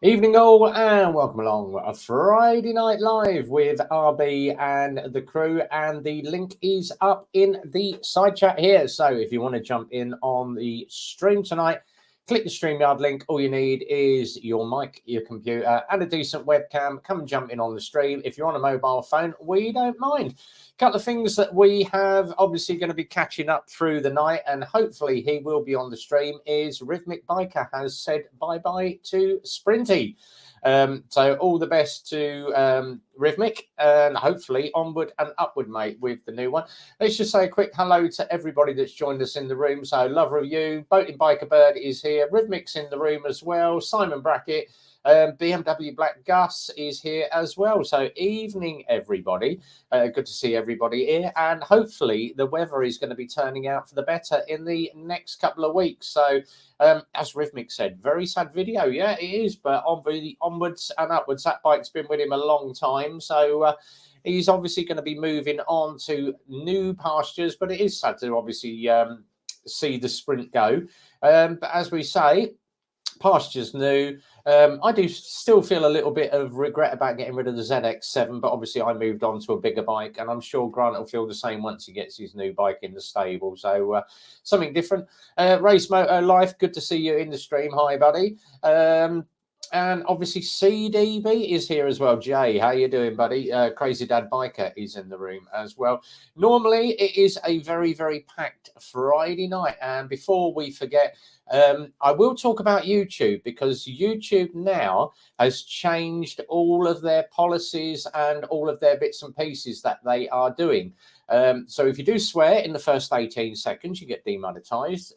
Evening all and welcome along a Friday Night Live with RB and the crew, and the link is up in the side chat here. So if you want to jump in on the stream tonight, click the StreamYard link. All you need is your mic, your computer and a decent webcam. Come and jump in on the stream. If you're on a mobile phone, we don't mind. Couple of things that we have obviously going to be catching up through the night, and hopefully he will be on the stream, is Rhythmic Biker has said bye-bye to Sprinty. So all the best to Rhythmic, and hopefully onward and upward, mate, with the new one. Let's just say a quick hello to everybody that's joined us in the room. So Lover of You, Boating Biker Bird is here, Rhythmic's in the room as well, Simon Brackett, BMW Black Gus is here as well. So evening, everybody. Good to see everybody here. And hopefully the weather is going to be turning out for the better in the next couple of weeks. So as Rhythmic said, very sad video. Yeah, it is. But onwards and upwards, that bike's been with him a long time. So he's obviously going to be moving on to new pastures. But it is sad to obviously see the Sprint go. But as we say, pastures new. I do still feel a little bit of regret about getting rid of the ZX7, but obviously I moved on to a bigger bike, and I'm sure Grant will feel the same once he gets his new bike in the stable. So something different. Race Moto Life, good to see you in the stream. Hi, buddy. And obviously CDB is here as well. Jay, how you doing, buddy? Crazy Dad Biker is in the room as well. Normally it is a very, very packed Friday night, and before we forget, I will talk about YouTube, because YouTube now has changed all of their policies and all of their bits and pieces that they are doing. So if you do swear in the first 18 seconds, you get demonetized.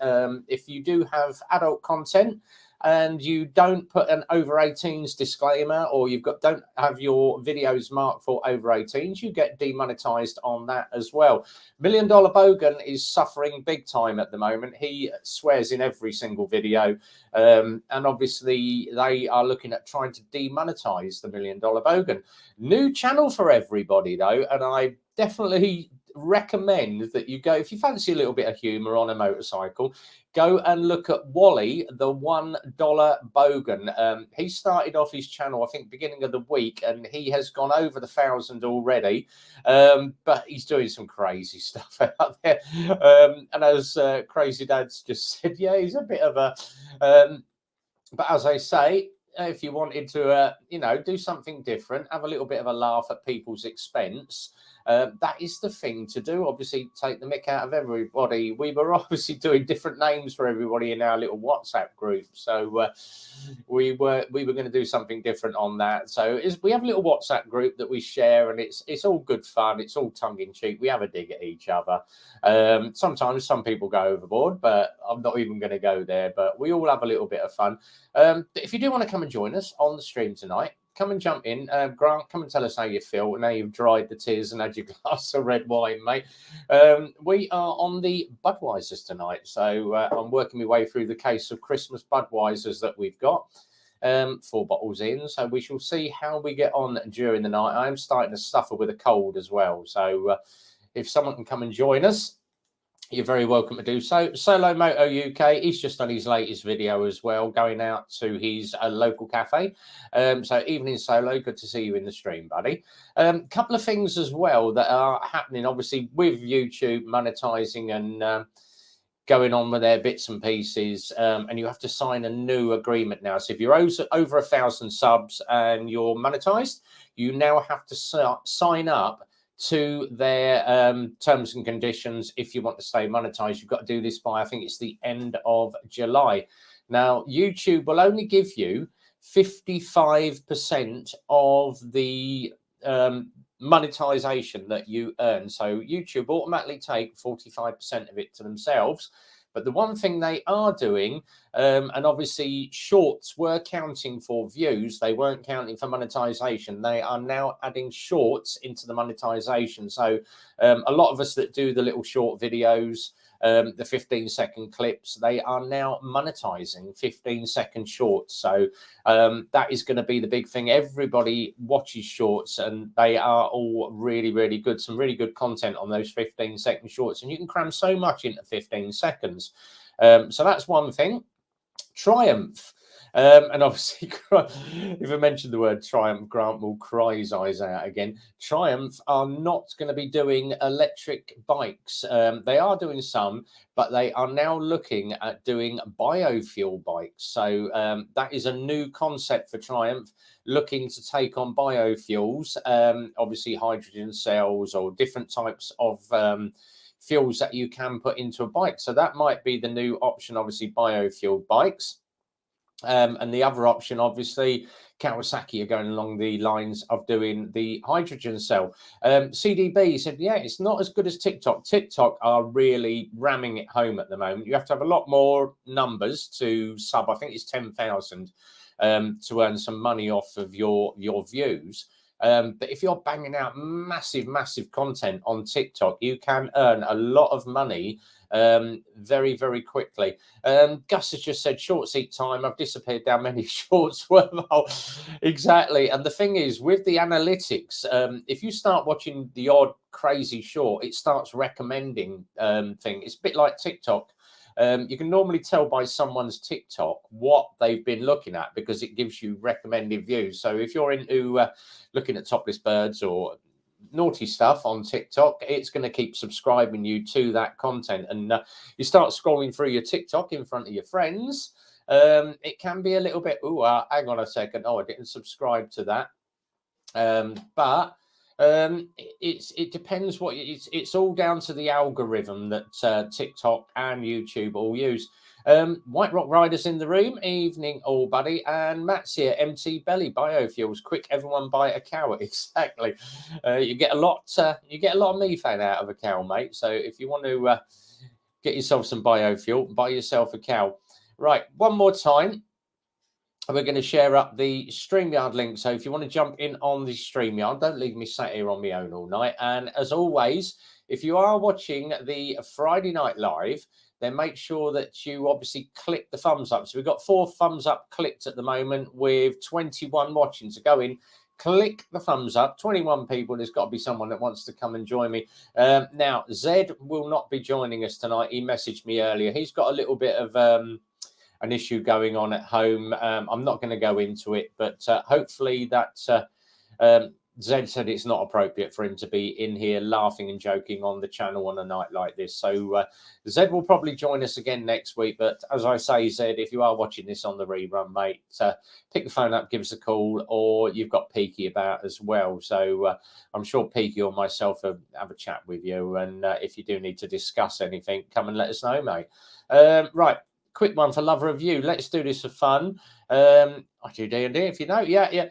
If you do have adult content and you don't put an over 18s disclaimer, or don't have your videos marked for over 18s, you get demonetized on that as well. $1 Million Bogan is suffering big time at the moment. He swears in every single video, and obviously they are looking at trying to demonetize the $1 Million Bogan. New channel for everybody though, and I definitely recommend that you go, if you fancy a little bit of humor on a motorcycle, go and look at Wally, the $1 Bogan. He started off his channel, I think, beginning of the week, and he has gone over the 1,000 already. But he's doing some crazy stuff out there. And as Crazy Dad's just said, yeah, he's a bit of a... but as I say, if you wanted to, do something different, have a little bit of a laugh at people's expense, that is the thing to do. Obviously, take the mick out of everybody. We were obviously doing different names for everybody in our little WhatsApp group, so we were going to do something different on that. So we have a little WhatsApp group that we share, and it's all good fun. It's all tongue in cheek. We have a dig at each other. Sometimes some people go overboard, but I'm not even going to go there. But we all have a little bit of fun. If you do want to come and join us on the stream tonight, come and jump in. Grant, come and tell us how you feel. Now you've dried the tears and had your glass of red wine, mate. We are on the Budweisers tonight. So I'm working my way through the case of Christmas Budweisers that we've got. 4 bottles in. So we shall see how we get on during the night. I'm starting to suffer with a cold as well. So if someone can come and join us, you're very welcome to do so. Solo Moto UK, he's just done his latest video as well, going out to his local cafe. So evening, Solo, good to see you in the stream, buddy. Couple of things as well that are happening, obviously, with YouTube monetizing and going on with their bits and pieces, and you have to sign a new agreement now. So if you're over 1,000 subs and you're monetized, you now have to sign up to their terms and conditions. If you want to stay monetized, you've got to do this by, I think it's the end of July. Now, YouTube will only give you 55% of the monetization that you earn. So YouTube automatically take 45% of it to themselves. But the one thing they are doing, and obviously shorts were counting for views, they weren't counting for monetization. They are now adding shorts into the monetization. So a lot of us that do the little short videos, the 15-second clips, they are now monetizing 15-second shorts. So that is going to be the big thing. Everybody watches shorts, and they are all really, really good. Some really good content on those 15-second shorts, and you can cram so much into 15 seconds. So that's one thing. Triumph And obviously, if I mention the word Triumph, Grant will cry his eyes out again. Triumph are not going to be doing electric bikes. They are doing some, but they are now looking at doing biofuel bikes. So that is a new concept for Triumph, looking to take on biofuels, obviously hydrogen cells or different types of fuels that you can put into a bike. So that might be the new option, obviously biofuel bikes. And the other option, obviously, Kawasaki are going along the lines of doing the hydrogen cell. CDB said, yeah, it's not as good as TikTok. TikTok are really ramming it home at the moment. You have to have a lot more numbers to sub. I think it's 10,000 to earn some money off of your views. But if you're banging out massive content on TikTok, you can earn a lot of money very, very quickly. Gus has just said short seat time. I've disappeared down many shorts wormhole. Exactly. And the thing is, with the analytics, if you start watching the odd crazy short, it starts recommending thing. It's a bit like TikTok. You can normally tell by someone's TikTok what they've been looking at because it gives you recommended views. So if you're into looking at topless birds or naughty stuff on TikTok, it's going to keep subscribing you to that content. And you start scrolling through your TikTok in front of your friends. It can be a little bit, hang on a second. Oh, I didn't subscribe to that. But it depends what it's all down to the algorithm that TikTok and YouTube all use. White Rock Riders in the room. Evening, all buddy. And Matt's here. MT Belly biofuels. Quick, everyone buy a cow. Exactly. You get a lot. You get a lot of methane out of a cow, mate. So if you want to get yourself some biofuel, buy yourself a cow. Right. One more time. We're going to share up the StreamYard link. So if you want to jump in on the StreamYard, don't leave me sat here on my own all night. And as always, if you are watching the Friday Night Live, then make sure that you obviously click the thumbs up. So we've got 4 thumbs up clicked at the moment with 21 watching. So go in, click the thumbs up. 21 people. There's got to be someone that wants to come and join me. Now, Zed will not be joining us tonight. He messaged me earlier. He's got a little bit of an issue going on at home. I'm not going to go into it, but hopefully that Zed said it's not appropriate for him to be in here laughing and joking on the channel on a night like this. So Zed will probably join us again next week. But as I say, Zed, if you are watching this on the rerun, mate, pick the phone up, give us a call, or you've got Peaky about as well. So I'm sure Peaky or myself have a chat with you. And if you do need to discuss anything, come and let us know, mate. Right. Quick one for Lover of You. Let's do this for fun. I do D&D if you know. Yeah.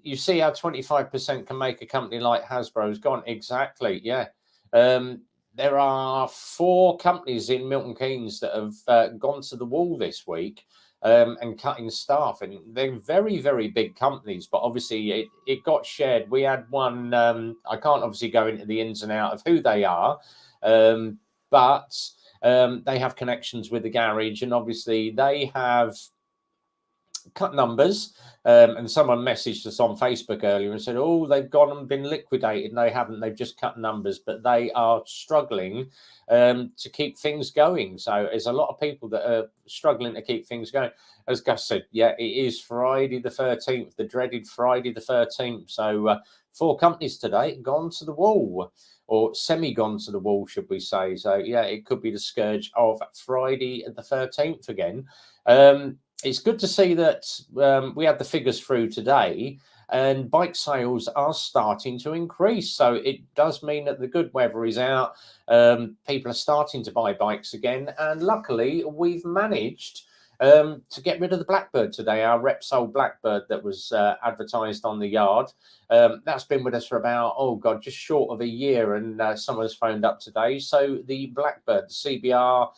You see how 25% can make a company like Hasbro's gone. Exactly. Yeah. There are 4 companies in Milton Keynes that have gone to the wall this week and cutting staff. And they're very, very big companies. But obviously it got shared. We had one. I can't obviously go into the ins and out of who they are. But they have connections with the garage, and obviously they have cut numbers. And someone messaged us on Facebook earlier and said, oh, they've gone and been liquidated. And they haven't. They've just cut numbers, but they are struggling to keep things going. So there's a lot of people that are struggling to keep things going. As Gus said, yeah, it is Friday the 13th, the dreaded Friday the 13th. So 4 companies today gone to the wall. Or semi-gone to the wall, should we say. So, yeah, it could be the scourge of Friday the 13th again. It's good to see that we had the figures through today and bike sales are starting to increase. So it does mean that the good weather is out. People are starting to buy bikes again. And luckily, we've managed to get rid of the Blackbird today, our Repsol Blackbird that was advertised on the yard. That's been with us for about, just short of a year, and someone's phoned up today. So the Blackbird, the CBR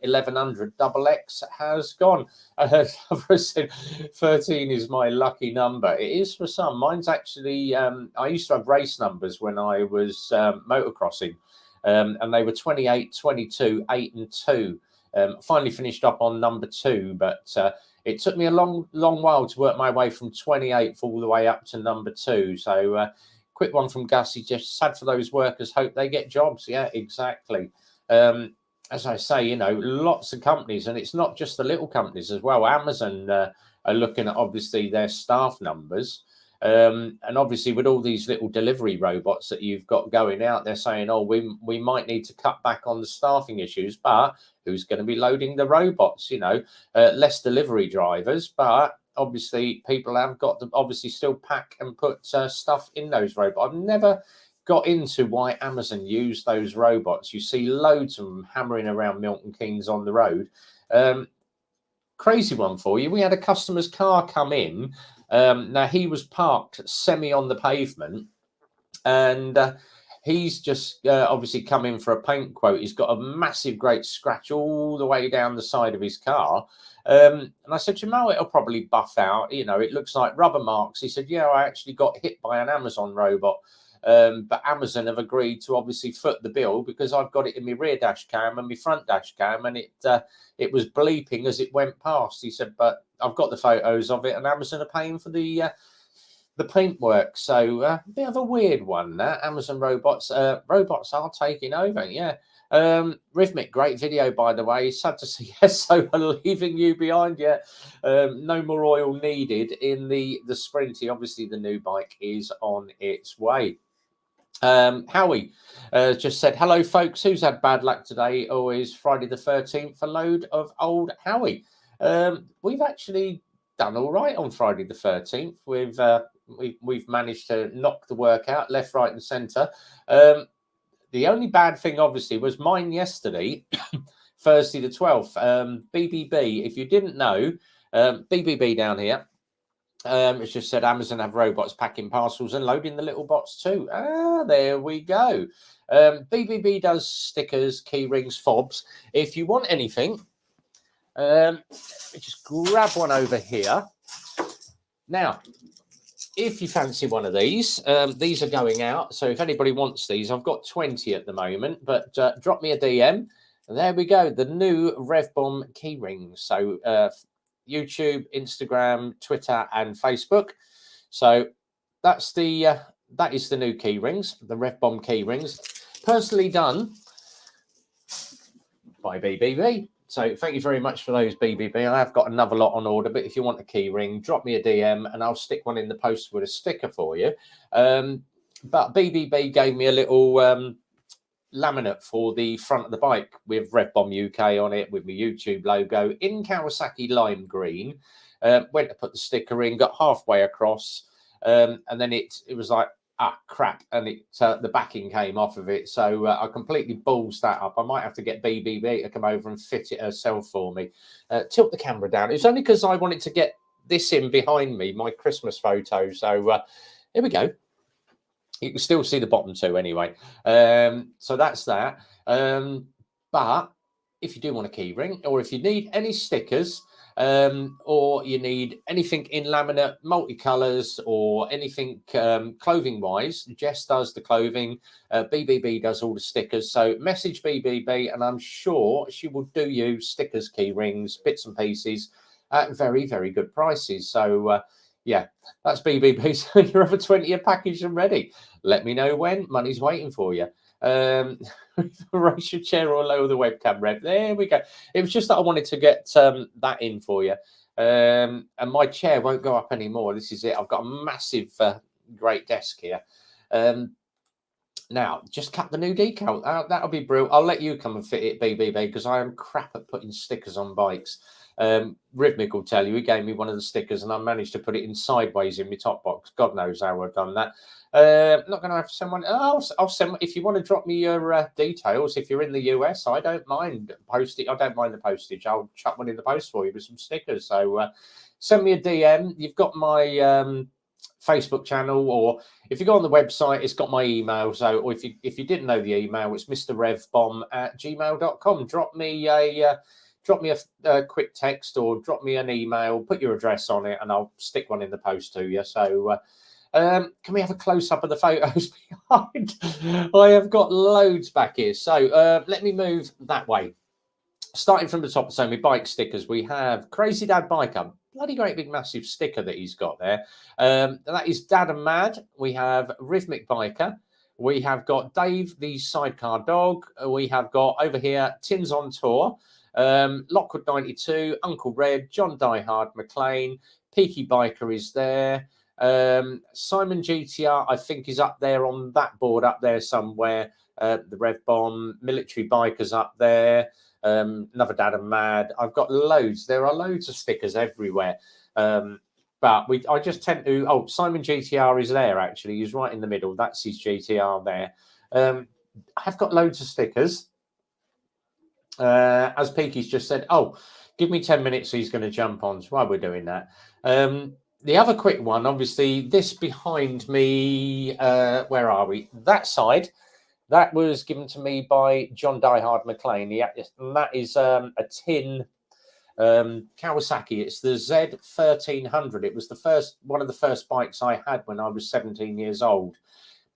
1100 XX has gone. I heard 13 is my lucky number. It is for some. Mine's actually, I used to have race numbers when I was motocrossing, and they were 28, 22, 8 and 2. Finally finished up on number 2, but it took me a long while to work my way from 28th all the way up to number 2. So quick one from Gussie, just sad for those workers, hope they get jobs. Yeah, exactly. as I say, you know, lots of companies, and it's not just the little companies as well. Amazon are looking at obviously their staff numbers. And obviously, with all these little delivery robots that you've got going out, they're saying, "Oh, we might need to cut back on the staffing issues." But who's going to be loading the robots? You know, less delivery drivers, but obviously, people have got to obviously still pack and put stuff in those robots. I've never got into why Amazon use those robots. You see loads of them hammering around Milton Keynes on the road. Crazy one for you. We had a customer's car come in. Now he was parked semi on the pavement, and he's just obviously come in for a paint quote. He's got a massive, great scratch all the way down the side of his car. And I said to him, "Oh, it'll probably buff out. You know, it looks like rubber marks." He said, "Yeah, I actually got hit by an Amazon robot. But Amazon have agreed to obviously foot the bill because I've got it in my rear dash cam and my front dash cam, and it was bleeping as it went past." He said, "But I've got the photos of it, and Amazon are paying for the paintwork." So a bit of a weird one. That Amazon robots are taking over. Yeah. Rhythmic, great video by the way. Sad to see so leaving you behind. Yeah. No more oil needed in the Sprinty. Obviously, the new bike is on its way. Howie just said, "Hello folks, who's had bad luck today?" Always Friday the 13th, a load of old Howie. We've actually done all right on Friday the 13th. We've managed to knock the work out left, right, and centre. The only bad thing, obviously, was mine yesterday, Thursday the 12th. BBB, if you didn't know, BBB down here. It's just said Amazon have robots packing parcels and loading the little bots too. There we go. BBB does stickers, key rings, fobs. If you want anything, just grab one over here. Now, if you fancy one of these are going out. So if anybody wants these, I've got 20 at the moment, but drop me a DM. And there we go. The new RevBomb key rings. So YouTube, Instagram, Twitter, and Facebook. So that is the new key rings, the RevBomb key rings, personally done by BBB. So thank you very much for those, BBB. I have got another lot on order, but if you want a key ring, drop me a DM and I'll stick one in the post with a sticker for you. But BBB gave me a little laminate for the front of the bike with RevBomb UK on it, with my YouTube logo in Kawasaki lime green. Went to put the sticker in, got halfway across, and then it was like, crap, and the backing came off of it. So I completely balls that up. I might have to get BBB to come over and fit it herself for me. Tilt the camera down. It's only because I wanted to get this in behind me, my Christmas photo. So here we go. You can still see the bottom two anyway. So that's that. But if you do want a key ring, or if you need any stickers, or you need anything in laminate, multicolors, or anything clothing wise, Jess does the clothing. BBB does all the stickers. So message BBB, and I'm sure she will do you stickers, key rings, bits and pieces at very, very good prices. So yeah, that's BBB. So you're over 20 a package and ready. Let me know when. Money's waiting for you. Raise your chair or lower the webcam, Rev. There we go. It was just that I wanted to get that in for you. And my chair won't go up anymore. This is it. I've got a massive, great desk here. Now, just cut the new decal. That'll be brilliant. I'll let you come and fit it, BBB, because I am crap at putting stickers on bikes. Rhythmic will tell you, he gave me one of the stickers and I managed to put it in sideways in my top box. God knows how I've done that. Not going to have someone. I'll send. If you want to drop me your details, if you're in the US, I don't mind posting. I don't mind the postage. I'll chuck one in the post for you with some stickers. So send me a DM. You've got my Facebook channel, or if you go on the website, it's got my email. So, or if you didn't know the email, it's mrrevbomb@gmail.com. Drop me a quick text or drop me an email, put your address on it, and I'll stick one in the post to you. So can we have a close-up of the photos behind? I have got loads back here. So let me move that way. Starting from the top, so my bike stickers, we have Crazy Dad Biker, bloody great big massive sticker that he's got there. That is Dad and Mad. We have Rhythmic Biker. We have got Dave, the sidecar dog. We have got over here Tins on tour. Lockwood 92, Uncle Red, John Diehard McLean, Peaky Biker is there. Simon GTR, I think, is up there on that board up there somewhere. The Rev Bomb, Military Bikers up there. Another Dad and Mad. I've got loads. There are loads of stickers everywhere. But I just tend to. Oh, Simon GTR is there actually. He's right in the middle. That's his GTR there. I've got loads of stickers. As Peaky's just said, oh, give me 10 minutes. He's going to jump on. So while we're doing that, the other quick one, obviously, this behind me. Where are we? That side. That was given to me by John Diehard McLean. And that is a tin Kawasaki. It's the Z1300. It was one of the first bikes I had when I was 17 years old.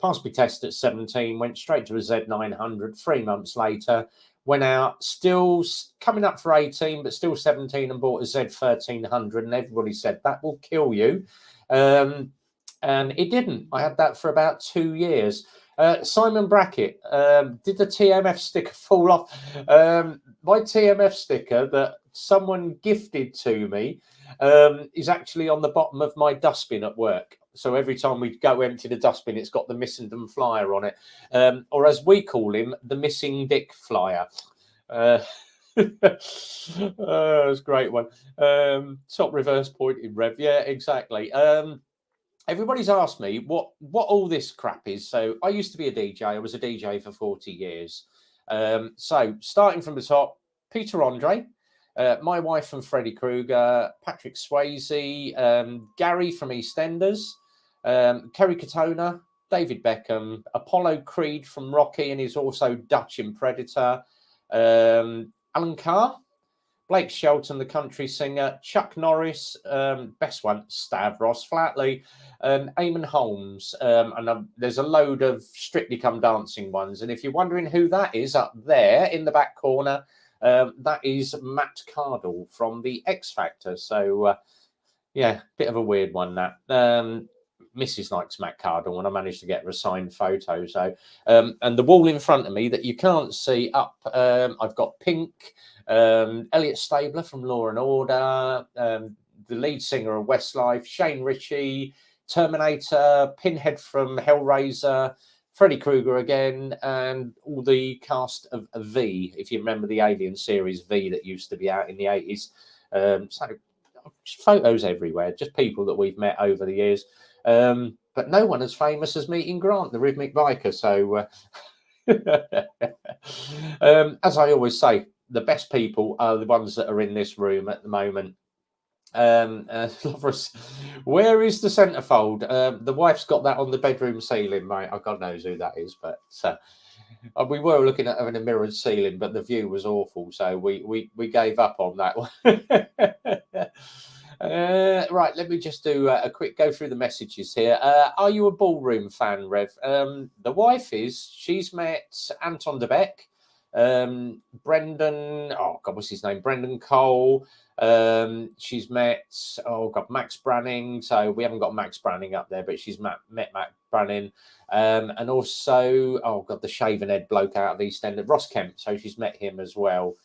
Passed my test at 17, went straight to a Z900. 3 months later, went out, still coming up for 18, but still 17, and bought a Z1300. And everybody said, that will kill you. And it didn't. I had that for about 2 years. Simon Brackett, did the TMF sticker fall off? My TMF sticker that someone gifted to me is actually on the bottom of my dustbin at work. So every time we go empty the dustbin, it's got the Missingdom flyer on it. Or as we call him, the Missing Dick flyer. It's a great one. Top reverse pointing rev. Yeah, exactly. Everybody's asked me what all this crap is. So I used to be a DJ. I was a DJ for 40 years. So starting from the top, Peter Andre, my wife from Freddy Krueger, Patrick Swayze, Gary from EastEnders, Kerry Katona, David Beckham, Apollo Creed from Rocky, and he's also Dutch in Predator, Alan Carr, Blake Shelton, the country singer, Chuck Norris, best one, Stavros Flatley, Eamon Holmes, and there's a load of Strictly Come Dancing ones. And if you're wondering who that is up there in the back corner, that is Matt Cardle from the X Factor. So, yeah, bit of a weird one, that. Mrs. likes Matt Cardle, and I managed to get her a signed photo. So, and the wall in front of me that you can't see up, I've got Pink, Elliot Stabler from Law and Order, the lead singer of Westlife, Shane Ritchie, Terminator, Pinhead from Hellraiser, Freddy Krueger again, and all the cast of V, if you remember the Alien series V that used to be out in the 80s. So photos everywhere, just people that we've met over the years. But no one as famous as meeting Grant, the rhythmic biker. So, as I always say, the best people are the ones that are in this room at the moment. Where is the centerfold? The wife's got that on the bedroom ceiling, mate. God knows who that is, but we were looking at having a mirrored ceiling, but the view was awful, so we gave up on that one. Right, let me just do a quick go through the messages here. Are you a ballroom fan, Rev? The wife is. She's met Anton de Beck, Brendan. Oh God, what's his name? Brendan Cole. She's met. Oh God, Max Branning. So we haven't got Max Branning up there, but she's met Max Branning. And also, oh God, the shaven head bloke out of EastEnders, Ross Kemp. So she's met him as well.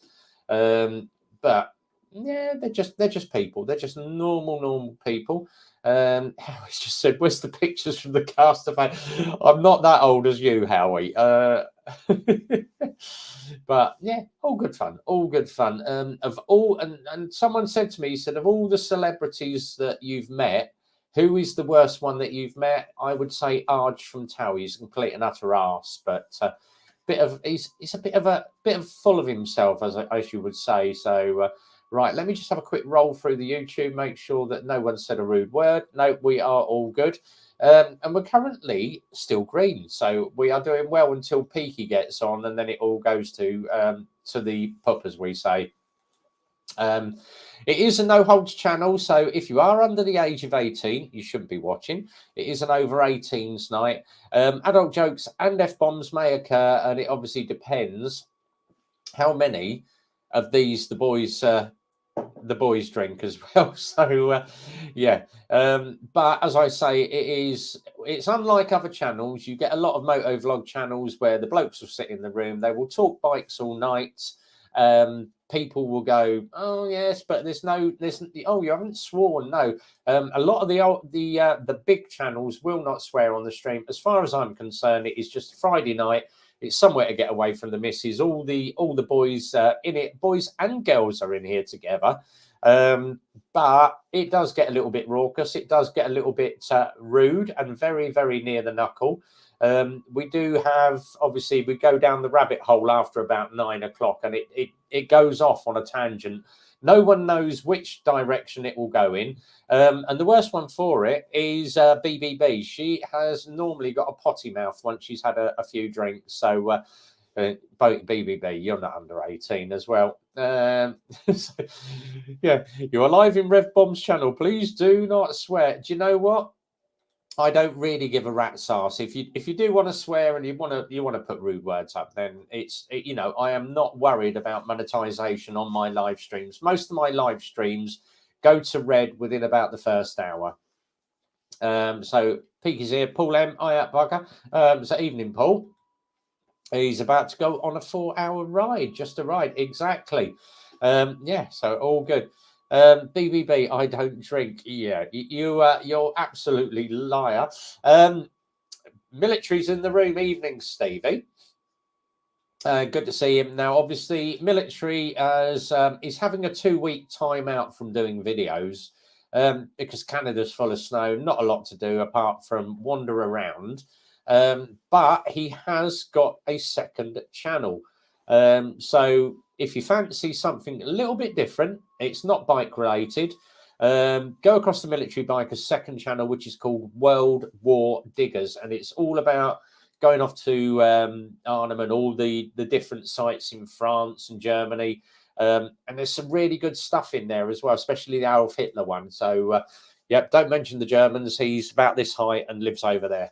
But yeah, they're just people. They're just normal people. Howie's just said, "Where's the pictures from the cast of?" I'm not that old as you, Howie. But yeah, all good fun. Of all, and someone said to me, he said, of all the celebrities that you've met, who is the worst one that you've met? I would say Arj from Towie. He's a complete and utter arse, but he's a bit of full of himself, as you would say. So. Right, let me just have a quick roll through the YouTube, make sure that no one said a rude word. No, we are all good. And we're currently still green. So we are doing well until Peaky gets on, and then it all goes to the pup, as we say. It is a no-holds channel, so if you are under the age of 18, you shouldn't be watching. It is an over-18s night. Adult jokes and F-bombs may occur, and it obviously depends how many of these the boys drink as well. So yeah, but as I say, it's unlike other channels. You get a lot of moto vlog channels where the blokes will sit in the room. They will talk bikes all night. People will go, oh yes, but there's oh, you haven't sworn. No, a lot of the big channels will not swear on the stream. As far as I'm concerned, it is just Friday night. It's somewhere to get away from the missus. All the boys in it, boys and girls are in here together. But it does get a little bit raucous. It does get a little bit rude and very, very near the knuckle. We do have, obviously, we go down the rabbit hole after about 9 o'clock, and it goes off on a tangent. No one knows which direction it will go in. And the worst one for it is BBB. She has normally got a potty mouth once she's had a few drinks. So BBB, you're not under 18 as well. So, yeah, you're live in Rev Bomb's channel. Please do not swear. Do you know what? I don't really give a rat's ass. If you do want to swear and you want to put rude words up, then you know, I am not worried about monetization on my live streams. Most of my live streams go to red within about the first hour. So Peaky's here, Paul M, I up bugger. So evening, Paul. He's about to go on a 4-hour ride, just a ride, exactly. Yeah, so all good. BBB, I don't drink. Yeah, you're absolutely liar. Military's in the room. Evening, Stevie. Good to see him. Now, obviously, military is having a 2-week time out from doing videos because Canada's full of snow. Not a lot to do apart from wander around. But he has got a second channel. So if you fancy something a little bit different, it's not bike related, go across the Military Biker's second channel, which is called World War Diggers. And it's all about going off to Arnhem and all the different sites in France and Germany. And there's some really good stuff in there as well, especially the Adolf Hitler one. So, yeah, don't mention the Germans. He's about this height and lives over there.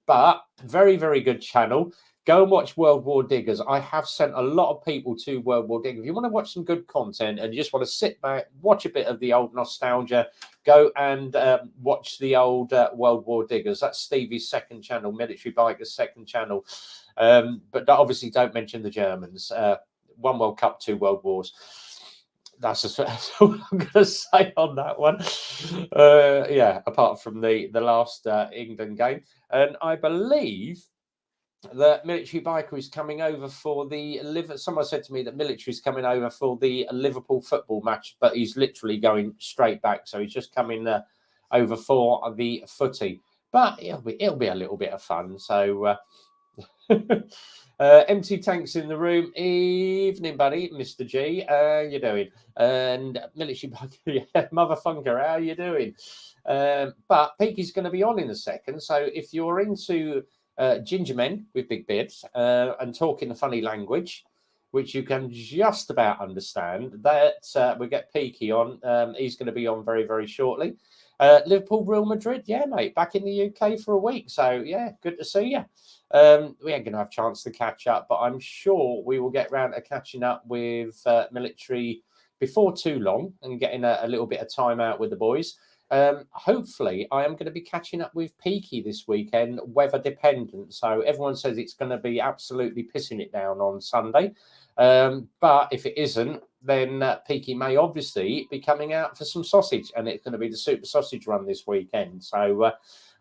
But very, very good channel. Go and watch World War Diggers. I have sent a lot of people to World War Diggers. If you want to watch some good content and you just want to sit back, watch a bit of the old nostalgia, go and watch the old World War Diggers. That's Stevie's second channel, Military Biker's second channel. But obviously don't mention the Germans. 1 World Cup, 2 World Wars. That's all I'm going to say on that one. Yeah, apart from the last England game. And I believe that Military Biker is coming over for the someone said to me that Military is coming over for the Liverpool football match, but he's literally going straight back. So he's just coming over for the footy. But it'll be a little bit of fun. So empty tanks in the room. Evening, buddy, Mr. G. How you doing? And Military Biker, yeah, motherfunker, how you doing? But Peaky's going to be on in a second. So if you're into ginger men with big beards and talking a funny language, which you can just about understand, that we get Peaky on. He's going to be on very, very shortly. Liverpool, Real Madrid, yeah, mate, back in the UK for a week. So yeah, good to see you. We ain't going to have a chance to catch up, but I'm sure we will get round to catching up with Military before too long and getting a little bit of time out with the boys. Hopefully, I am going to be catching up with Peaky this weekend, weather dependent. So everyone says it's going to be absolutely pissing it down on Sunday. But if it isn't, then Peaky may obviously be coming out for some sausage, and it's going to be the Super Sausage Run this weekend. So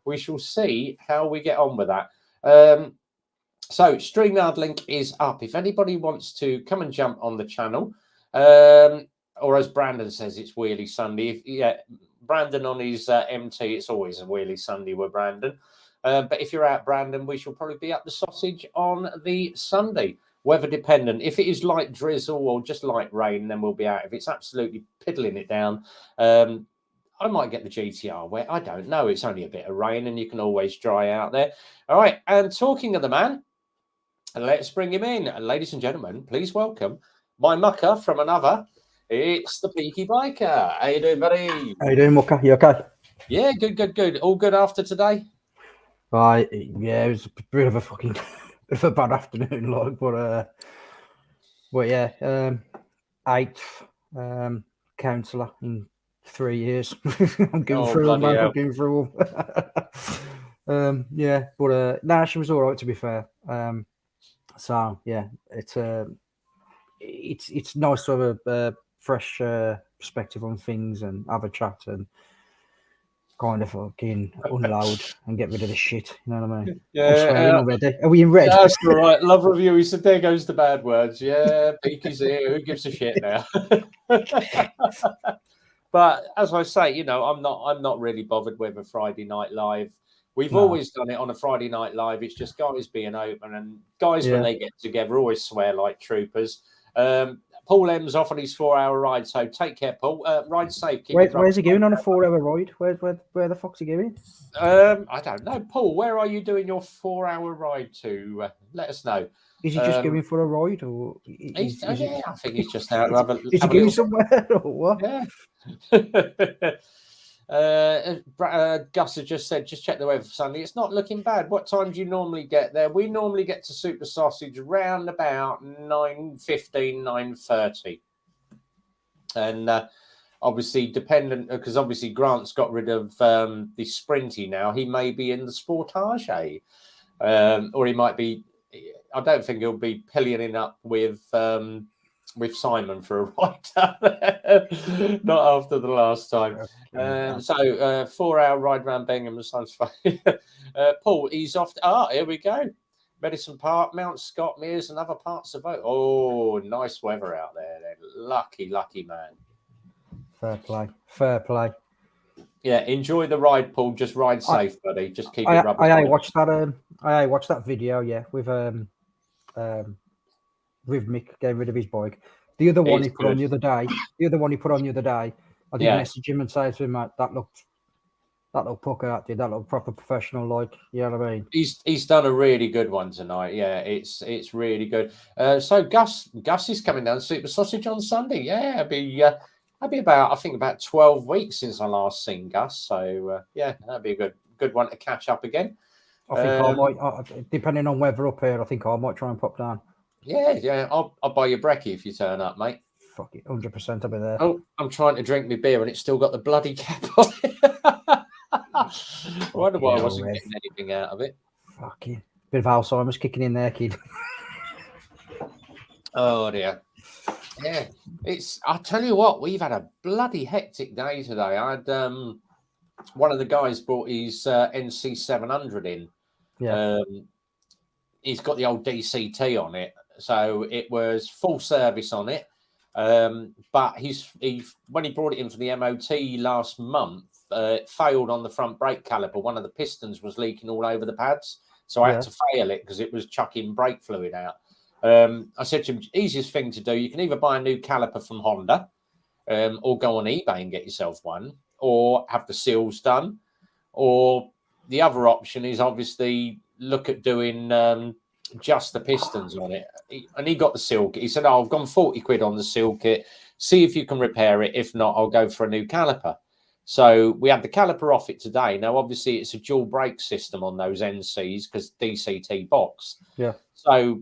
we shall see how we get on with that. So StreamYard link is up. If anybody wants to come and jump on the channel, or as Brandon says, it's Wheelie Sunday. Yeah, Brandon on his MT, it's always a Wheelie Sunday with Brandon. But if you're out, Brandon, we shall probably be up the sausage on the Sunday. Weather dependent. If it is light drizzle or just light rain, then we'll be out. If it's absolutely piddling it down, I might get the GTR wet. I don't know. It's only a bit of rain and you can always dry out there. All right. And talking of the man, let's bring him in. Ladies and gentlemen, please welcome my mucker from another. It's the Peaky Biker. How you doing, buddy? How you doing, Mucker? You okay? Yeah, good. All good after today? Right. Yeah, it was a bit of a fucking bit of a bad afternoon, like, but yeah, 8th councillor in 3 years. I'm going Oh, through them, bloody man. hell. I'm going through them. Yeah, but nah, she was all right, to be fair. So yeah, it's nice to have a fresh perspective on things and have a chat and kind of fucking unload and get rid of the shit. You know what I mean? I'm swearing already. Are we in red? That's all right. Love review. He said, "There goes the bad words." Yeah, Beaky's here. Who gives a shit now? But as I say, I'm not really bothered with a Friday Night Live. We've No. always done it on a Friday Night Live. It's just guys being open, and guys when they get together always swear like troopers. Paul M's off on his 4-hour ride, so take care, Paul. Ride safe. Where's he going on a 4-hour ride? Where the fuck's he going? I don't know, Paul. Where are you doing your 4-hour ride to? Let us know. Is he just going for a ride, or I think he's just out. Is he going somewhere, or what? Yeah. Gus has just said, just check the weather for Sunday. It's not looking bad. What time do you normally get there? We normally get to Super Sausage around about 9:15, 9:30. And obviously dependent, because obviously Grant's got rid of the Sprinty now. He may be in the Sportage, or he might be. I don't think he'll be pillioning up with Simon for a ride. Not after the last time. So 4-hour ride around Bingham sounds funny. Paul, he's off. Here we go. Medicine Park, Mount Scott, Mears, and other parts of it. Oh, nice weather out there. Then. Lucky man. Fair play. Yeah, enjoy the ride, Paul. Just ride safe, buddy. Just keep it rubber. I watched that. I watched that video. Yeah, with Mick getting rid of his bike. The other one he put on the other day. I did message him and say to him, that looked pucker out, did that look proper professional, like, you know what I mean? He's done a really good one tonight. Yeah, it's really good. So Gus is coming down to Super Sausage on Sunday. Yeah, I'd be about 12 weeks since I last seen Gus. So yeah, that'd be a good one to catch up again. I think I might, depending on weather up here, I think I might try and pop down. Yeah, I'll buy you brekkie if you turn up, mate. Fuck it, 100% I'll be there. Oh, I'm trying to drink my beer and it's still got the bloody cap on it. I wonder why I wasn't getting anything out of it. Fucking bit of Alzheimer's kicking in there, kid. Oh dear. Yeah, I'll tell you what, we've had a bloody hectic day today. I had one of the guys brought his NC 700 in. Yeah. He's got the old DCT on it, so it was full service on it. But when he brought it in for the MOT last month, it failed on the front brake caliper. One of the pistons was leaking all over the pads, so I had to fail it because it was chucking brake fluid out. I said to him, easiest thing to do, you can either buy a new caliper from Honda, or go on eBay and get yourself one, or have the seals done, or the other option is obviously look at doing just the pistons on it. And he got the seal kit. He said, I've gone 40 quid on the seal kit. See if you can repair it. If not, I'll go for a new caliper. So we had the caliper off it today. Now, obviously, it's a dual brake system on those NCs because DCT box. Yeah. So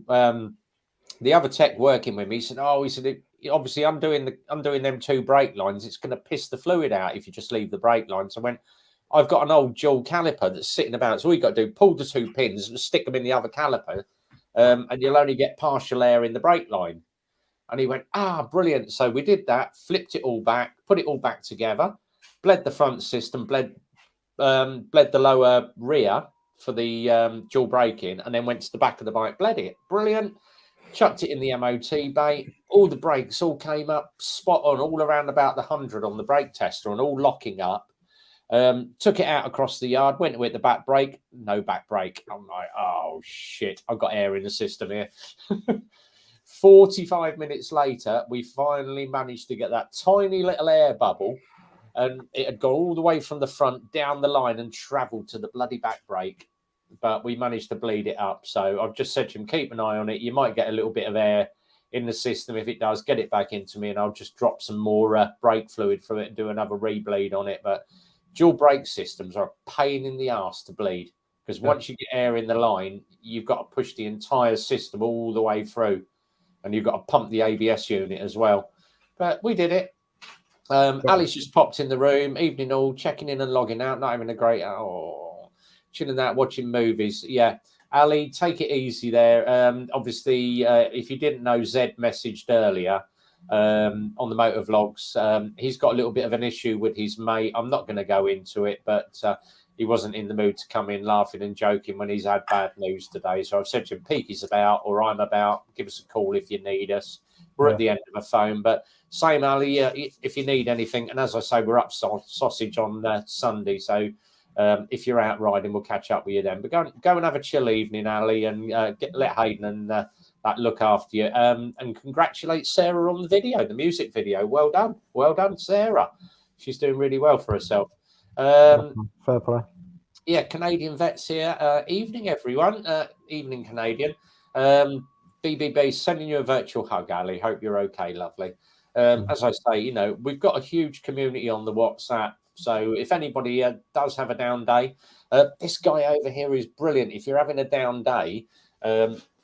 the other tech working with me said, obviously, I'm doing them two brake lines. It's going to piss the fluid out if you just leave the brake lines. I went, I've got an old dual caliper that's sitting about. So all you got to do, pull the two pins and stick them in the other caliper, and you'll only get partial air in the brake line. And he went, brilliant. So we did that, flipped it all back, put it all back together, bled the front system, bled the lower rear for the dual braking, and then went to the back of the bike, bled it. Brilliant. Chucked it in the MOT bay. All the brakes all came up spot on, all around about the 100 on the brake tester and all locking up. Took it out across the yard, went to hit the back brake, no back brake. I'm like, oh shit, I've got air in the system here. 45 minutes later, we finally managed to get that tiny little air bubble, and it had gone all the way from the front down the line and travelled to the bloody back brake. But we managed to bleed it up. So I've just said to him, keep an eye on it. You might get a little bit of air in the system. If it does, get it back into me and I'll just drop some more brake fluid from it and do another rebleed on it. But dual brake systems are a pain in the arse to bleed because once you get air in the line, you've got to push the entire system all the way through and you've got to pump the ABS unit as well. But we did it. Ali's just popped in the room. Evening all, checking in and logging out. Not having a great chilling out, watching movies. Yeah, Ali, take it easy there. Obviously, if you didn't know, Zed messaged earlier on the motor vlogs. He's got a little bit of an issue with his mate. I'm not going to go into it, but he wasn't in the mood to come in laughing and joking when he's had bad news today. So I've said to him, Peaky's about, or I'm about. Give us a call if you need us. We're at the end of a phone, but same, Ali, if you need anything. And as I say, we're up sausage on Sunday. So if you're out riding, we'll catch up with you then. But go and have a chill evening, Ali, and let Hayden and that look after you. And congratulate Sarah on the video, the music video. Well done, Sarah. She's doing really well for herself. Fair play. Yeah, Canadian Vets here. Evening, everyone. Evening, Canadian. BBB, sending you a virtual hug, Ali. Hope you're okay, lovely. As I say, we've got a huge community on the WhatsApp. So if anybody does have a down day, this guy over here is brilliant. If you're having a down day,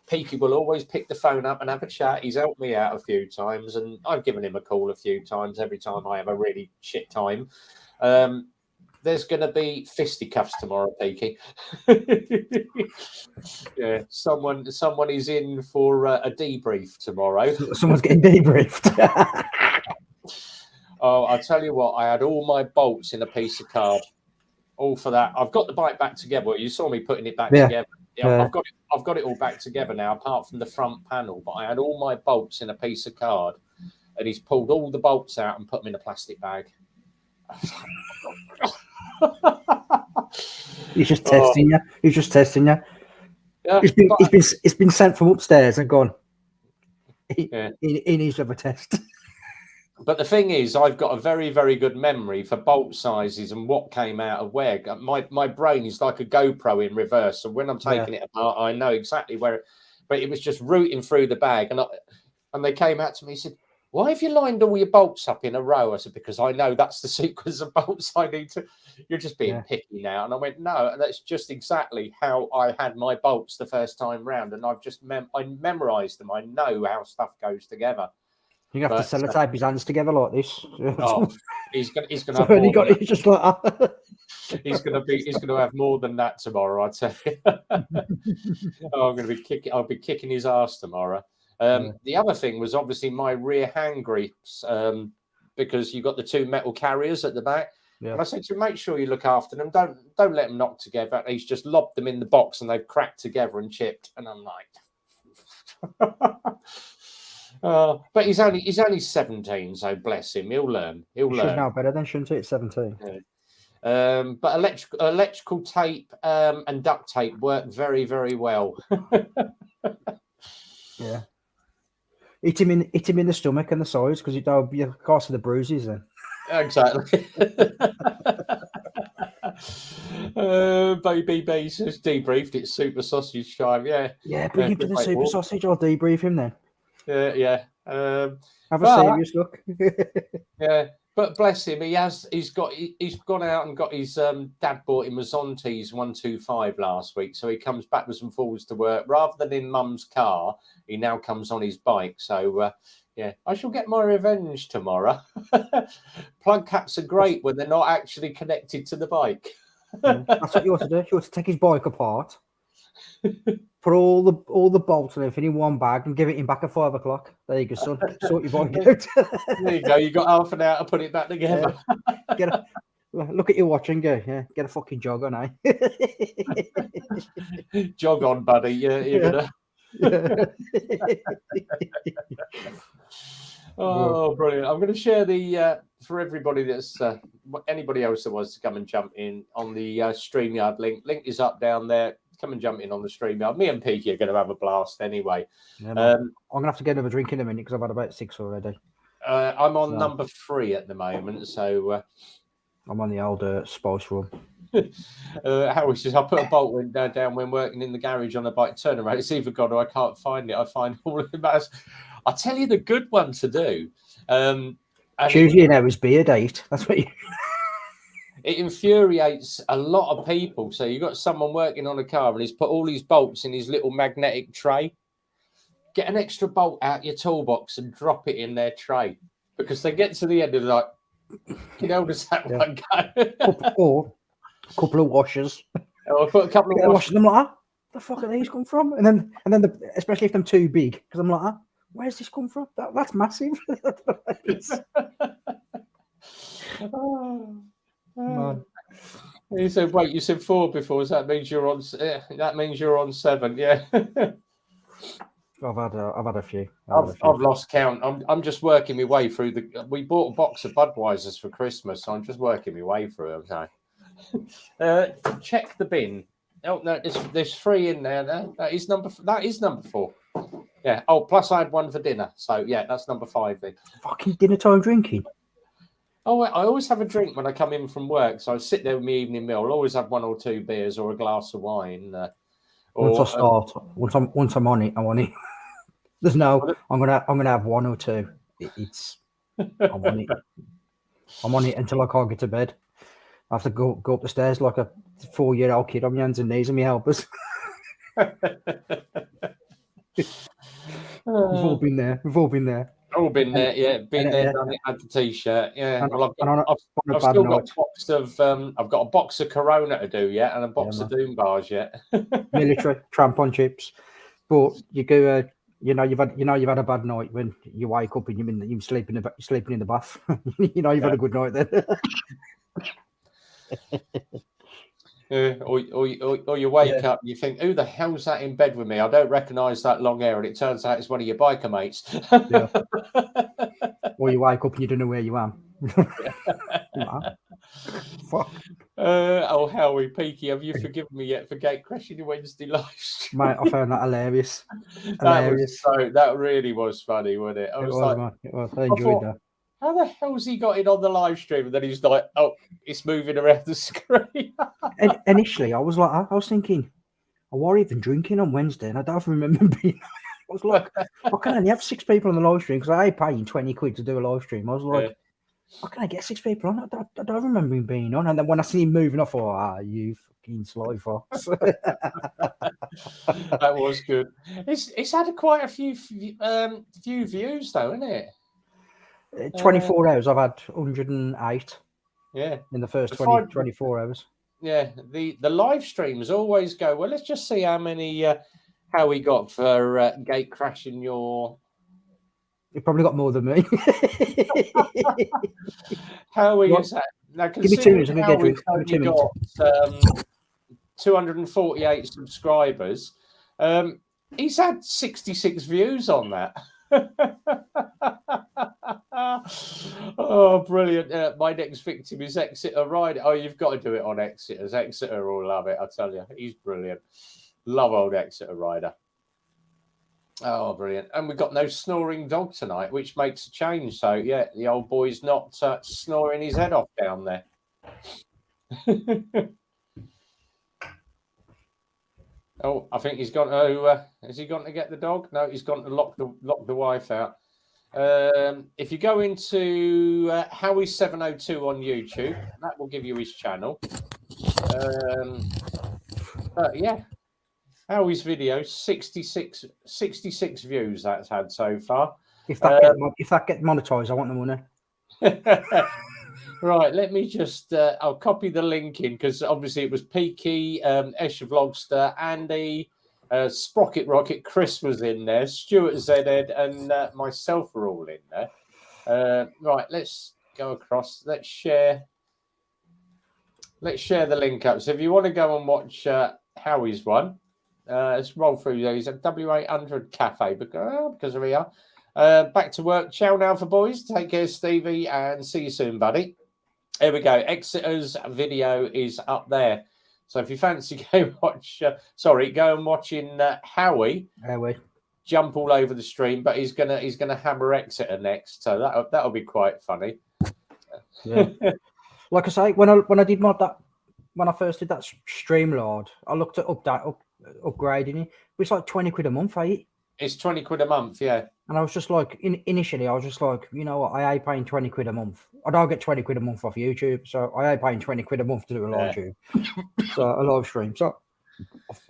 Peaky will always pick the phone up and have a chat. He's helped me out a few times, and I've given him a call a few times every time I have a really shit time. There's going to be fisticuffs tomorrow, Peaky. Yeah, someone is in for a debrief tomorrow. Someone's getting debriefed. Oh, I'll tell you what, I had all my bolts in a piece of card. All for that. I've got the bike back together. You saw me putting it back together. Yeah, I've got it all back together now, apart from the front panel. But I had all my bolts in a piece of card, and he's pulled all the bolts out and put them in a plastic bag. He's just testing you. He's just testing you. Yeah, it's been sent from upstairs and gone. He needs to have a test. But the thing is, I've got a very, very good memory for bolt sizes and what came out of where. My brain is like a GoPro in reverse. So when I'm taking it apart, I know exactly where. But it was just rooting through the bag, and they came out to me and said, "Why have you lined all your bolts up in a row?" I said, "Because I know that's the sequence of bolts I need to." You're just being picky now. And I went, "No," and that's just exactly how I had my bolts the first time round. And I've just I memorised them. I know how stuff goes together. You have to sellotape his hands together like this. Oh, he's gonna have more than that. Just like that. He's gonna have more than that tomorrow, I tell you. I'll be kicking his ass tomorrow. The other thing was obviously my rear hand grips, because you've got the two metal carriers at the back. Yeah. And I said to him, make sure you look after them. Don't let them knock together. And he's just lobbed them in the box and they've cracked together and chipped. And I'm like, but he's only 17, so bless him. He'll learn. He'll learn. Should know better than, shouldn't it? 17. Yeah. But electrical tape and duct tape work very, very well. Yeah. Hit him in the stomach and the sides, because it'll be a cause of the bruises then. Exactly. Baby B says debriefed. It's super sausage time. Yeah. Yeah, bring him to the super sausage. I'll debrief him then. Yeah. Have a serious look. Yeah. But bless him, he's gone out and got his dad bought him a Zontes 125 last week, so he comes backwards and forwards to work rather than in Mum's car. He now comes on his bike. So yeah, I shall get my revenge tomorrow. Plug caps are great when they're not actually connected to the bike. That's what you ought to do. You ought to take his bike apart, put all the bolts and everything in one bag, and give it him back at 5 o'clock. There you go, son. Sort your bike out. There you go. You got half an hour to put it back together. Look at your watch and go. Yeah, get a fucking jog on, eh? Jog on, buddy. You're gonna. Oh, brilliant! I'm going to share the for everybody that's anybody else that wants to come and jump in on the StreamYard link. Link is up down there. Come and jump in on the StreamYard. Me and Peaky are going to have a blast anyway. Yeah, I'm going to have to get another drink in a minute because I've had about 6 already. I'm on number 3 at the moment, so I'm on the old spice room. Harry says, I put a bolt down when working in the garage on a bike turn around. It's either gone or I can't find it. I find all of it. I'll tell you the good one to do. Tuesday now is beer date. That's what you... It infuriates a lot of people. So you've got someone working on a car and he's put all these bolts in his little magnetic tray. Get an extra bolt out your toolbox and drop it in their tray. Because they get to the end of the like, You know, does that one go? Or a couple of washers. Or put a couple of washers. I'm like, the fuck are these come from? And then especially if they're too big, because I'm like, where's this come from? That's massive. Man. You said, wait, you said 4 before, so that means you're on. That means you're on 7. Yeah. I've had a few. I've lost count. I'm just working my way through we bought a box of Budweisers for Christmas, so I'm just working my way through them. So, check the bin. Oh no, there's 3 in there. That is number 4. Yeah. Oh, plus I had 1 for dinner. So yeah, that's number 5 then. Fucking dinner time drinking. Oh, I always have a drink when I come in from work. So I sit there with my evening meal. I'll always have 1 or 2 beers or a glass of wine. Once I start, once I'm on it, I'm on it. There's no. I'm gonna have 1 or 2. I'm on it. I'm on it until I can't get to bed. I have to go up the stairs like a 4-year-old kid on my hands and knees, and me helpers. We've all been there. All been there, yeah. Been there, done it. Had the t-shirt, yeah. Well, I've still got I've got a box of Corona to do yet, and a box of Doom bars yet. Military trampon chips, but you go. You've had a bad night when you wake up and you're sleeping in the bath. You've had a good night then. Or you wake up and you think, who the hell's that in bed with me? I don't recognise that long hair, and it turns out it's one of your biker mates. Yeah. Or you wake up and you don't know where you are. Fuck. Oh, Howie, Peaky, have you forgiven me yet for gate crashing your Wednesday live stream? Mate, I found that hilarious. That really was funny, wasn't it? I enjoyed that. How the hell's he got in on the live stream? And then he's like, oh, it's moving around the screen. And initially, I was thinking, I was even drinking on Wednesday, and I don't remember being. I was like, I can only have 6 people on the live stream because I ain't paying 20 quid to do a live stream. I was like, how can I get 6 people on? I don't remember him being on. And then when I see him moving off, I thought, you fucking sly fox. That was good. It's had quite a few views, though, isn't it? 24 hours, I've had 108. Yeah. In the first 24 hours. Yeah, the live streams always go, well, let's just see how many, how we got for gate crashing your... You probably got more than me. How is that? Now, give me 2 minutes. I'm going to get you. Got 248 subscribers. He's had 66 views on that. Oh, brilliant. My next victim is Exeter Rider. Oh, you've got to do it on Exeter's. Exeter will love it, I tell you. He's brilliant. Love old Exeter Rider. Oh, brilliant. And we've got no snoring dog tonight, which makes a change. So, yeah, the old boy's not snoring his head off down there. Oh, I think he's gone to... has he gone to get the dog? No, he's gone to lock the wife out. If you go into Howie702 on YouTube, that will give you his channel. But yeah, Howie's video, 66 views that's had so far. If that gets monetized, I want the money. Right, let me just I'll copy the link in because obviously it was Peaky, Escher Vlogster, Andy, Sprocket Rocket, Chris was in there, Stuart Zed, and myself were all in there. Right, let's go across. Let's share the link up. So if you want to go and watch Howie's one, let's roll through these at W800 Cafe because we are. Back to work. Ciao now for boys. Take care, Stevie, and see you soon, buddy. Here we go. Exeter's video is up there. So if you fancy go and watching Howie jump all over the stream, but he's gonna hammer Exeter next. So that'll be quite funny. Yeah. Like I say, when I first did that Streamlord, I looked at upgrading it. It's like 20 quid a month, eh? It's 20 quid a month, yeah. And I was just like, initially, I was just like, you know what, I ain't paying 20 quid a month. I don't get 20 quid a month off YouTube, so I ain't paying 20 quid a month to do a live stream. So a live stream. So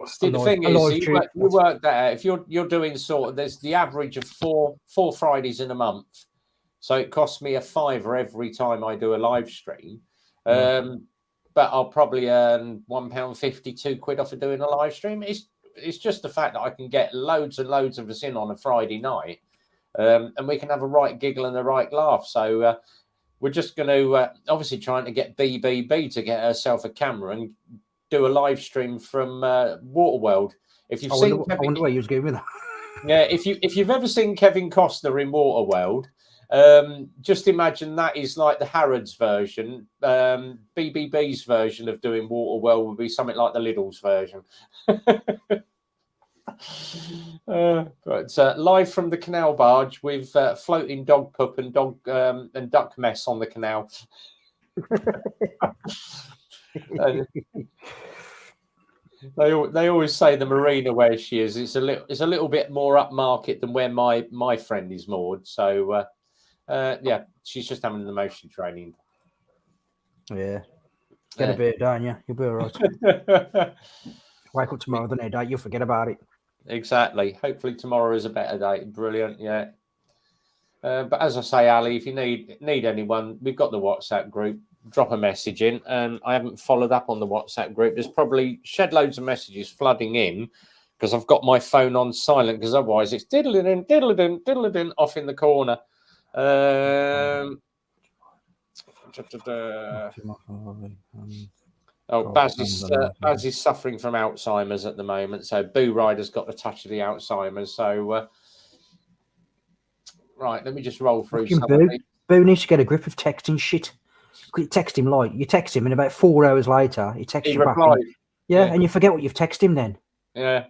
see, the thing is, you work that out. If you're doing there's the average of four Fridays in a month. so it costs me a £5 every time I do a live stream. Yeah. But I'll probably earn £1.50, £2 off of doing a live stream. It's just the fact that I can get loads and loads of us in on a Friday night, and we can have a right giggle and a right laugh. So we're just going to obviously trying to get BBB to get herself a camera and do a live stream from Waterworld. If you've seen, I wonder where you was going with that. Yeah, if you've ever seen Kevin Costner in Waterworld, just imagine that is like the Harrods version. BBB's version of doing Waterworld would be something like the Lidl's version. But live from the canal barge with floating dog poop and duck mess on the canal. They always say the marina where she is, it's a little bit more upmarket than where my friend is moored. So yeah, she's just having the motion training. Yeah, get a bit, don't you? You'll be all right. Wake up tomorrow, the next day, you'll forget about it. Exactly. Hopefully tomorrow is a better day. Brilliant. Yeah. But as I say, Ali, if you need anyone, we've got the WhatsApp group. Drop a message in, and I haven't followed up on the WhatsApp group. There's probably shed loads of messages flooding in because I've got my phone on silent, because otherwise it's diddle-a-din, diddle-a-din, diddle-a-din off in the corner. Baz is suffering from Alzheimer's at the moment, so Boo Rider's got the touch of the Alzheimer's. So right, let me just roll through some of these. Boo needs to get a grip of texting shit. You text him like you text him, and about 4 hours later, he texts you back. Yeah, and you forget what you've texted him then. Yeah.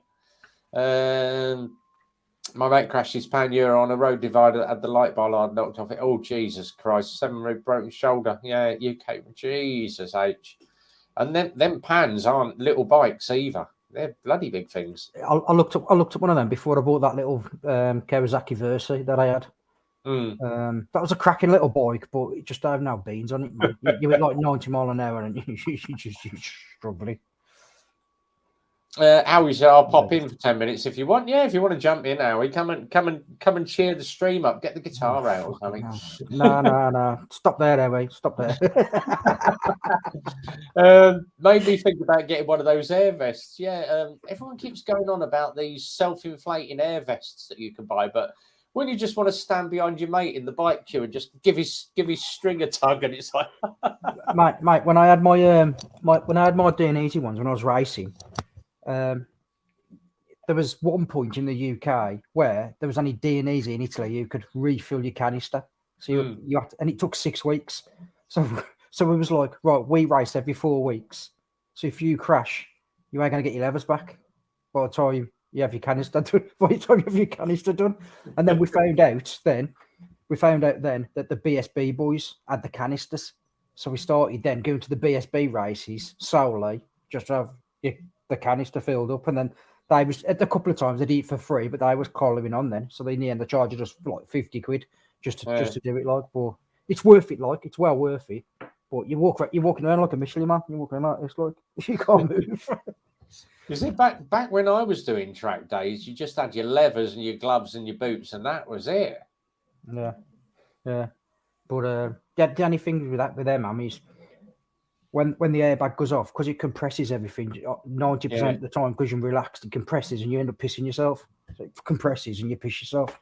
My mate crashed his pannier on a road divider at the light bollard, knocked off it. Oh, Jesus Christ. 7-rib broken shoulder. Yeah, UK. Jesus H. And them pans aren't little bikes either. They're bloody big things. I looked up one of them before I bought that little Kawasaki Versa that I had. That was a cracking little bike, but it just had no beans on it, man. You went like 90 miles an hour and you're struggling. Howie, I'll pop in for 10 minutes if you want. Yeah, if you want to jump in, Howie, come and cheer the stream up. Get the guitar out or something. No. Stop there, Howie. Stop there. Made me think about getting one of those air vests. Yeah, everyone keeps going on about these self-inflating air vests that you can buy, but when you just want to stand behind your mate in the bike queue and just give his string a tug, and it's like, mate, when I had my D&Easy ones when I was racing. There was one point in the UK where there was only D&Easy in Italy. You could refill your canister, so you had to, and it took 6 weeks. So it was like, right, we race every 4 weeks. So if you crash, you ain't gonna get your levers back by the time you have your canister done. And then we found out then that the BSB boys had the canisters. So we started then going to the BSB races solely just to have the canister filled up, and then they was at a couple of times they did it for free, but they was calling on then. So in the end, they charged us like 50 quid just to do it. Like, but it's worth it. Like, it's well worth it. But you're walking around like a Michelin man. You're walking around, it's like you can't move. Is it back when I was doing track days? You just had your levers and your gloves and your boots, and that was it. Yeah. But the only thing with them, man, is when the airbag goes off, because it compresses everything 90% of the time, because you're relaxed, it compresses and you end up pissing yourself. So it compresses and you piss yourself.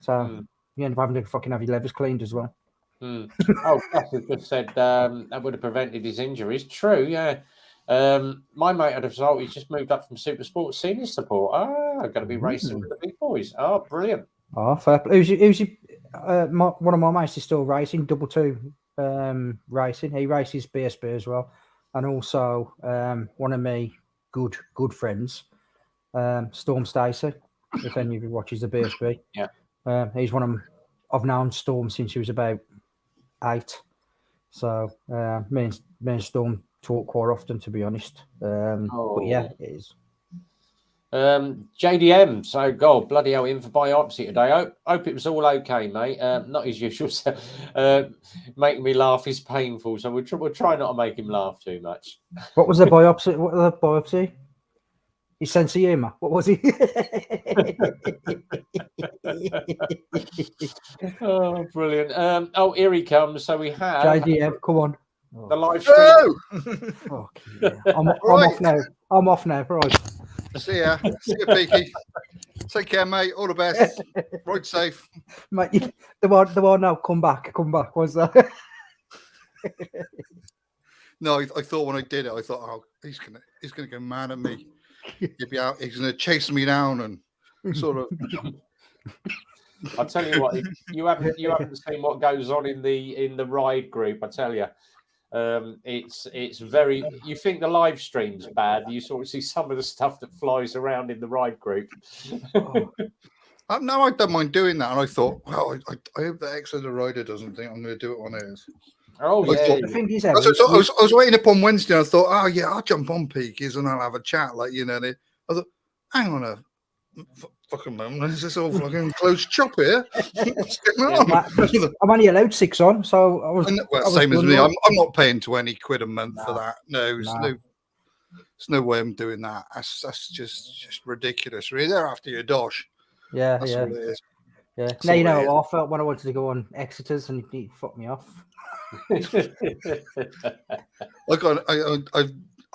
So you end up having to fucking have your levers cleaned as well. Oh, Gus just said that would have prevented his injuries. True, yeah. My mate had a result. He's just moved up from Super Sports senior support. I'm going to be racing with the big boys. Oh, brilliant. Oh, fair play. Who's one of my mates is still racing, double two racing. He races BSB as well. And also one of my good friends, Storm Stacey, if any of you watches the BSB. Yeah. He's one of them. I've known Storm since he was about 8. So me and Storm talk quite often, to be honest. But yeah, it is. JDM, so God, bloody hell, in for biopsy today. Hope it was all okay, mate. Not as usual. Making me laugh is painful, so we'll try not to make him laugh too much. What was the biopsy? What was the biopsy? His sense of humour. What was he? Oh, brilliant. Oh, here he comes. So we have JDM, come on. the live stream. Oh! Fuck yeah. I'm off now. I'm off now. Right. See ya. See ya, Peaky. Take care, mate. All the best. Ride safe. Mate, the one now. Come back. What's that? No, I thought when I did it, I thought, oh, he's gonna go mad at me. He'll be out. He's gonna chase me down and sort of. I'll tell you what, you haven't seen what goes on in the ride group. I tell you, it's very. You think the live stream's bad? You sort of see some of the stuff that flies around in the ride group. No, I don't mind doing that. And I thought, well, I hope the ex of the rider doesn't think I'm going to do it on his. Oh yeah. The thing is, I was waiting up on Wednesday. And I thought, oh yeah, I'll jump on Peaky's and I'll have a chat, like you know. And I thought, hang on a fucking moment, is this all fucking closed shop here? What's going on? I'm only allowed 6 on, so I was. Well, same as me. I'm not paying £20 a month for that. No, there's no way I'm doing that. That's just ridiculous. Really, they're after your dosh. Yeah, that's all it is. Yeah. Now you know how I felt when I wanted to go on Exeter's and he fucked me off. I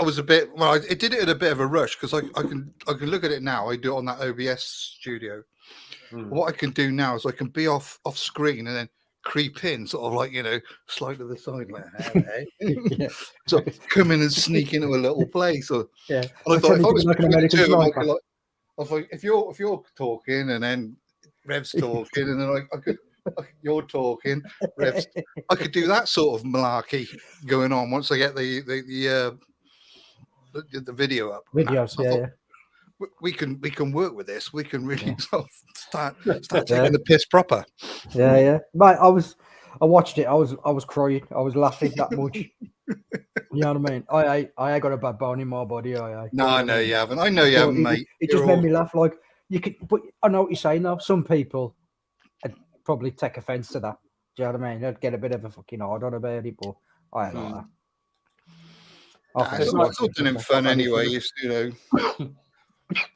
was a bit. Well, I did it in a bit of a rush because I can look at it now. I do it on that OBS studio. What I can do now is I can be off screen and then creep in, sort of like slide to the side, like hey. So come in and sneak into a little place. Or yeah. And I thought if I was like an American sniper. I was like, if you're talking and then Rev's talking and then I could. You're talking, Revs. I could do that sort of malarkey going on once I get the video up. Videos, yeah. We can work with this. We can really start taking the piss proper. Yeah. Mate, I watched it. I was crying. I was laughing that much. You know what I mean? I ain't got a bad bone in my body. No, I know you haven't. I know you haven't, mate. It just made me laugh. Like you could, but I know what you're saying though. Some people probably take offense to that. Do you know what I mean? They'd get a bit of a fucking hard on about it, but I ain't like that. It's all done in fun anyway. You know,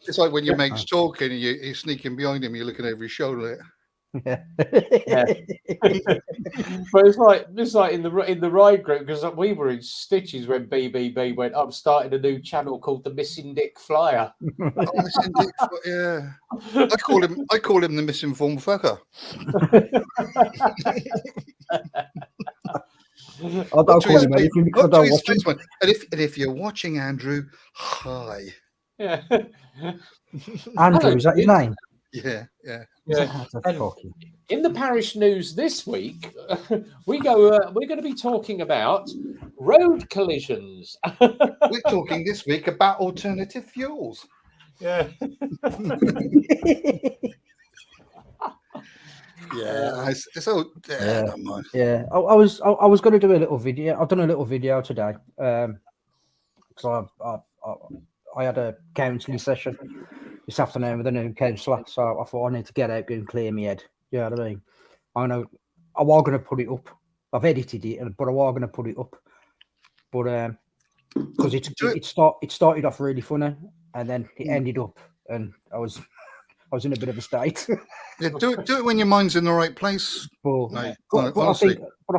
it's like when your mate's talking and you're sneaking behind him, you're looking over his shoulder. Yeah. But it's like in the ride group, because we were in stitches when BBB went up, started a new channel called the Missing Dick Flyer. Missing Dick, yeah. I call him the misinformed fucker. I don't call him anything because I don't watch him. And if you're watching Andrew, hi. Yeah. Andrew, is that your name? Yeah. In the parish news this week, we're going to be talking about road collisions. We're talking this week about alternative fuels. Yeah. Yeah. I was going to do a little video. I've done a little video today. So I had a counselling session this afternoon with a new counsellor, so I thought I need to get out and clear my head. You know what I mean? I know I was going to put it up. I've edited it, but I was going to put it up. But because it started off really funny, and then it ended up, and I was in a bit of a state. Yeah, do it when your mind's in the right place. But I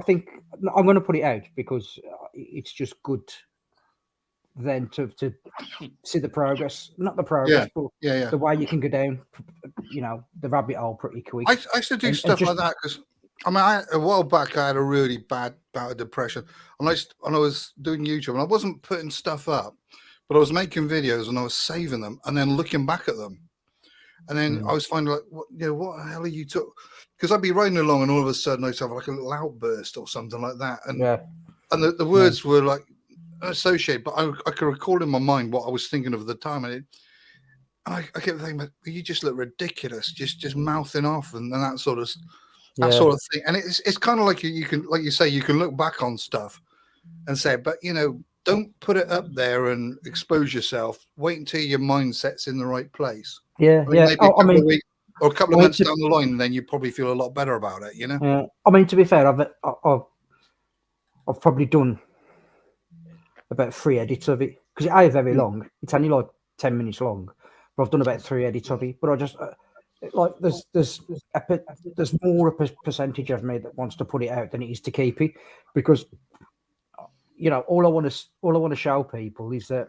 think I'm going to put it out because it's just good. Then to see the progress, not the progress, but the way you can go down, the rabbit hole pretty quick. I used to do stuff like that because a while back I had a really bad bout of depression, and I was doing YouTube and I wasn't putting stuff up, but I was making videos and I was saving them and then looking back at them, and then I was finding like, what the hell are you talking? Because I'd be riding along and all of a sudden I'd have like a little outburst or something like that, and the words were like associated, but I could recall in my mind what I was thinking of at the time, and I kept thinking, you just look ridiculous, just mouthing off and that sort of thing. And it's kind of like you can, like you say, you can look back on stuff and say, but don't put it up there and expose yourself. Wait until your mindset's in the right place. Maybe a couple of weeks or a couple of months down the line, and then you probably feel a lot better about it. I mean, to be fair, I've probably done about 3 edits of it because it ain't very long. It's only like 10 minutes long, but I've done about 3 edits of it. But I just like there's more a percentage of me that wants to put it out than it is to keep it, because all I want to show people is that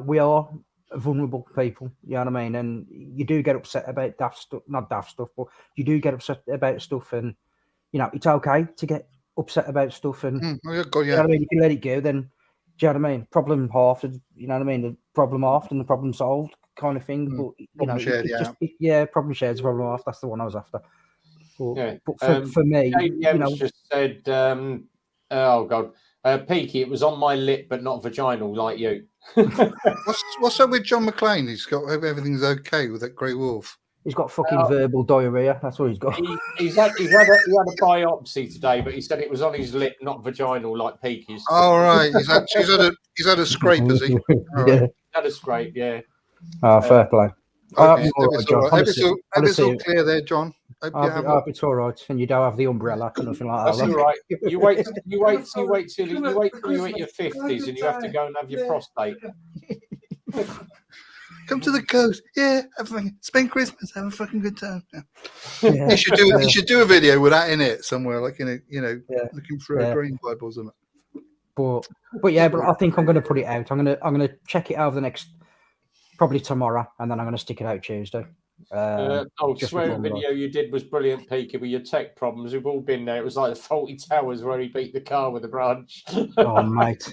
we are vulnerable people. You know what I mean? And you do get upset about daft stuff, not daft stuff, but you do get upset about stuff, and it's okay to get upset about stuff. And you know what I mean? If you let it go, then do you know what I mean? Problem halved, you know what I mean? The problem halved and the problem solved kind of thing. But problem shared, problem shared is problem halved. That's the one I was after. But for me, JDM's just said, oh God, Peaky, it was on my lip, but not vaginal like you. What's up with John McClane? He's got everything's okay with that Grey Wolf. He's got fucking verbal diarrhea. That's what he's got. He had a biopsy today, but he said it was on his lip, not vaginal like Peaky's. Oh right, he's had a scrape, has he? Yeah, had a scrape, yeah. Oh, fair play. Okay. It's all clear there, John. I hope it's all right, and you don't have the umbrella or nothing like that. That's all right. You wait till you're at your 50s, and you have to go and have your prostate. Come to the coast, spend Christmas, have a fucking good time. Yeah. You should do a video with that in it somewhere, like looking through a green Bible or something. But I think I'm going to put it out. I'm going to check it over the next, probably tomorrow, and then I'm going to stick it out Tuesday. Swearing video you did was brilliant, Peaky, with your tech problems. We've all been there. It was like the Faulty Towers where he beat the car with a branch. Oh, mate.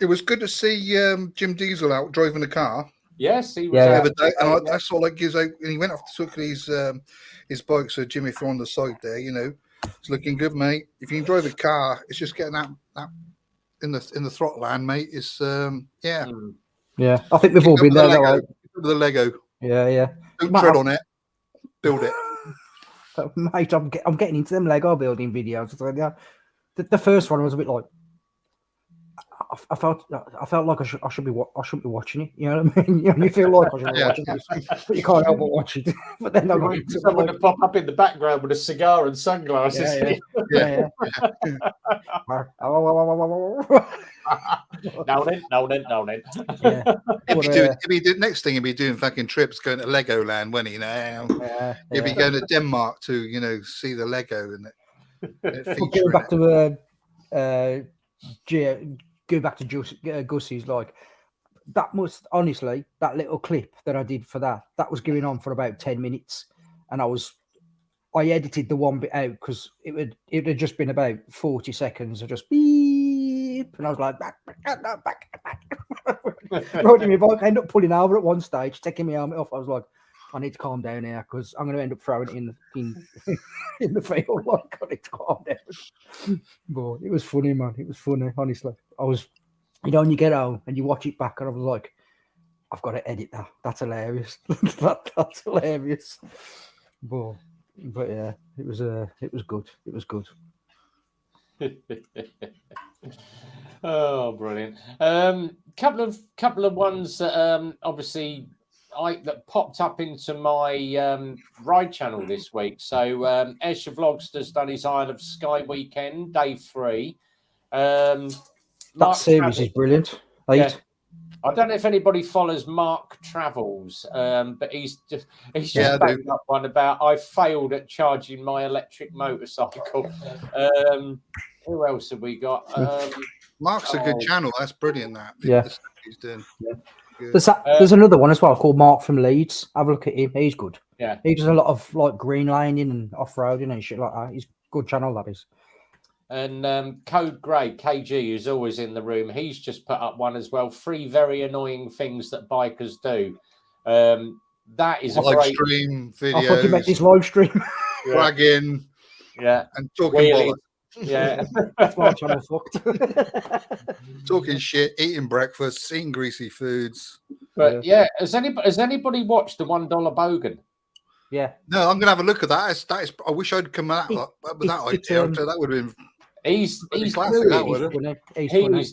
It was good to see Jim Diesel out driving the car. Yes, he was. The other day, and I saw gives out, and he went off to took his bike. So Jimmy, if you're on the side there, it's looking good, mate. If you can drive a car, it's just getting that in the throttle hand, mate. It's Yeah, I think we've all been there. The Lego. Yeah. Don't tread on it. Build it. Mate, I'm getting into them Lego building videos. The first one was a bit like I felt like I should be watching it. You know what I mean? You feel like I should be watching it, but you can't help but watch it. But then I'm like, someone to pop up in the background with a cigar and sunglasses. Yeah. No. Next thing he'd be doing fucking trips going to Legoland, wouldn't he? He'd be going to Denmark to see the Lego and go back to Gussie's, like that must honestly, that little clip that I did for that was going on for about 10 minutes, and I edited the one bit out because it had just been about 40 seconds of just beep, and I was like back. Riding my bike, I ended up pulling over at one stage, taking my helmet off. I was like, I need to calm down here because I'm going to end up throwing it in the field. Like, I need to calm down. But it was funny, man. It was funny, honestly. I was, when you get home and you watch it back, and I was like, I've got to edit that. That's hilarious. That's hilarious. But yeah, it was good. It was good. Oh, brilliant. Couple of ones that obviously that popped up into my ride channel this week. So Escher Vlogster's done his Isle of Skye weekend, day 3. That series is brilliant. Yeah. I don't know if anybody follows Mark Travels, but he's just backed up one about I failed at charging my electric motorcycle. Who else have we got? Mark's a good channel. That's brilliant. He's doing. Yeah. There's another one as well called Mark from Leeds. Have a look at him. He's good. Yeah. He does a lot of like green lining and off-roading and shit like that. He's good channel, that is. And Code Grey, KG, who's always in the room, he's just put up one as well. 3 very annoying things that bikers do. That is a live great stream videos. I thought you meant this live stream. Bragging. Yeah. And talking bollocks. Yeah. That's my channel fucked. Talking shit, eating breakfast, eating greasy foods. But yeah, has anybody watched the $1 Bogan? Yeah. No, I'm gonna have a look at that. I wish I'd come out with that idea. That would have been. He's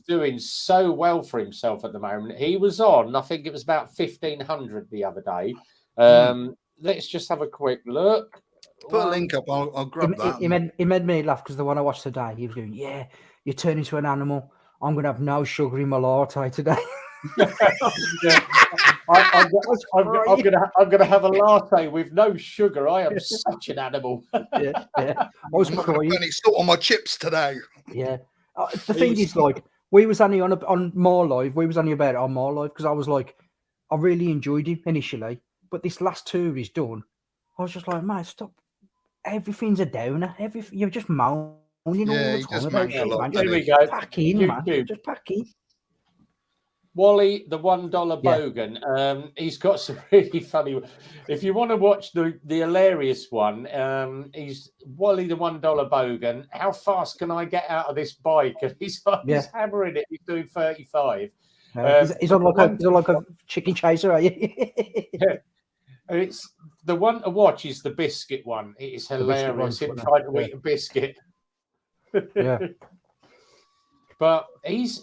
doing so well for himself at the moment. He was on, I think it was about 1,500 the other day. Let's just have a quick look. Put a link up. I'll grab that. He made me laugh because the one I watched today, he was going, "Yeah, you turn into an animal. I'm going to have no sugar in my latte today. Yeah. I'm gonna have a latte with no sugar. I am such an animal. Yeah. I was I'm not going to crying. put any salt on my chips today. Yeah. The thing is, like, we was only on more live. We was only about it on more live because I was like, I really enjoyed him initially, but this last tour he's done, I was just like, mate, stop. Everything's a downer. You're just moaning all Yeah, the he time just about mangs a shit, lot, man. doesn't Here we he? go. Pack in, man. YouTube. Just pack in. Wally, the $1 Yeah. bogan. He's got some really funny. If you want to watch the hilarious one, he's Wally, the $1 bogan. How fast can I get out of this bike? And he's hammering it. He's doing 35. He's on like a chicken chaser, are you? Yeah. It's the one to watch is the biscuit one. It is hilarious. Him trying to eat a biscuit. Yeah. But he's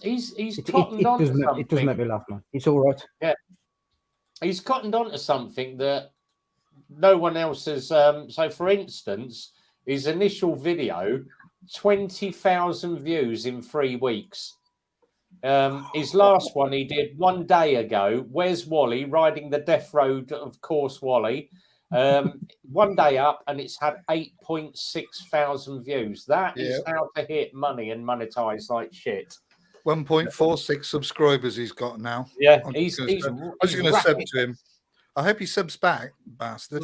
cottoned on to something. It does make me laugh, man. It's all right. Yeah. He's cottoned on to something that no one else has. So, for instance, his initial video, 20,000 views in 3 weeks. His last one he did 1 day ago. Where's Wally riding the death road? Of course, Wally. 1 day up, and it's had 8.6 thousand views. That is how to hit money and monetize like shit. 1.46 subscribers he's got now. Yeah, I he's was going to sub to him. I hope he subs back, bastard.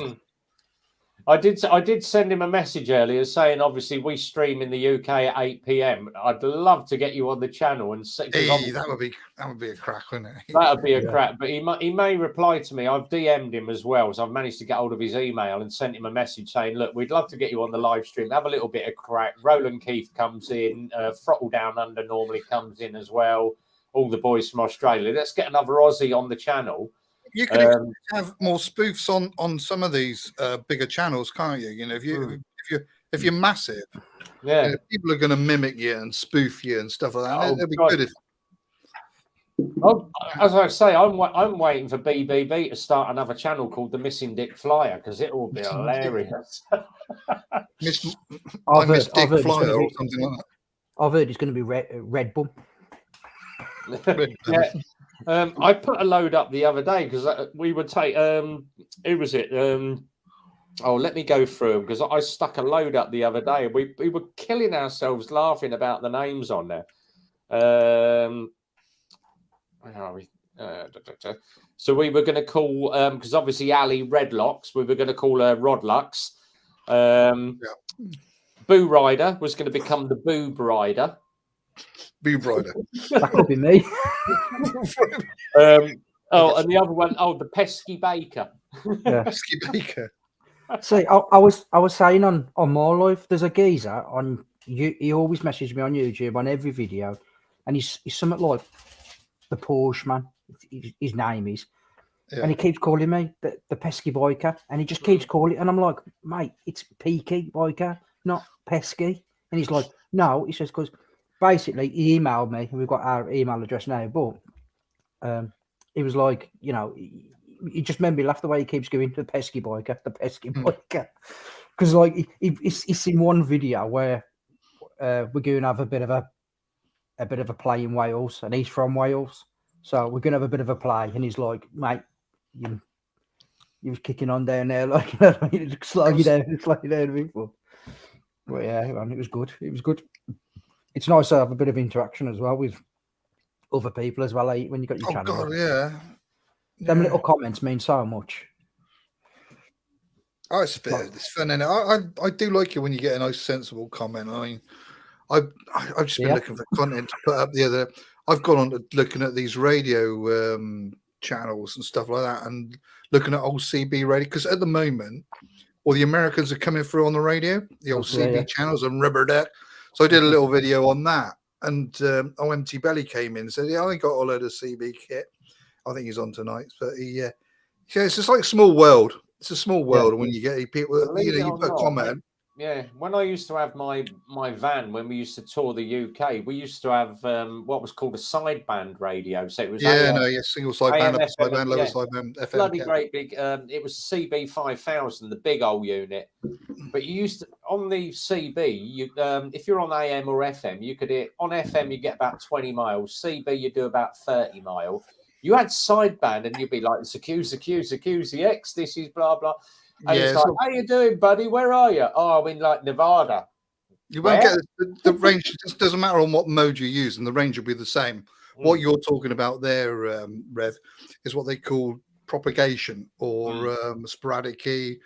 I did send him a message earlier saying, obviously, we stream in the UK at 8 p.m. I'd love to get you on the channel and see. That would be a crack, wouldn't it? That would be a crack. But he may reply to me. I've DM'd him as well, so I've managed to get hold of his email and sent him a message saying, look, we'd love to get you on the live stream. Have a little bit of crack. Roland Keith comes in. Throttle Down Under normally comes in as well. All the boys from Australia. Let's get another Aussie on the channel. You can have more spoofs on some of these bigger channels, can't you? You know, if you're massive, you know, people are going to mimic you and spoof you and stuff like that. It'd be good as I say, I'm waiting for BBB to start another channel called the Missing Dick Flyer because it will be hilarious. Miss Dick Flyer or something like that. I've heard it's going to be Red Bum. Yeah. I put a load up the other day because we would take who was it? Let me go through them because I stuck a load up the other day. We were killing ourselves laughing about the names on there. Where are we? So we were going to call because obviously Ali Redlocks, we were going to call her Rodlux. Boo Rider was going to become the Boob Rider. Boob Rider. That could be me. And the other one, the Pesky Baker. Yeah. Pesky Baker. See, I was saying on more live, there's a geezer on you. He always messages me on YouTube on every video, and he's something like the Porsche man. His name is, and he keeps calling me the pesky biker, and he just keeps calling, and I'm like, mate, it's peaky biker, not pesky, and he's like, no, he says because basically he emailed me, and we've got our email address now, but he was like, you know. He just made me laugh the way he keeps going the pesky biker, because like he's seen one video where we're going to have a bit of a play in Wales, and he's from Wales, so we're going to have a bit of a play, and he's like, mate, you was kicking on down there, like slow you down before. But yeah, man, it was good. It was good. It's nice to have a bit of interaction as well with other people as well, like, when you got your channel. God, yeah. Them little comments mean so much. Oh, it's fun, and I do like it when you get a nice, sensible comment. I mean, I've just been looking for content to put up the other. I've gone on to looking at these radio channels and stuff like that, and looking at old CB radio because at the moment, all the Americans are coming through on the radio, the old CB channels and Rubber Deck. So I did a little video on that, and OMT Belly came in and said, "Yeah, I got all of the CB kit." I think he's on tonight, but yeah, it's just like a small world. It's a small world, and when you get people, you put a comment, Yeah, when I used to have my van, when we used to tour the UK, we used to have what was called a sideband radio. So it was Yeah, no, yeah, single sideband, AM, upper FM, sideband, lower yeah, sideband, FM. bloody Yeah. great big. It was CB 5000, the big old unit. But you used to on the CB, you if you're on AM or FM, you could on FM you get about 20 miles. CB you do about 30 mile. You had sideband and you'd be like, it's a QZ, this is blah blah. And Yeah, it's like, how you doing, buddy? Where are you? Oh, I'm in like Nevada. you won't get the range. It just doesn't matter on what mode you use, and the range will be the same. What you're talking about there, Rev, is what they call propagation or sporadic key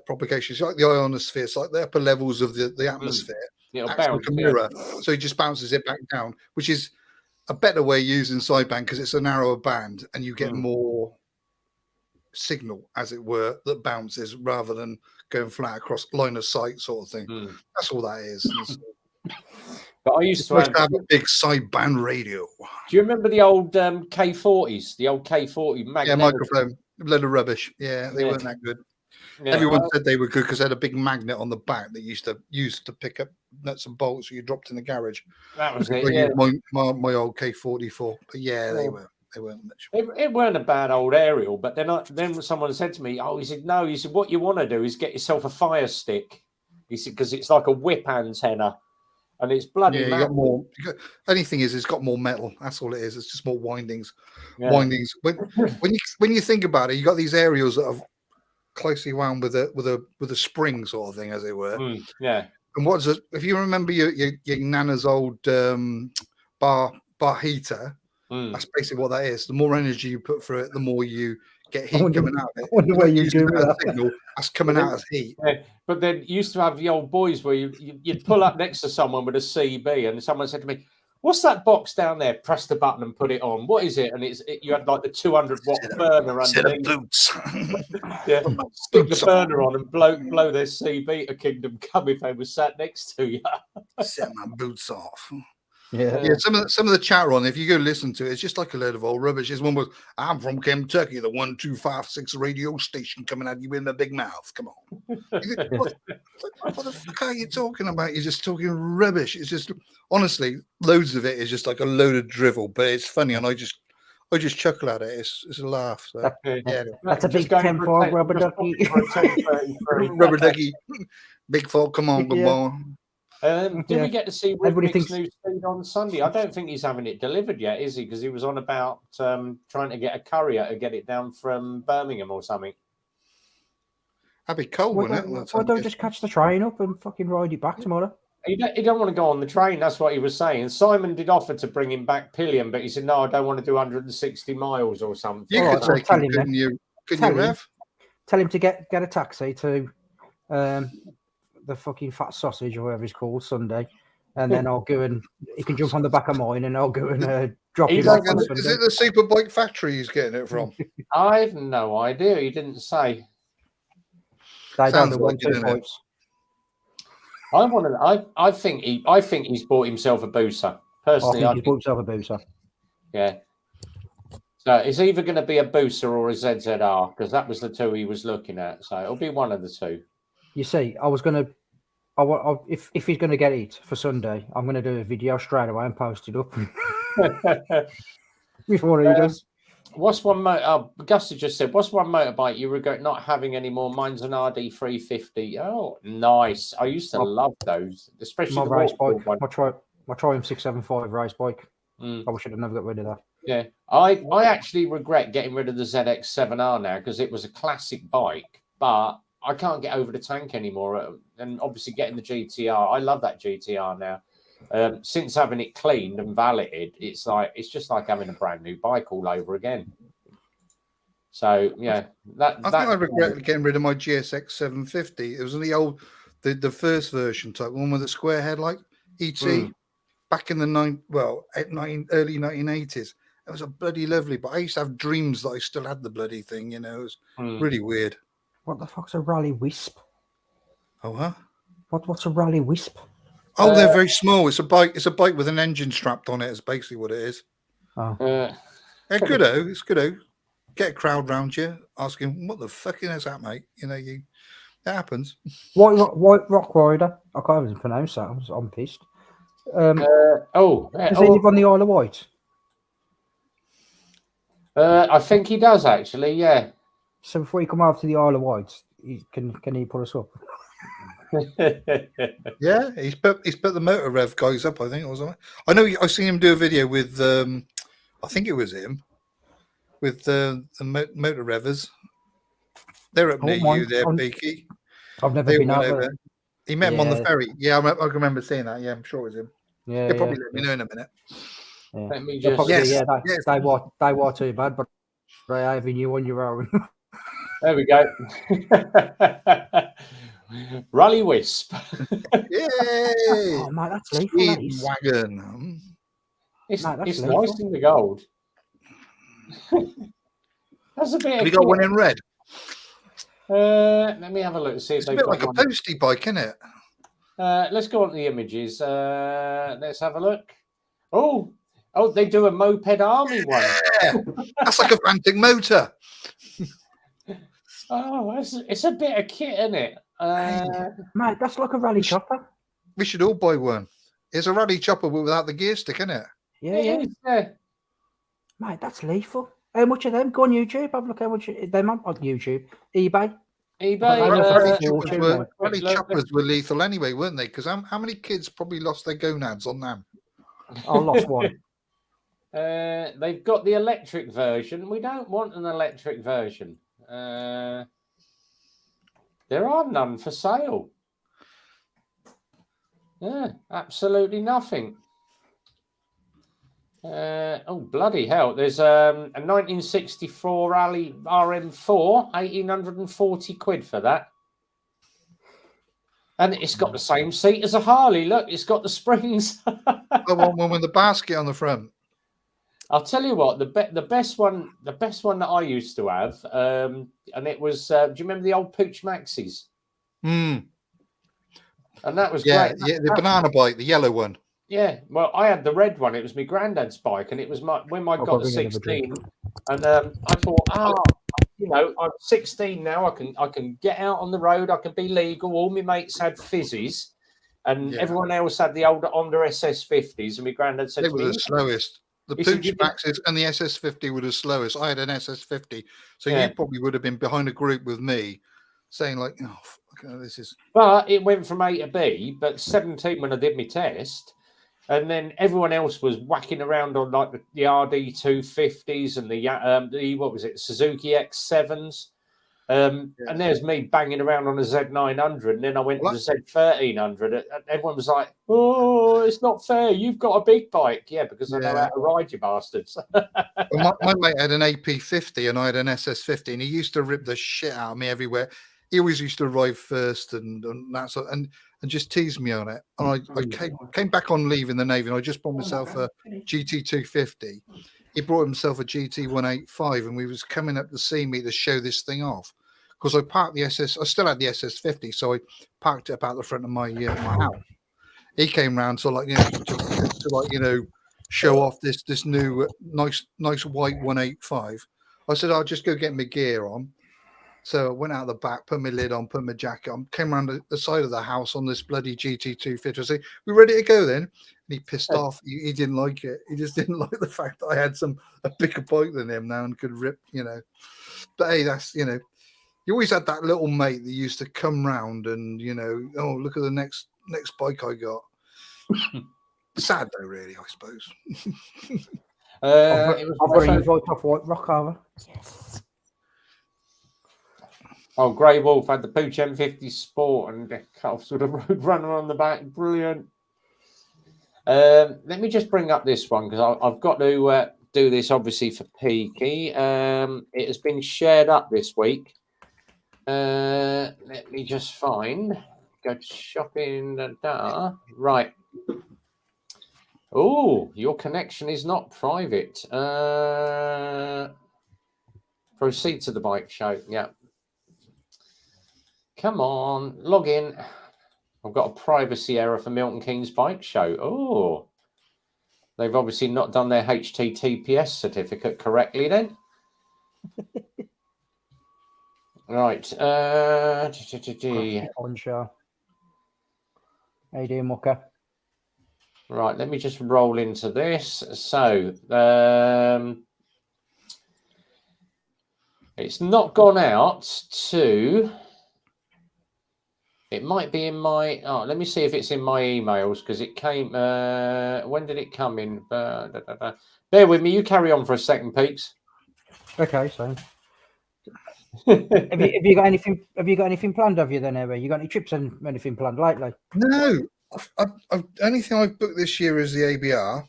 propagation. It's like the ionosphere. It's like the upper levels of the atmosphere. It'll Acts bounce, like a mirror, so he just bounces it back down, which is a better way using sideband because it's a narrower band and you get more signal, as it were, that bounces rather than going flat across line of sight sort of thing. That's all that is. But I used to have a big sideband radio. Do you remember the old K40s? The old K40 magnetic? Yeah, microphone. A load of rubbish. Yeah, they weren't that good. Yeah, everyone said they were good because they had a big magnet on the back that used to pick up nuts and bolts you dropped in the garage. That was it. Yeah. My old K44. But yeah, they weren't much. It weren't a bad old aerial, but then someone said to me, "Oh," he said, "No," he said, "What you want to do is get yourself a fire stick." He said, "Because it's like a whip antenna, and it's bloody." Yeah, you got more. Only thing is, it's got more metal. That's all it is. It's just more windings. Yeah. Windings. When you think about it, you got these aerials that are closely wound with a spring sort of thing, as it were. Yeah. And what's it? If you remember your nana's old bar heater, that's basically what that is. The more energy you put through it, the more you get heat coming out of it. I wonder where you do that. Signal, that's coming out as heat. Yeah. But then you used to have the old boys where you'd pull up next to someone with a CB, and someone said to me, "What's that box down there? Press the button and put it on. What is it?" And you had like the 200-watt burner underneath. Boots. Yeah, stick the burner on and blow their CB to Kingdom Come if they were sat next to you. Set my boots off. Yeah. Some of the chat on, if you go listen to it, it's just like a load of old rubbish. There's one was, "I'm from Kentucky, the 1256 radio station coming at you in the big mouth." Come on. What the fuck are you talking about? You're just talking rubbish. It's just, honestly, loads of it is just like a load of drivel, but it's funny, and I just chuckle at it. It's a laugh. So, that's a big 10-4 rubber ducky. Rubber ducky. Big fault. Come on, good boy. Did we get to see Rhythmic's new speed on Sunday? I don't think he's having it delivered yet, is he? Because he was on about trying to get a courier to get it down from Birmingham or something. That'd be cold, wouldn't it? Why don't just catch the train up and fucking ride it back tomorrow? He don't want to go on the train. That's what he was saying. Simon did offer to bring him back Pillion, but he said, "No, I don't want to do 160 miles or something." You could take him, couldn't you? Tell him to get a taxi to the fucking Fat Sausage or whatever it's called Sunday, and then I'll go and he can jump on the back of mine and I'll go and drop him off. Is it the Superbike factory he's getting it from? I have no idea. He didn't say. They don't the 1-2 points. I think he's bought himself a booster. Personally, I think he's bought himself a booster. Yeah. So it's either going to be a booster or a ZZR because that was the two he was looking at. So it'll be one of the two. You see, if he's going to get it for Sunday, I'm going to do a video straight away and post it up before he does. What's one Gusty just said, what's one motorbike you regret not having anymore? Mine's an RD350. Oh, nice. I used to love those, especially my the race bike. one. My Triumph 675 race bike. I wish I'd have never got rid of that. Yeah, I actually regret getting rid of the ZX7R now because it was a classic bike, but I can't get over the tank anymore. And obviously getting the GTR, I love that GTR now. Since having it cleaned and valeted, it's just like having a brand new bike all over again. So yeah, I think I regret getting rid of my GSX 750. It was in the first version type one with the square headlight ET back in the early 1980s. It was a bloody lovely, but I used to have dreams that I still had the bloody thing. You know, it was really weird. What the fuck's a Rally Wisp? Oh, huh? What's a Rally Wisp? Oh, they're very small. It's a bike. It's a bike with an engine strapped on it. Is basically what it is. Oh, it's good. It's good. Get a crowd round you, asking, "What the fucking is that, mate?" You know, It happens. White Rock Rider. I can't even pronounce that. I'm pissed. yeah, Does he live on the Isle of Wight? I think he does actually. Yeah. So before you come over to the Isle of Wight, can he put us up? Yeah, he's put the motor rev guys up. I think it was. I know. I seen him do a video with. I think it was him with the motor revvers. They're up near you, there, Peaky. I've never been over. He met him on the ferry. Yeah, I can remember seeing that. Yeah, I'm sure it was him. Yeah, He'll probably let me know in a minute. Yeah. Let me just. They were too bad, but they having you on your own. There we go. Rally Wisp. Yay! Oh, mate, that's lethal. Wagon. It's nice in the gold. That's a bit. Have you got one in red? Let me have a look and see if It's a bit like a postie bike, isn't it? Let's go on to the images. Let's have a look. Oh, they do a moped army one. Yeah, that's like a frantic motor. Oh, it's a bit of kit, isn't it? Mate, that's like a rally chopper. We should all buy one. It's a rally chopper but without the gear stick, isn't it? Yeah. Mate, that's lethal. How much of them? Go on YouTube. Have a look how much them on YouTube. eBay. Rally choppers were lethal anyway, weren't they? Because how many kids probably lost their gonads on them? I lost one. They've got the electric version. We don't want an electric version. There are none for sale. Yeah, absolutely nothing. Oh, bloody hell. There's a 1964 Rally RM4, 1,840 quid for that. And it's got the same seat as a Harley. Look, it's got the springs. The one with the basket on the front. I'll tell you what, the best one that I used to have, and it was, do you remember the old Pooch Maxis? And that was great. Yeah, the banana bike, the yellow one. Yeah, well, I had the red one. It was my granddad's bike, and it was when I got to 16. And I thought, I'm 16 now. I can get out on the road. I can be legal. All my mates had fizzies, and everyone else had the older Honda SS50s. And my granddad said they were the slowest. The Pooch Maxes and the SS50 were the slowest. I had an SS50, so you probably would have been behind a group with me, saying like, "Oh, this is." But it went from A to B. But 17 when I did my test. And then everyone else was whacking around on like the RD250s and the what was it, Suzuki X7s. And there's me banging around on a Z900. And then I went to the Z1300. Everyone was like, "Oh, it's not fair. You've got a big bike." Yeah, because I know how to ride, you bastards. Well, my mate had an AP50 and I had an SS50, and he used to rip the shit out of me everywhere. He always used to arrive first and that sort and just tease me on it. And I came back on leave in the Navy, and I just bought myself a GT250. He brought himself a GT185, and we was coming up to see me to show this thing off. Because I parked the SS, I still had the SS50, so I parked it up out the front of my house. He came round to show off this new nice white 185. I said, "I'll just go get my gear on." So I went out the back, put my lid on, put my jacket on, came around the side of the house on this bloody GT250. I said, "We ready to go then?" And he pissed off. He didn't like it. He just didn't like the fact that I had a bigger bike than him now and could rip, But hey, that's, you always had that little mate that used to come round and, "Oh, look at the next bike I got." Sad though, really, I suppose. I've got to invite off White Rock over. Yes. Oh, Grey Wolf had the Pooch M50 Sport and the cut-off sort of road runner on the back. Brilliant. Let me just bring up this one because I've got to do this obviously for Peaky. It has been shared up this week. Let me just go shopping. Right. Oh, your connection is not private. Proceed to the bike show. Yeah. Come on, log in. I've got a privacy error for Milton Keynes Bike Show. Oh, they've obviously not done their HTTPS certificate correctly then. Right. On show. How you doing, Mucker? Right. Let me just roll into this. So, it's not gone out to. It might be in my. Oh, let me see if it's in my emails because it came. When did it come in? Bear with me. You carry on for a second, Peaks. Okay, so have you got anything? Have you got anything planned? Have you then, ever? You got any trips and anything planned lately? No, anything I've booked this year is the ABR.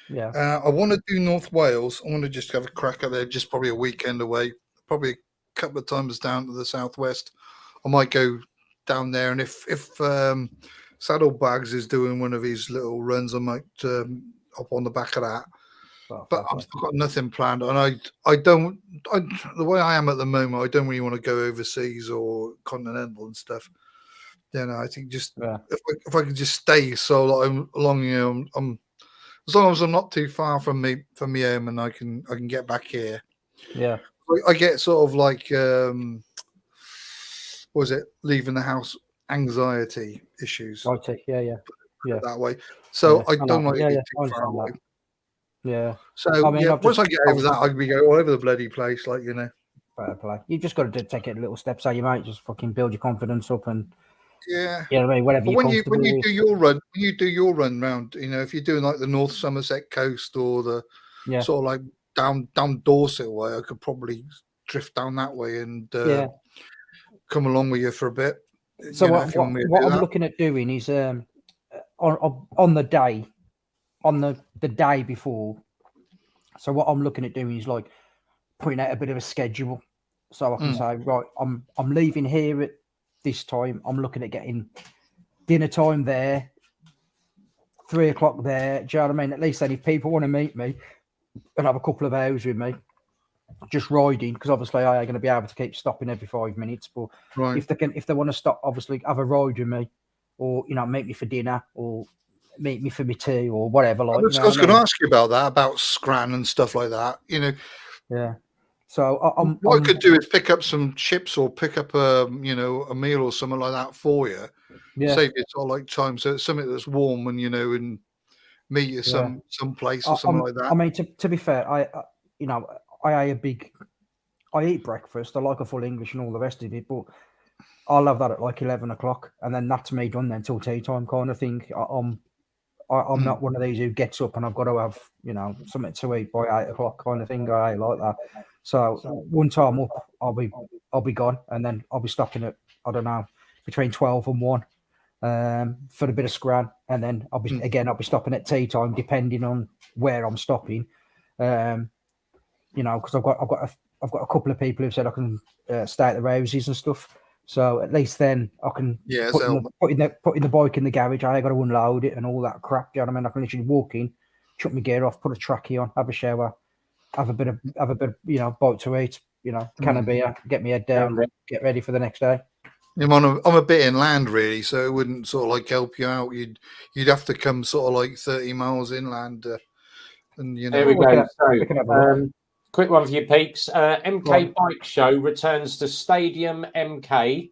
Yeah. I want to do North Wales. I want to just have a crack at there, just probably a weekend away, probably a couple of times down to the southwest. I might go down there, and if Saddlebags is doing one of his little runs, I might hop on the back of that. But I've got nothing planned, and the way I am at the moment, I don't really want to go overseas or continental and stuff. You know, I think just if I could just stay so long, you know, I'm as long as I'm not too far from me home, and I can get back here. Yeah, I get sort of like what was it, leaving the house anxiety issues. Yeah. That way, so I don't like to get too far away. Yeah. So I mean, once I get over that, I can be going all over the bloody place, like, you know. Fair play. You just got to take it a little steps, so you might just fucking build your confidence up and. Yeah, you know what I mean, whatever. But when you do your run, round, you know, if you're doing like the North Somerset coast or the sort of like down Dorset way, I could probably drift down that way and come along with you for a bit. So what I'm looking at doing is on the day, on the day before. So what I'm looking at doing is like putting out a bit of a schedule, so I can say, right, I'm leaving here at this time. I'm looking at getting dinner time there, 3 o'clock there. Do you know what I mean? At least then, if people want to meet me and have a couple of hours with me, just riding, because obviously I ain't going to be able to keep stopping every 5 minutes. But if they want to stop, obviously have a ride with me, or you know, meet me for dinner, or meet me for my tea, or whatever. Like, I was going to ask you about that, about Scran and stuff like that. You know. Yeah. So what I could do is pick up some chips or pick up a meal or something like that for you. Yeah. Save you sort of like time, so it's something that's warm and and meet you some place or something like that. I mean, to be fair, I eat breakfast. I like a full English and all the rest of it, but I'll have that at like 11 o'clock, and then that's me done then till tea time kind of thing. I'm not one of these who gets up and I've got to have, something to eat by 8 o'clock kind of thing. I ain't like that. So one time up, I'll be gone, and then I'll be stopping at, I don't know, between 12 and 1 for a bit of scran, and then I'll be stopping at tea time depending on where I'm stopping. Because I've got a couple of people who've said I can stay at the Roses and stuff. So at least then I can put in the bike in the garage. I got to unload it and all that crap. Do you know what I mean? I can literally walk in, chuck my gear off, put a trackie on, have a shower, have a bit of bite to eat. Can of beer, get my head down, get ready for the next day. I'm a bit inland really, so it wouldn't sort of like help you out. You'd have to come sort of like 30 miles inland, and There we go. So, quick one for you, Peaks. MK Bike Show returns to Stadium MK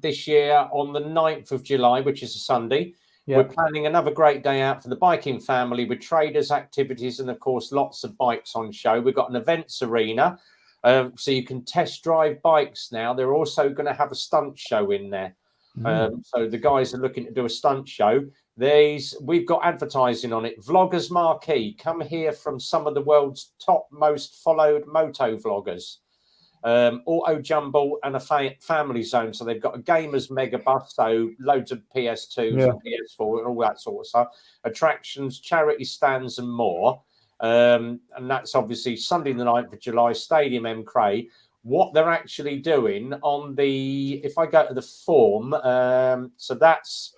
this year on the 9th of July, which is a Sunday. Yep. We're planning another great day out for the biking family with traders, activities, and, of course, lots of bikes on show. We've got an events arena, so you can test drive bikes now. They're also going to have a stunt show in there. So the guys are looking to do a stunt show. We've got advertising on it. Vloggers Marquee. Come hear from some of the world's top most followed moto vloggers. Auto Jumble and a family zone. So they've got a gamers mega bus, so loads of PS2s and PS4 and all that sort of stuff. Attractions, charity stands and more. And that's obviously Sunday the 9th of July, Stadium MK. What they're actually doing if I go to the form, so that's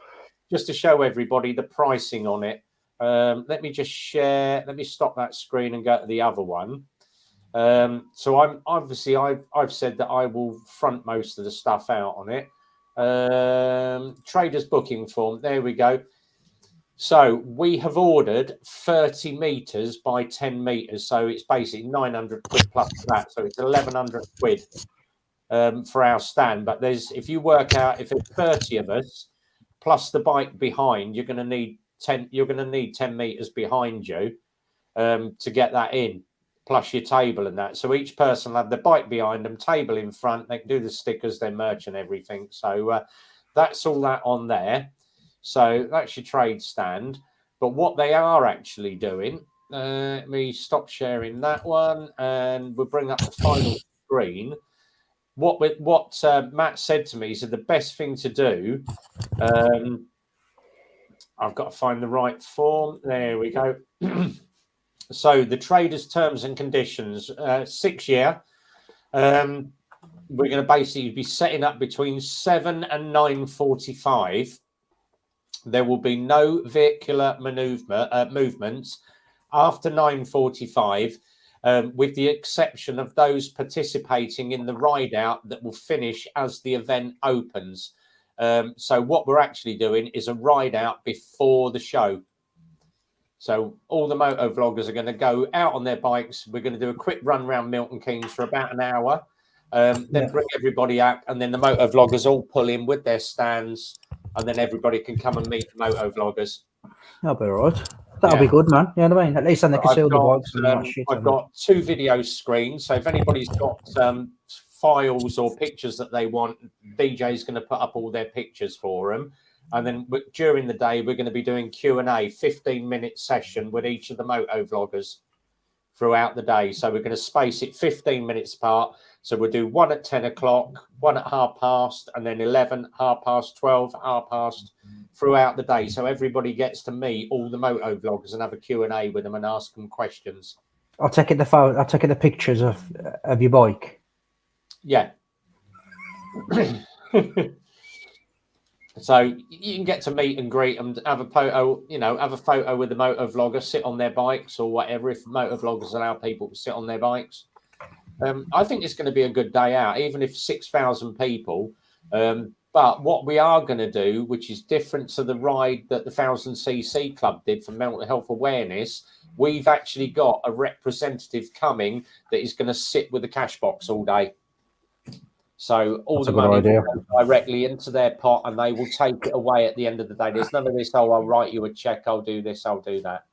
just to show everybody the pricing on it. Let me just share. Let me stop that screen and go to the other one. So I've said that I will front most of the stuff out on it. Traders booking form. There we go. So we have ordered 30 meters by 10 meters. So it's basically 900 quid plus that. So it's 1,100 quid. for our stand. But if you work out, if it's 30 of us plus the bike behind, you're going to need 10. You're going to need 10 meters behind you to get that in, plus your table and that. So each person will have the bike behind them, table in front. They can do the stickers, their merch, and everything. So that's all that on there. So that's your trade stand. But what they are actually doing, let me stop sharing that one, and we'll bring up the final screen. What Matt said to me, he said the best thing to do. I've got to find the right form. There we go. So the traders' terms and conditions, 6 year. We're going to basically be setting up between 7 and 9:45. There will be no vehicular movements after 9:45, with the exception of those participating in the ride out that will finish as the event opens. So what we're actually doing is a ride out before the show. So all the moto vloggers are going to go out on their bikes. We're going to do a quick run around Milton Keynes for about an hour, then bring everybody out, and then the moto vloggers all pull in with their stands, and then everybody can come and meet the moto vloggers. That'll be all right. That'll be good, man. You know what I mean? At least then they can see all the bikes and that shit. I've got 2 video screens, so if anybody's got files or pictures that they want, DJ's going to put up all their pictures for them. And then during the day, we're going to be doing Q&A, 15-minute session with each of the moto vloggers throughout the day. So we're going to space it 15 minutes apart. So we'll do one at 10 o'clock, one at past, and then 11, 12, throughout the day. So everybody gets to meet all the moto vloggers and have a Q&A with them and ask them questions. I'll take it the pictures of your bike. Yeah. So you can get to meet and greet and have a photo, have a photo with the moto vlogger, sit on their bikes or whatever, if moto vloggers allow people to sit on their bikes. I think it's going to be a good day out, even if 6,000 people. But what we are going to do, which is different to the ride that the 1000cc Club did for mental health awareness, we've actually got a representative coming that is going to sit with the cash box all day. So all the money will go directly into their pot, and they will take it away at the end of the day. There's none of this, I'll write you a check, I'll do this, I'll do that.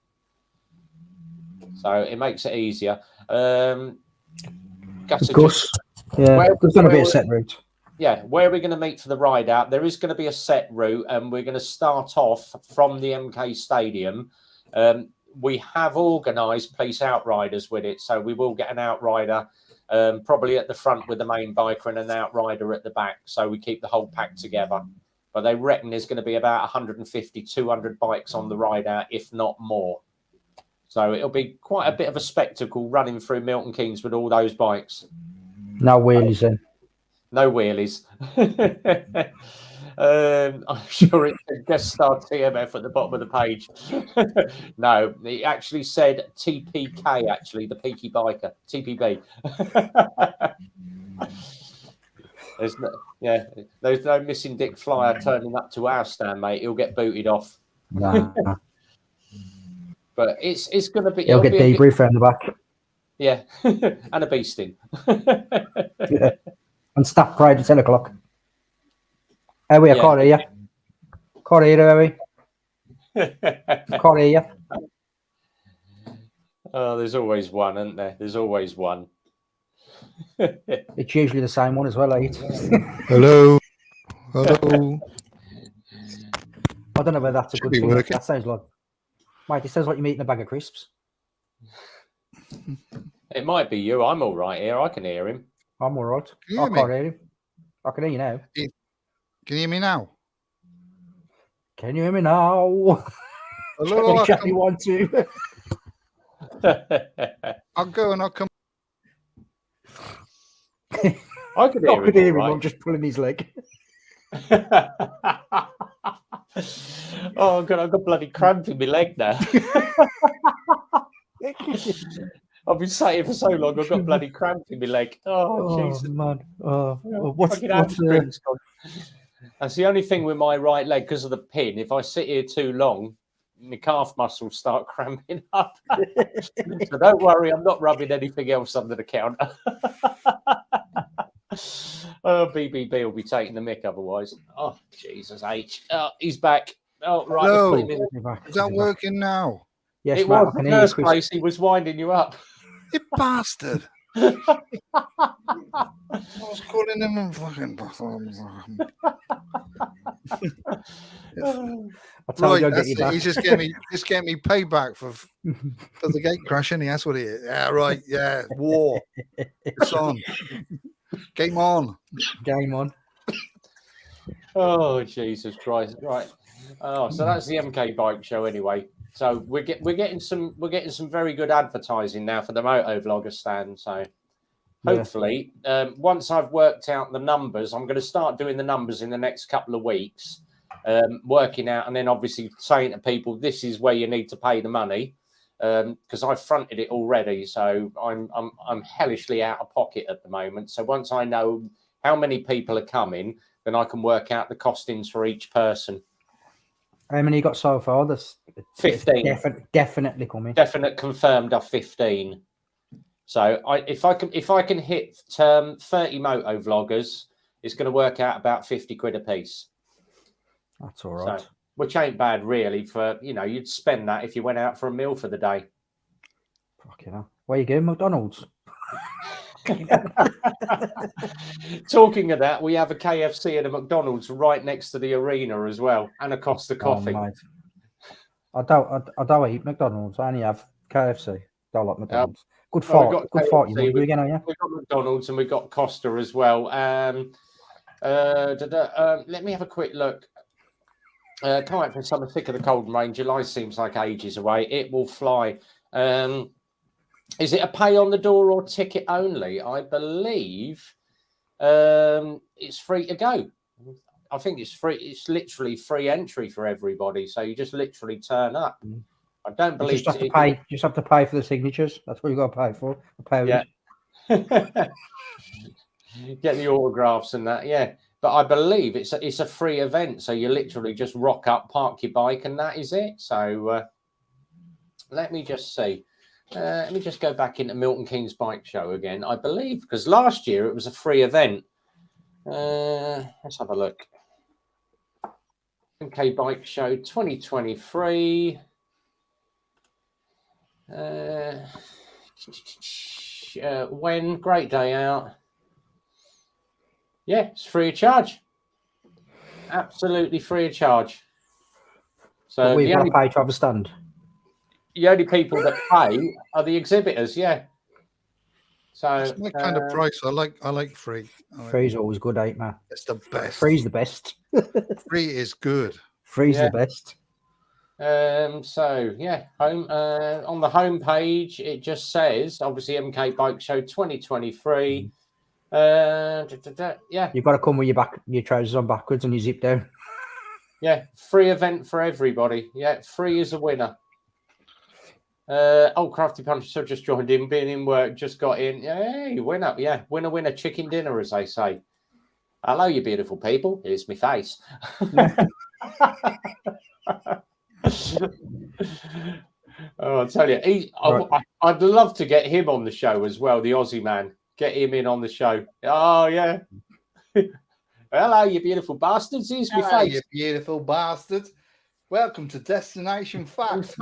So it makes it easier. Gus, there's going to be a set route. Yeah, where are we going to meet for the ride out? There is going to be a set route, and we're going to start off from the MK Stadium. We have organised police outriders with it, so we will get an outrider probably at the front with the main biker and an outrider at the back, so we keep the whole pack together. But they reckon there's going to be about 150, 200 bikes on the ride out, if not more. So it'll be quite a bit of a spectacle running through Milton Keynes with all those bikes. No wheelies then. No wheelies. I'm sure it said guest star TMF at the bottom of the page. No, it actually said TPK, actually, the Peaky Biker, TPB. There's no missing Dick Flyer turning up to our stand, mate. He'll get booted off. Nah. But it's going to be... He'll get debriefed around the back. Yeah, and a beasting. Yeah. And staff pride at 10 o'clock. Are we? I can't hear you. Can't hear you, are we? Can't hear you. Oh, there's always one, isn't there? There's always one. It's usually the same one as well, eh? Hello. Hello. I don't know whether that's a good thing. That sounds like... Mate, it sounds like you're eating a bag of crisps. It might be you. I'm all right here. I can hear him. I'm all right. I can't hear him. I can hear you now. Can you hear me now? Can you hear me now? Hello. Chat you want to. I'll go and I'll come. I could hear him. I'm just pulling his leg. Oh God, I've got bloody cramp in my leg now. I've been sat here for so long, I've got bloody cramp in my leg. Oh Jesus, man. What's That's the only thing with my right leg because of the pin. If I sit here too long, my calf muscles start cramping up. So don't worry, I'm not rubbing anything else under the counter. Oh, BBB will be taking the mick otherwise. Oh, Jesus H. Oh, he's back. Oh, right. Let's Hello. put him in. Is that working now? Yes, It mate, was I can the hear you, first Chris. place. He was winding you up. You bastard. I was calling him a fucking I told you right. I'd get That's you it. back. He's just getting me payback for the gate crashing. That's what it is. Yeah, right. Yeah, war. It's on. Game on. Game on. Oh, Jesus Christ! Right. Oh, so that's the MK Bike Show anyway. So we're getting some very good advertising now for the moto vlogger stand. So hopefully, once I've worked out the numbers, I'm going to start doing the numbers in the next couple of weeks, working out, and then obviously saying to people, this is where you need to pay the money, because I've fronted it already. So I'm hellishly out of pocket at the moment. So once I know how many people are coming, then I can work out the costings for each person. How many you got so far? That's 15. Definitely coming. Definite confirmed are 15. So if I can hit 30 moto vloggers, it's going to work out about 50 quid a piece. That's all right. So, which ain't bad really for, you'd spend that if you went out for a meal for the day. Fucking hell. Where you going? McDonald's? Talking of that, we have a KFC and a McDonald's right next to the arena as well, and a Costa Coffee. Oh, I don't eat McDonald's. I only have KFC. Don't like McDonald's. Good fight. Good fight. You want to again, are you? We've got McDonald's and we've got Costa as well. Let me have a quick look. Come out from summer, thick of the cold and rain. July seems like ages away. It will fly. Is it a pay on the door or ticket only? I believe it's free to go. I think it's free. It's literally free entry for everybody. So you just literally turn up. I don't believe you just have to pay for the signatures. That's what you got to pay for. Yeah. Get the autographs and that. Yeah. But I believe it's a free event. So you literally just rock up, park your bike, and that is it. So let me just see. Let me just go back into Milton Keynes Bike Show again. I believe because last year it was a free event. Let's have a look. MK Bike Show 2023. When? Great day out. Yeah, it's free of charge. Absolutely free of charge. So we've got to pay to have a stand. The only people that pay are the exhibitors, yeah. So it's my kind of price. I like free. Free's always good, ain't man? It's the best. Free's the best. Free is good. Free's the best. So yeah, on the home page it just says obviously MK Bike Show 2023. Yeah, you've got to come with your trousers on backwards and your zip down. Yeah, free event for everybody. Yeah, free is a winner. Crafty Puncher just joined in, being in work, just got in. Hey, winner. Yeah, winner, chicken dinner, as they say. Hello, you beautiful people. Here's my face. Oh, I tell you, I'd love to get him on the show as well, the Aussie man. Get him in on the show. Oh, yeah. Hello, you beautiful bastards. Here's my face. You beautiful bastards. Welcome to Destination Fact.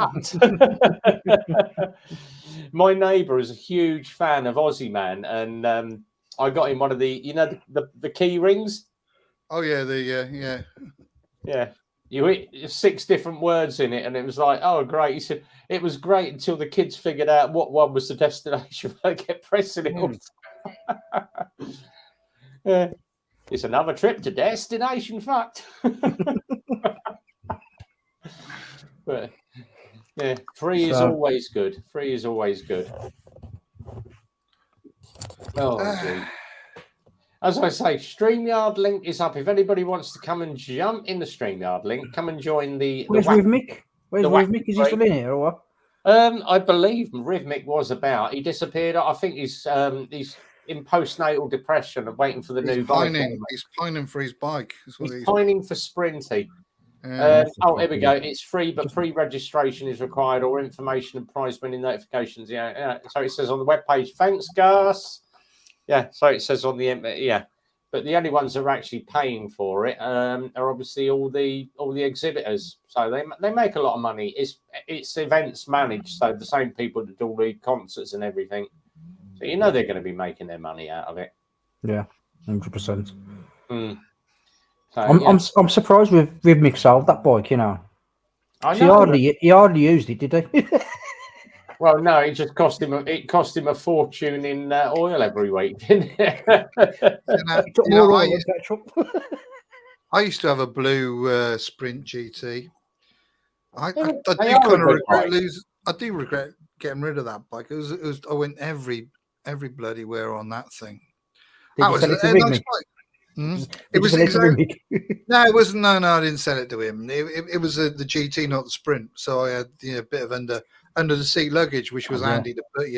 My neighbour is a huge fan of Aussie Man, and I got him one of the, the key rings. Oh yeah, yeah. You hit 6 different words in it, and it was like, oh great. He said it was great until the kids figured out what one was the destination. I kept pressing it all. Yeah. It's another trip to Destination Fact. But yeah, free is always good. Free is always good. Oh, as I say, StreamYard link is up. If anybody wants to come and jump in the StreamYard link, come and join the. Where's Rhythmic? Where's Rhythmic? Is he still in here or what? I believe Rhythmic was about. He disappeared. I think he's in postnatal depression and waiting for the new bike. He's pining for his bike. He's pining for Sprinty. Here we go. It's free, but pre-registration is required, or information and prize winning notifications. Yeah. So it says on the webpage. Thanks, Gus. Yeah. So it says on the but the only ones that are actually paying for it are obviously all the exhibitors. So they make a lot of money. It's events managed, so the same people that do all the concerts and everything. So they're going to be making their money out of it. Yeah, 100%. So, I'm surprised with Mick sold that bike. I know. He hardly used it, did he? Well, no, it just cost him. It cost him a fortune in oil every week, didn't it? It took more oil than petrol. I used to have a blue Sprint GT. I do regret getting rid of that bike. It was I went every bloody where on that thing. Did you sell it to Rigby? It was exactly. No, it wasn't. No, I didn't sell it to him. It was the GT, not the Sprint. So I had a bit of under the seat luggage, which was handy to put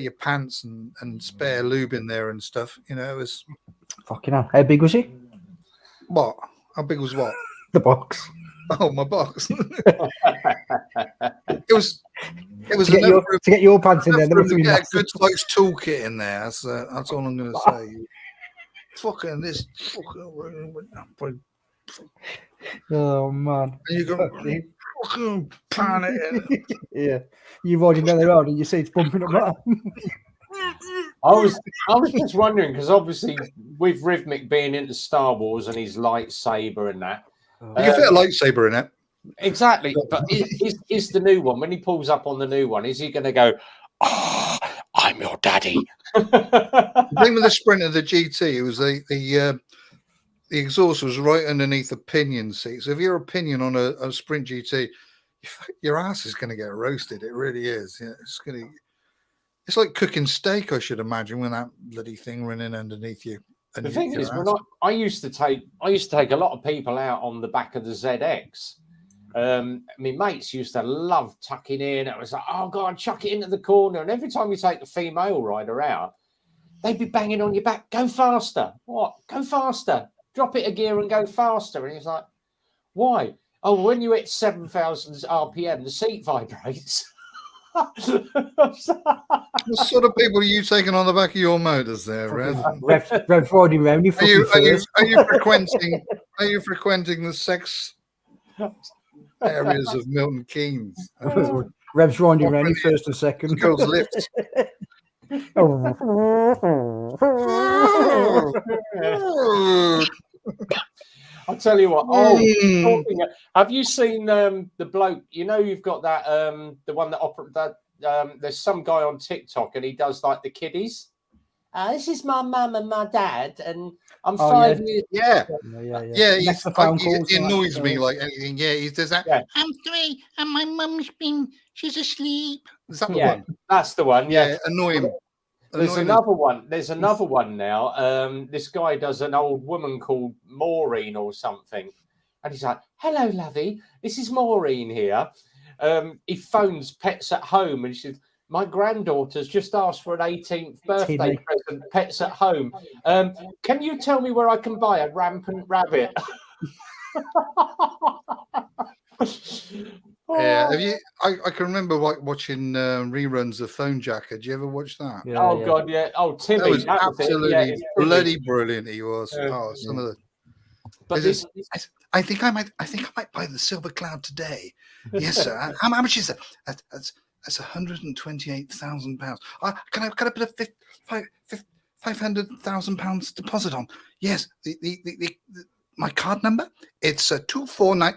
your pants and spare lube in there and stuff. It was. Fucking hell! How big was he? What? How big was what? The box. Oh, my box. It was to get your pants in there. There must to be get a good size toolkit in there. That's all I'm going to say. Fucking this. Oh man! And you go fucking pan it in. Yeah, you're riding down the road and you see it's bumping up. I was just wondering because obviously with Rhythmic being into Star Wars and his lightsaber and that, you can fit a lightsaber in it. Exactly, but is the new one when he pulls up on the new one? Is he going to go? Oh, I'm your daddy. The thing with the Sprint and the GT, it was the exhaust was right underneath the pinion seat. So if you're a pinion on a Sprint GT, your ass is going to get roasted. It really is. Yeah, it's like cooking steak, I should imagine, with that bloody thing running underneath you. The thing is, I used to take a lot of people out on the back of the ZX. My mates used to love tucking in. It was like, oh God, chuck it into the corner. And every time you take the female rider out, they'd be banging on your back. Go faster. What? Go faster. Drop it a gear and go faster. And he's like, why? Oh, when you hit 7,000 RPM, the seat vibrates. What sort of people are you taking on the back of your motors there, Rev? Rev riding around. Are you frequenting the sex areas of Milton Keynes? Rev's riding around in first and second. Girls' lifts. I'll tell you what. Have you seen the bloke? You've got that the one that there's some guy on TikTok and he does like the kiddies. This is my mum and my dad, and I'm 5 years. Yeah. He annoys me like anything. Yeah, he does that. Yeah. I'm 3 and my mum's she's asleep. Is that the one? That's the one. Yeah, annoy him. There's another one. There's another one now. This guy does an old woman called Maureen or something. And he's like, hello, lovey. This is Maureen here. He phones Pets at Home and she says, my granddaughter's just asked for an 18th birthday present, Pets at Home. Can you tell me where I can buy a rampant rabbit? Yeah, I can remember watching reruns of Phone Jacker. Did you ever watch that? Yeah, God, yeah. Oh, Timmy, that was absolutely bloody brilliant. He was. Some of the. But I think I might buy the Silver Cloud today. Yes, sir. How much is it? That's £128,000. Can I put a £500,000 deposit on? Yes. The my card number. It's 249.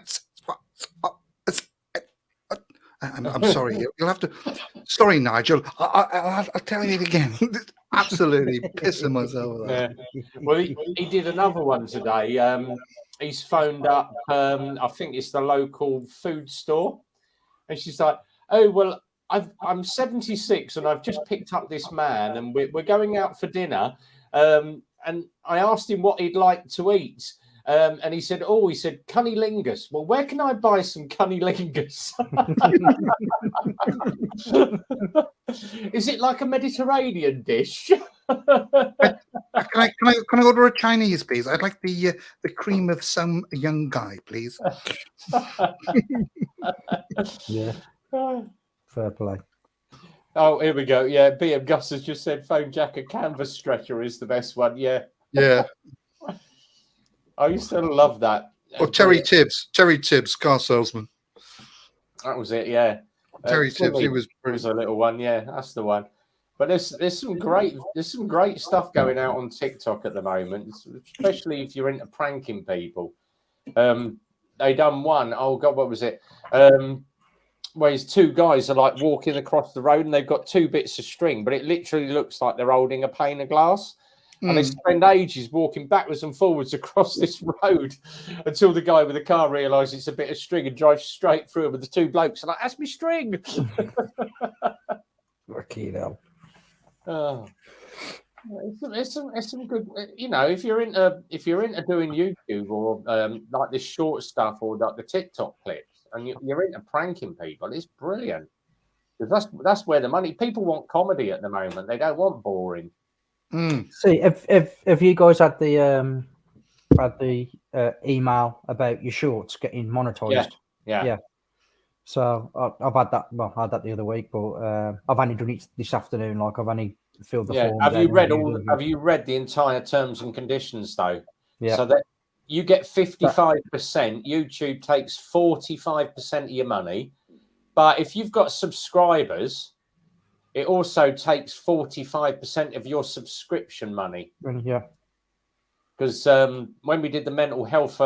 I'm sorry. You'll have to. Sorry, Nigel. I'll tell you it again. Absolutely pissing myself. Yeah. Well, he did another one today. He's phoned up. I think it's the local food store, and she's like, "Oh well, I'm 76 and I've just picked up this man, and we're going out for dinner. And I asked him what he'd like to eat." And he said, cunnilingus. Well, where can I buy some cunnilingus? Is it like a Mediterranean dish? Can I order a Chinese, please? I'd like the cream of some young guy, please. Yeah. Fair play. Oh, here we go. Yeah, BM Gus has just said Phone Jacker canvas stretcher is the best one. Yeah. Yeah. I used to love that. Or Terry Tibbs, car salesman. That was it, yeah. Terry Tibbs, he was a little one, yeah, that's the one. But there's some great stuff going out on TikTok at the moment, especially if you're into pranking people. They done one, oh God, what was it? Where these two guys are like walking across the road and they've got two bits of string, but it literally looks like they're holding a pane of glass. And they spend ages walking backwards and forwards across this road until the guy with the car realises it's a bit of string and drives straight through it with the two blokes. And like, that's me string. Lucky hell. Oh. It's some good, you know, if you're into doing YouTube or like this short stuff or like the TikTok clips, and you're into pranking people, it's brilliant because that's where the money. People want comedy at the moment; they don't want boring. See, if you guys had the email about your shorts getting monetized, yeah. So I've had that. Well, I had that the other week, but I've only done it this afternoon. Like I've only filled the form. Have you read the entire terms and conditions though? Yeah. So that you get 55%. YouTube takes 45% of your money, but if you've got subscribers, it also takes 45% of your subscription money. Yeah. Because when we did the mental health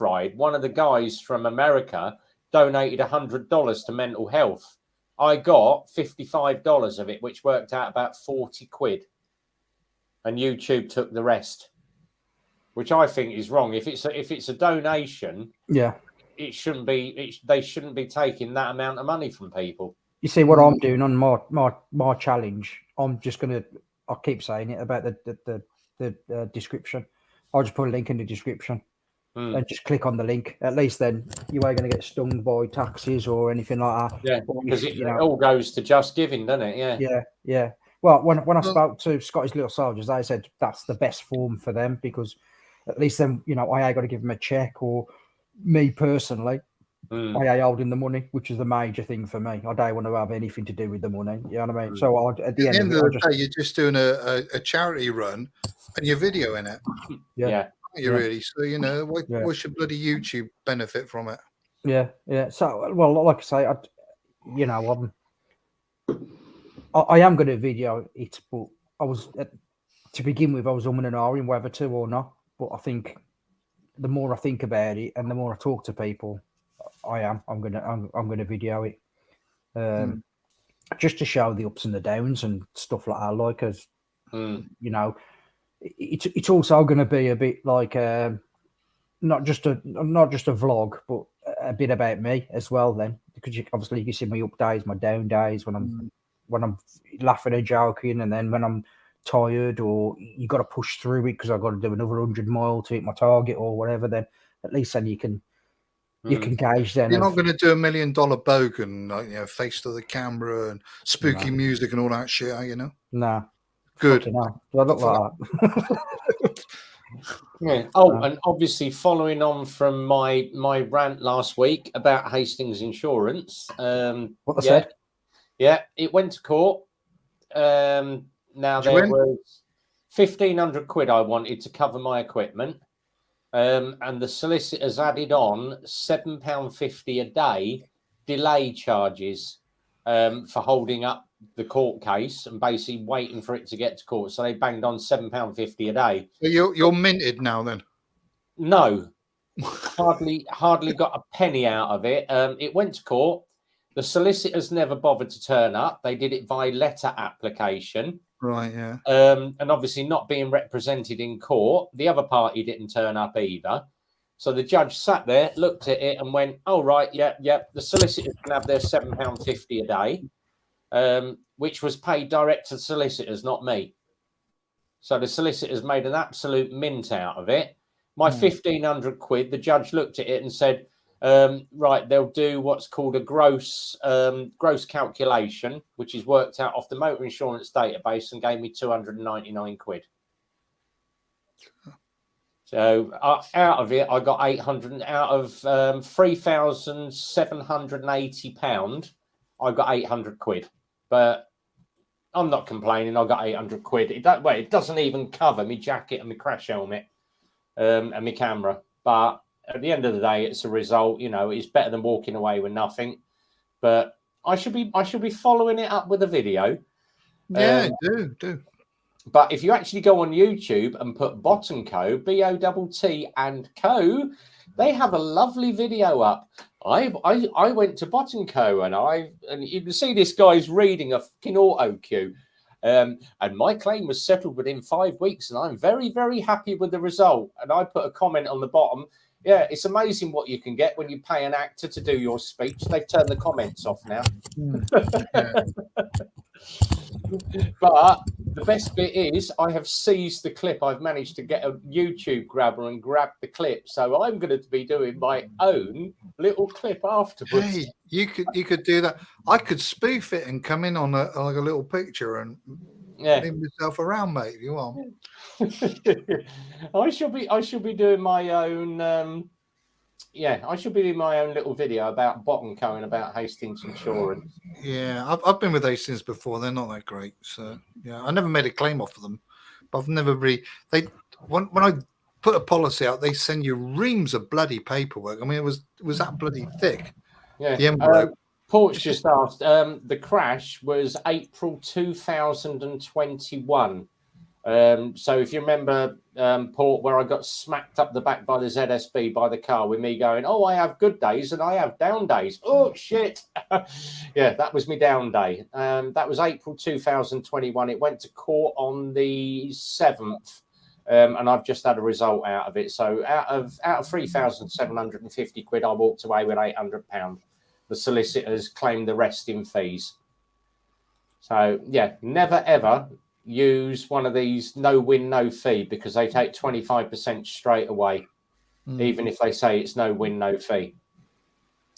ride, one of the guys from America donated $100 to mental health. I got $55 of it, which worked out about 40 quid. And YouTube took the rest, which I think is wrong. If it's a donation, it shouldn't be. They shouldn't be taking that amount of money from people. You see what I'm doing on my challenge. I'm just gonna. I keep saying it about the description. I'll just put a link in the description and just click on the link. At least then you ain't going to get stung by taxes or anything like that. Yeah, because it all goes to Just Giving, doesn't it? Yeah. Yeah. Well, when I spoke to Scottish Little Soldiers, they said that's the best form for them because at least then, I ain't got to give them a check or me personally, I ain't holding the money, which is the major thing for me. I don't want to have anything to do with the money. You know what I mean? So at the end of the day, you're just doing a charity run and you're videoing it. Yeah. You really? So, what should bloody YouTube benefit from it? Yeah. So, well, like I say, I am going to video it, but I was, to begin with, I was and ahhing whether to or not. But I think the more I think about it and the more I talk to people, I'm gonna video it, just to show the ups and the downs and stuff like that. Like, as it's also going to be a bit like not just a vlog, but a bit about me as well. Then, because you can see my up days, my down days when I'm laughing and joking, and then when I'm tired or you got to push through it because I've got to do another 100 mile to hit my target or whatever. Then at least then you can gauge. Then you're not going to do $1 million bogan, like, face to the camera and spooky music and all that shit, are you? Nah. Good. Do I look like that? Yeah. Oh, and obviously following on from my rant last week about Hastings Insurance. What they said? Yeah, it went to court. Now there was 1,500 quid I wanted to cover my equipment. And the solicitors added on £7.50 a day delay charges for holding up the court case and basically waiting for it to get to court. So they banged on £7.50 a day. So you're minted now then? No, hardly got a penny out of it. It went to court. The solicitors never bothered to turn up. They did it by letter application. Right, yeah. And obviously not being represented in court, the other party didn't turn up either. So the judge sat there, looked at it and went, oh, right, yeah, the solicitors can have their £7.50 a day, which was paid direct to the solicitors, not me. So the solicitors made an absolute mint out of it. My 1,500 quid, the judge looked at it and said, right, they'll do what's called a gross calculation, which is worked out off the motor insurance database and gave me 299 quid. So out of it, I got 800 out of £3,780. I got 800 quid. But I'm not complaining. I got 800 quid. It doesn't even cover my jacket and my crash helmet and my camera. But at the end of the day, it's a result. You know, it's better than walking away with nothing. But I should be following it up with a video. Yeah, do. But if you actually go on YouTube and put Bot & Co, BOTT and Co, they have a lovely video up. I went to Bot & Co and you can see this guy's reading a fucking auto cue. And my claim was settled within 5 weeks, and I'm very, very happy with the result. And I put a comment on the bottom. Yeah, it's amazing what you can get when you pay an actor to do your speech. They've turned the comments off now. But the best bit is I have seized the clip. I've managed to get a YouTube grabber and grab the clip. So I'm going to be doing my own little clip afterwards. Hey, you could do that. I could spoof it and come in on like a little picture and move myself around, mate, if you want. I should be doing my own I should be doing my own little video about Bot & Co and about Hastings Insurance. Yeah, I've been with Hastings before. They're not that great. So yeah, I never made a claim off of them, but I've never really. When I put a policy out, they send you reams of bloody paperwork. I mean, it was that bloody thick. Yeah. The envelope. Port's just asked. The crash was April 2021. So if you remember, Port, where I got smacked up the back by the ZSB by the car with me going, oh, I have good days and I have down days. Oh, shit. Yeah, that was me down day. That was April 2021. It went to court on the 7th. And I've just had a result out of it. So out of 3,750 quid, I walked away with £800. The solicitors claimed the rest in fees. So, yeah, never, ever use one of these no win, no fee, because they take 25% straight away, even if they say it's no win, no fee.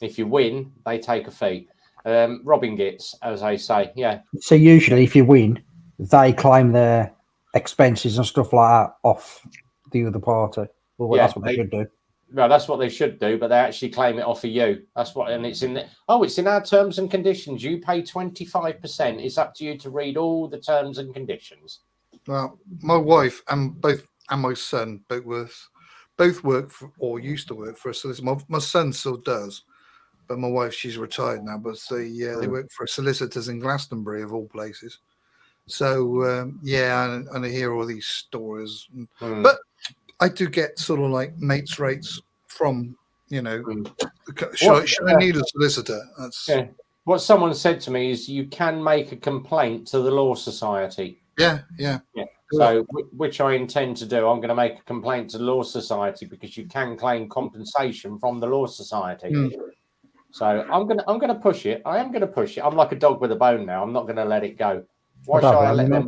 If you win, they take a fee. Robbing gets, as they say, yeah. So usually if you win, they claim their expenses and stuff like that off the other party. Well, that's what they should do. No, that's what they should do, but they actually claim it off of you. That's what, and it's in it's in our terms and conditions. You pay 25%. It's up to you to read all the terms and conditions. Well, my wife and my son both work for, or used to work for a solicitor. My son still does, but my wife, she's retired now. But they work for solicitors in Glastonbury, of all places. So and I hear all these stories, but I do get sort of like mates rates from, should I need a solicitor? What someone said to me is you can make a complaint to the Law Society. Yeah. So, which I intend to do. I'm going to make a complaint to the Law Society because you can claim compensation from the Law Society. So I'm going to push it. I am going to push it. I'm like a dog with a bone now. I'm not going to let it go. Why should I let them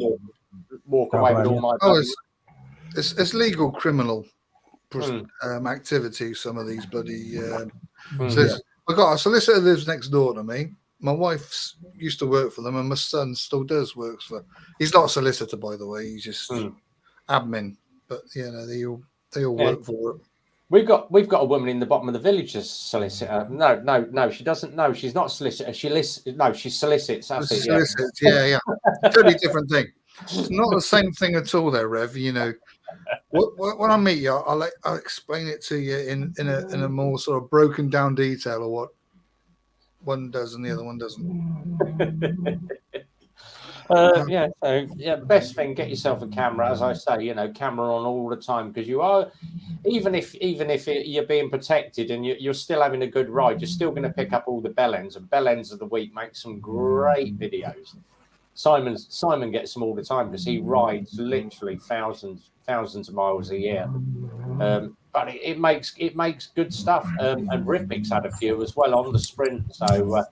walk away with all my money? It's legal criminal activity, some of these bloody I got a solicitor lives next door to me. My wife used to work for them and my son still does works for. He's not a solicitor, by the way, he's just admin, but they all work for it. We've got a woman in the bottom of the village as solicitor. No, she doesn't. No, she's not a solicitor. She solicits. That's it. Solicits, yeah. Totally different thing. It's not the same thing at all, there, Rev. When I meet you, I'll explain it to you in a more sort of broken down detail of what one does and the other one doesn't. Best thing, get yourself a camera, as I say. Camera on all the time, because you are, even if you're being protected and you're still having a good ride, you're still going to pick up all the bell ends, and Bell Ends of the Week makes some great videos. Simon gets them all the time because he rides literally thousands of miles a year. But it makes good stuff. And Rhythmic's had a few as well on the sprint. So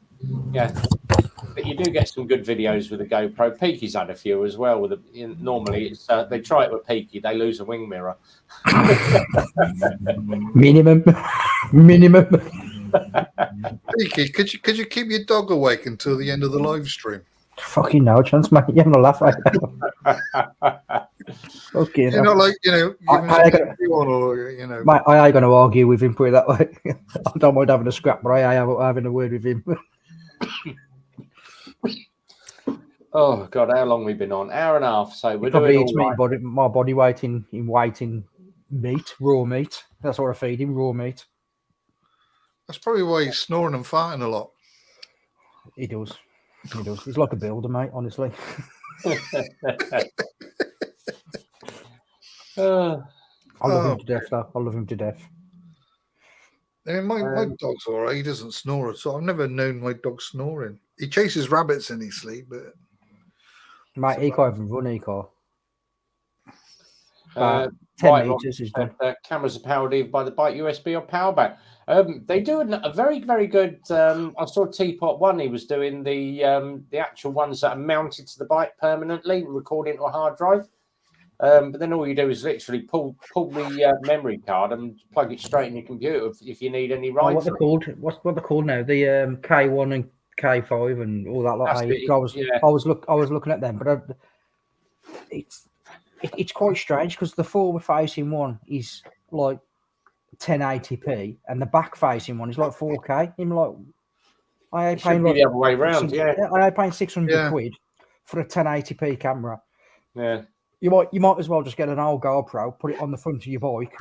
but you do get some good videos with a GoPro. Peaky's had a few as well. Normally it's they try it with Peaky, they lose a wing mirror. Minimum. Peaky, could you keep your dog awake until the end of the live stream? Fucking no chance, mate. You're having a laugh right now. Okay, you're not like mate, I ain't going to argue with him, put it that way. I don't mind having a scrap, but I am having a word with him. Oh God, how long we been on? Hour and a half. So we're Probably doing eats all right. my body weight in meat, raw meat. That's what I feed him, raw meat. That's probably why he's snoring and farting a lot. He does. He does. He's like a builder, mate, honestly. I love him to death, though. I love him to death. I mean, my dog's all right. He doesn't snore, so I've never known my dog snoring. He chases rabbits in his sleep, but Mate, he can't even run, he can't. 10 right, meters is done. Cameras are powered either by the bike USB or power back. They do a very, very good. I saw Teapot One. He was doing the actual ones that are mounted to the bike permanently, recording to a hard drive. But then all you do is literally pull the memory card and plug it straight in your computer if you need any ride. What they're called? What they're called now? The K1 and K5 and all that. Like I was looking at them, but it's quite strange because the forward-facing one is like 1080p and the back-facing one is like 4K. I'm like, I ain't paying like the other way around. I ain't paying 600 quid for a 1080p camera. Yeah. You might as well just get an old GoPro, put it on the front of your bike,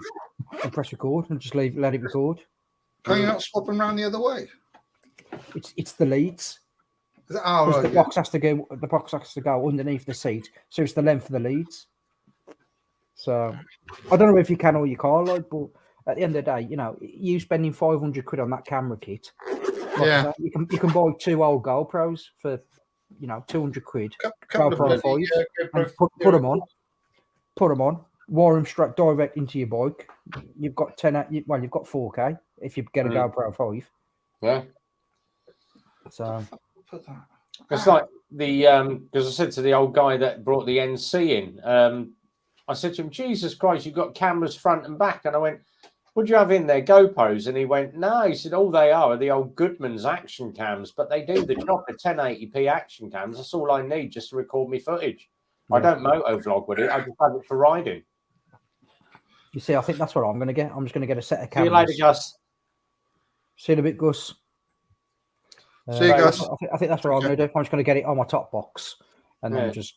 and press record, and just let it record. Can you not swap them around the other way? It's the leads. Right, the box has to go. The box has to go underneath the seat, so it's the length of the leads. So I don't know if you can or you can't, like, but at the end of the day, you spending 500 quid on that camera kit. Like you can buy 2 old GoPros for 200 quid. GoPro 5, put them on. Wire them straight direct into your bike. You've got you've got 4K if you get a GoPro 5. Yeah. So it's like the because I said to the old guy that brought the NC in, I said to him, Jesus Christ, you've got cameras front and back. And I went, what do you have in there? GoPros? And he went, no. He said, all they are the old Goodman's action cams, but they do the job of 1080p action cams. That's all I need just to record me footage. Yeah. I don't moto vlog with it. I just have it for riding. You see, I think that's what I'm going to get. I'm just going to get a set of cameras. See you later, Gus. See you in a bit, Gus. See you, Gus. I think that's what I'm going to do. I'm just going to get it on my top box and then just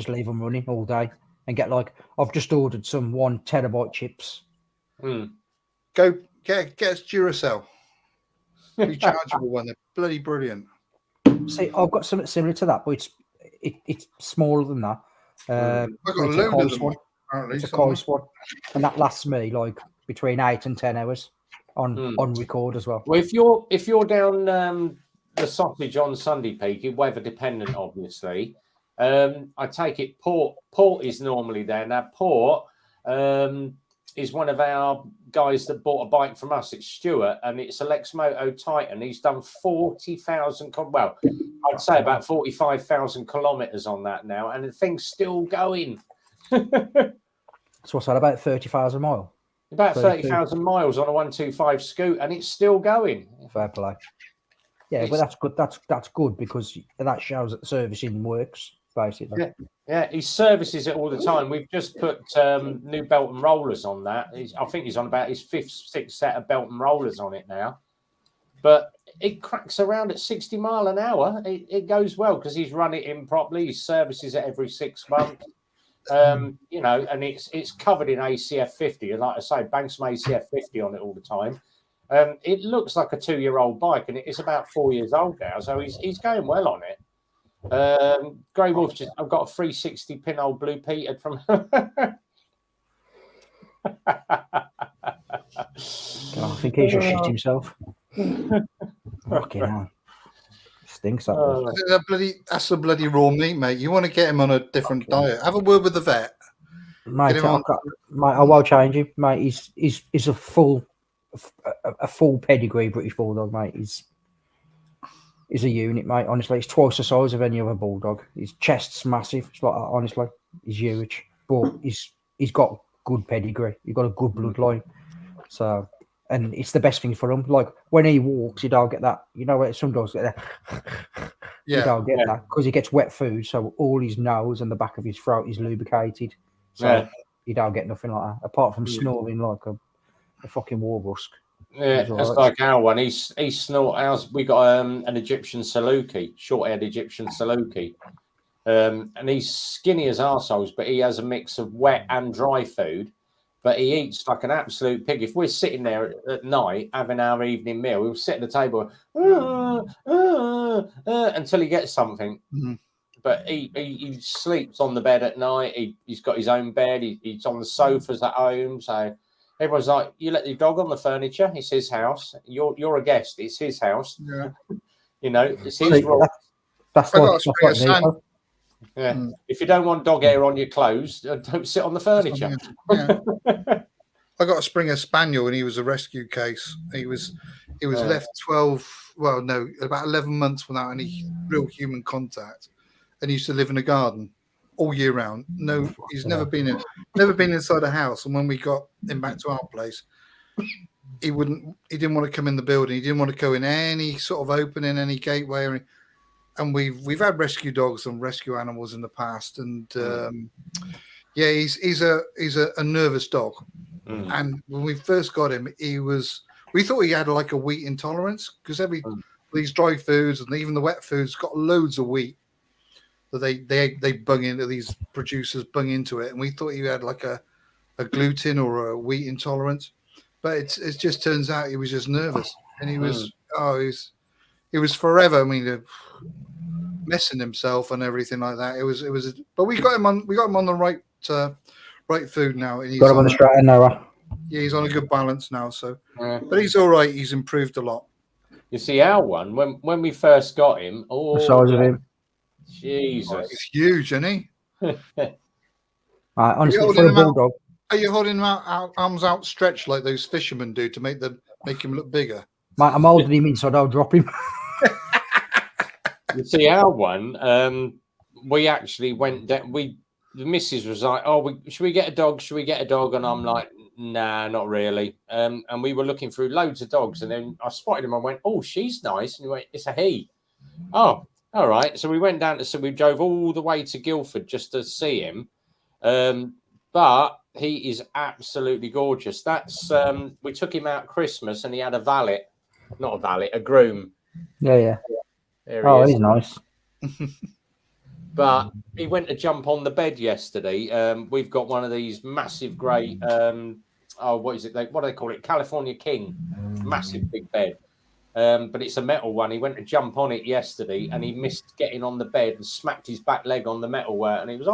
leave them running all day and get I've just ordered some 1 terabyte chips. Go get us Duracell. Rechargeable one. They're bloody brilliant. See, I've got something similar to that, but it's smaller than that. I've got a load of them. One. It's a Cois one, and that lasts me between 8 and 10 hours on record as well. Well, if you're down the sausage on Sunday Peak, weather dependent, obviously. I take it Port is normally there. Now Port is one of our guys that bought a bike from us. It's Stuart, and it's a Lexmoto Titan. He's done 40,000. Well, I'd say about 45,000 kilometers on that now, and the thing's still going. So what's that? About 30,000 miles. About 30,000 miles on a 125 scoot, and it's still going. Fair play. Yeah, but that's good. That's good because that shows that the servicing works, basically. Yeah, he services it all the time. We've just put new belt and rollers on that. I think he's on about his 5th, 6th set of belt and rollers on it now. But it cracks around at 60 mile an hour. It goes well because he's run it in properly. He services it every 6 months. And it's covered in ACF 50. And like I say, bang some ACF 50 on it all the time. It looks like a 2-year-old bike, and it's about 4 years old now, so he's going well on it. Grey Wolf, I've got a 360 pinhole Blue Peter from. I think he just shit himself. Fucking hell. Stinks that. That's the bloody raw meat, mate. You want to get him on a different diet. Have a word with the vet. Mate, I will change him, mate. He's a full pedigree British Bulldog, mate. He's a unit, mate. Honestly, he's twice the size of any other Bulldog. His chest's massive. It's like, honestly, he's huge. But he's got good pedigree. He's got a good bloodline. So, and it's the best thing for him. Like when he walks, you don't get that. You know, some dogs get that. You don't get that because he gets wet food. So all his nose and the back of his throat is lubricated. So you don't get nothing like that apart from snoring like a fucking war busk. Yeah, that's like our one. He's snort. Ours, we got an Egyptian Saluki, short-haired Egyptian Saluki, and he's skinny as arseholes, but he has a mix of wet and dry food. But he eats like an absolute pig. If we're sitting there at night having our evening meal, we'll sit at the table until he gets something. Mm-hmm. But he sleeps on the bed at night. He's got his own bed. He's on the sofas at home. So everyone's like, "You let your dog on the furniture? It's his house. You're a guest. It's his house. Yeah. You know, it's his rule." That's like me. Yeah. If you don't want dog hair on your clothes, don't sit on the furniture. Yeah. I got a Springer Spaniel, and he was a rescue case. He was left about 11 months without any real human contact, and he used to live in a garden all year round. No, he's never been inside a house. And when we got him back to our place, he didn't want to come in the building. He didn't want to go in any sort of opening, any gateway. And we've had rescue dogs and rescue animals in the past, and he's a nervous dog. And when we first got him, we thought he had like a wheat intolerance, because these dry foods and even the wet foods got loads of wheat that they bung into, these producers bung into it, and we thought he had like a gluten or a wheat intolerance, but it just turns out he was just nervous, and he was forever. I mean, messing himself and everything like that. But we got him on the right food now. And got him on the straight and narrow. Yeah, he's on a good balance now. So, but he's all right. He's improved a lot. You see, our one when we first got him, the size of him, Jesus, he's huge, isn't he? Honestly, for a bulldog. Are you holding him out, arms outstretched like those fishermen do to make him look bigger? Mate, I'm holding him in, so I'll drop him. You see, our one, we actually went down. The missus was like, "Oh, should we get a dog? Should we get a dog?" And I'm like, "Nah, not really." And we were looking through loads of dogs, and then I spotted him. I went, "Oh, she's nice." And he went, "It's a he." Oh, all right. So we went down we drove all the way to Guildford just to see him. But he is absolutely gorgeous. That's we took him out Christmas, and he had a groom. Yeah. He's nice. But he went to jump on the bed yesterday. We've got one of these massive great what is it? What do they call it? California King. Massive big bed. But it's a metal one. He went to jump on it yesterday, and he missed getting on the bed and smacked his back leg on the metalwork, and he was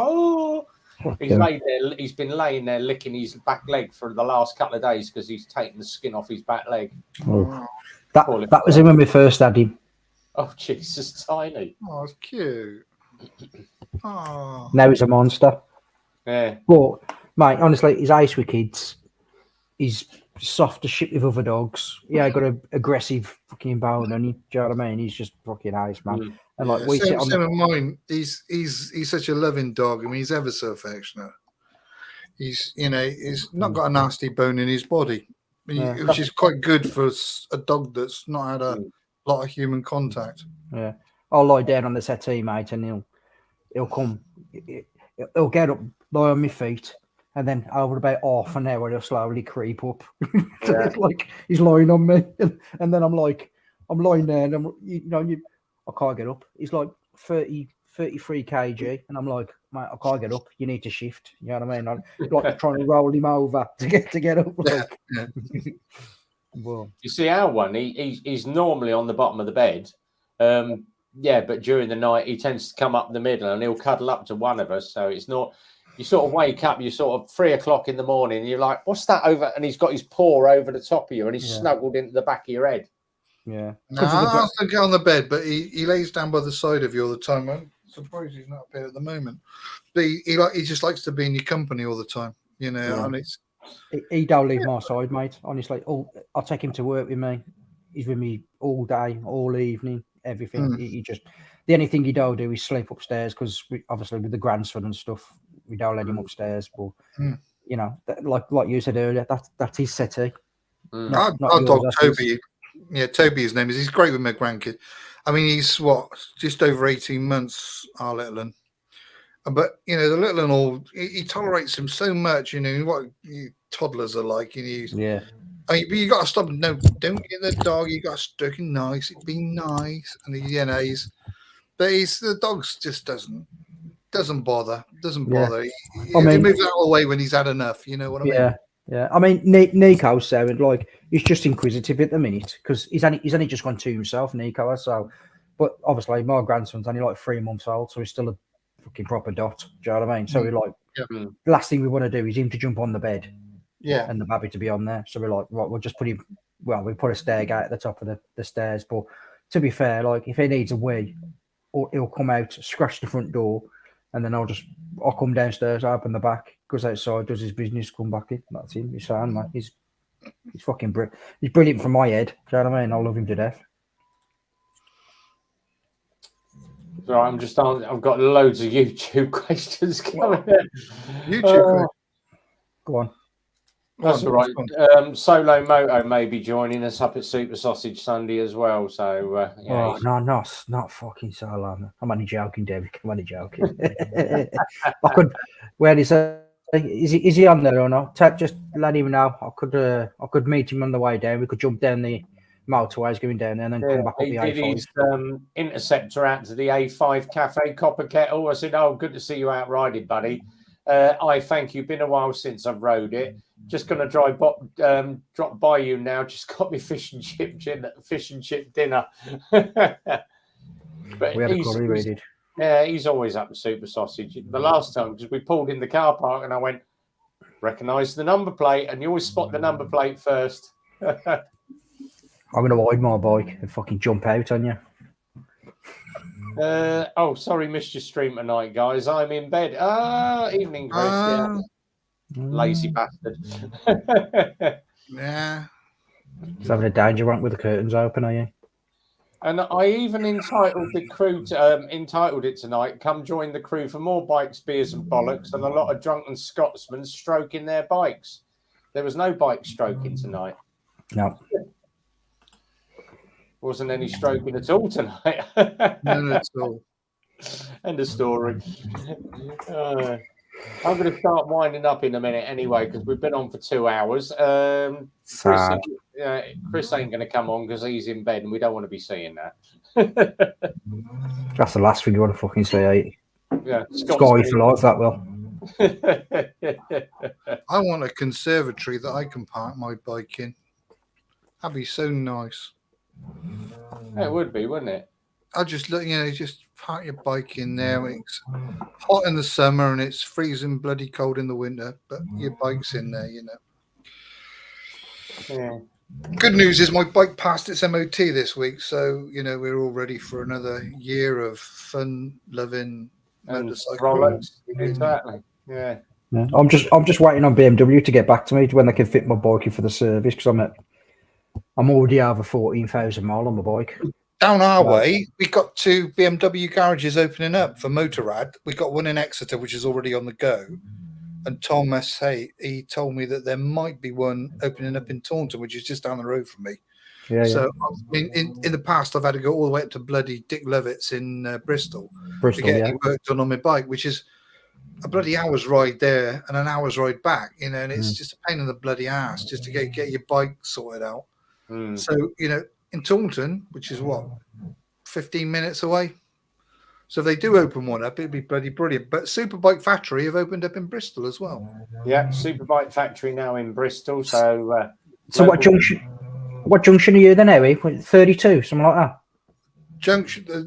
he's been laying there licking his back leg for the last couple of days because he's taken the skin off his back leg. That was him when we first had him. Oh, Jesus, tiny. Oh, it's cute. Oh. Now he's a monster. Yeah. But, mate, honestly, he's ace with kids. He's soft as shit with other dogs. Yeah, got an aggressive fucking bone, and do you know what I mean? He's just fucking ace, man. And like we sit on mine. He's such a loving dog. I mean, he's ever so affectionate. He's not got a nasty bone in his body, which is quite good for a dog that's not had a lot of human contact. Yeah, I'll lie down on the settee, mate, and he'll come. He'll get up, lie on my feet, and then over about half an hour he'll slowly creep up. It's like he's lying on me, and then I'm lying there, and I can't get up. He's like 33 kg, and I'm like, mate, I can't get up. You need to shift. You know what I mean? I'm like trying to roll him over to get up. Like. Well, you see, our one, he's normally on the bottom of the bed. But during the night he tends to come up the middle, and he'll cuddle up to one of us. So it's not. You sort of wake up, you're sort of 3 o'clock in the morning, and you're like, "What's that over?" And he's got his paw over the top of you, and he's snuggled into the back of your head. Yeah. No, I still get on the bed, but he lays down by the side of you all the time. I'm surprised he's not up here at the moment. But he just likes to be in your company all the time, and it's. He don't leave my side, mate. Honestly, I'll take him to work with me. He's with me all day, all evening, everything. He just the only thing he don't do is sleep upstairs because obviously with the grandson and stuff, we don't let him upstairs. But like you said earlier, that's his settee. Our dog Toby, Toby, his name is. He's great with my grandkid. I mean, he's just over 18 months, our little one. But the little one, he tolerates him so much. What toddlers are like. But you got to stop. No, don't get the dog. You got to stroke him nice. Be nice, and but the dog's just doesn't bother. Doesn't bother. He moves out of the way when he's had enough. You know what I mean? Yeah. I mean, Nico's saying like he's just inquisitive at the minute because he's only just gone to himself, Nico. So, but obviously my grandson's only like 3 months old, so he's still a fucking proper dot. Do you know what I mean? So we're like, the last thing we want to do is him to jump on the bed, and the baby to be on there. So we're like, right, we'll just put him. Well, we put a stair gate at the top of the stairs. But to be fair, like if he needs a wee, or he'll come out, scratch the front door, and then I'll come downstairs, open the back, goes outside, does his business, come back in. That's him. He's fine, man. He's fucking brilliant. He's brilliant from my head. Do you know what I mean? I love him to death. Right, I've got loads of YouTube questions coming in. YouTube. Go on. That's all right. Solo Moto may be joining us up at Super Sausage Sunday as well. So, no, not fucking Solo. Man. I'm only joking, David. I'm only joking. I could. Where is is he on there or not? Just let him know. I could meet him on the way down. We could jump down the motorways going down there and then come back up the A5. He did his interceptor out to the A5 Cafe Copper Kettle. I said, "Oh, good to see you out riding, buddy. I thank you. Been a while since I've rode it. Just going to drop by you now. Just got me fish and chip dinner." But we had a curry raided. Yeah, he's always up to Super Sausage. The last time, because we pulled in the car park and I went, recognise the number plate, and you always spot the number plate first. I'm going to hide my bike and fucking jump out on you. Sorry, missed your stream tonight, guys. I'm in bed. Evening, Chris. Lazy bastard. Yeah. He's having a danger rank with the curtains open, are you? And I even entitled the crew entitled it tonight. Come join the crew for more bikes, beers, and bollocks, and a lot of drunken Scotsmen stroking their bikes. There was no bike stroking tonight. No. Wasn't any stroking at all tonight. None at all. End of story. I'm going to start winding up in a minute anyway because we've been on for 2 hours. Chris ain't going to come on because he's in bed and we don't want to be seeing that. That's the last thing you want to fucking say. Yeah, Sky for life, that will. I want a conservatory that I can park my bike in. That'd be so nice. It would be, wouldn't it? I just look, just park your bike in there. It's hot in the summer and it's freezing bloody cold in the winter, but your bike's in there, Yeah. Good news is my bike passed its MOT this week, so we're all ready for another year of fun-loving motorcycle. Exactly. Yeah. I'm just waiting on BMW to get back to me when they can fit my bike in for the service because I'm already over 14,000 miles on my bike. Down our way, we got 2 BMW garages opening up for Motorrad. We got one in Exeter, which is already on the go. And Tom he told me that there might be one opening up in Taunton, which is just down the road from me. So in the past, I've had to go all the way up to bloody Dick Lovett's in Bristol to get any work done on my bike, which is a bloody hour's ride there and an hour's ride back, and it's just a pain in the bloody ass just to get your bike sorted out. So, in Taunton, which is 15 minutes away. So if they do open one up, it'd be bloody brilliant. But Superbike Factory have opened up in Bristol as well. Yeah, Superbike Factory now in Bristol. So what junction are you then, Harry? 32, something like that?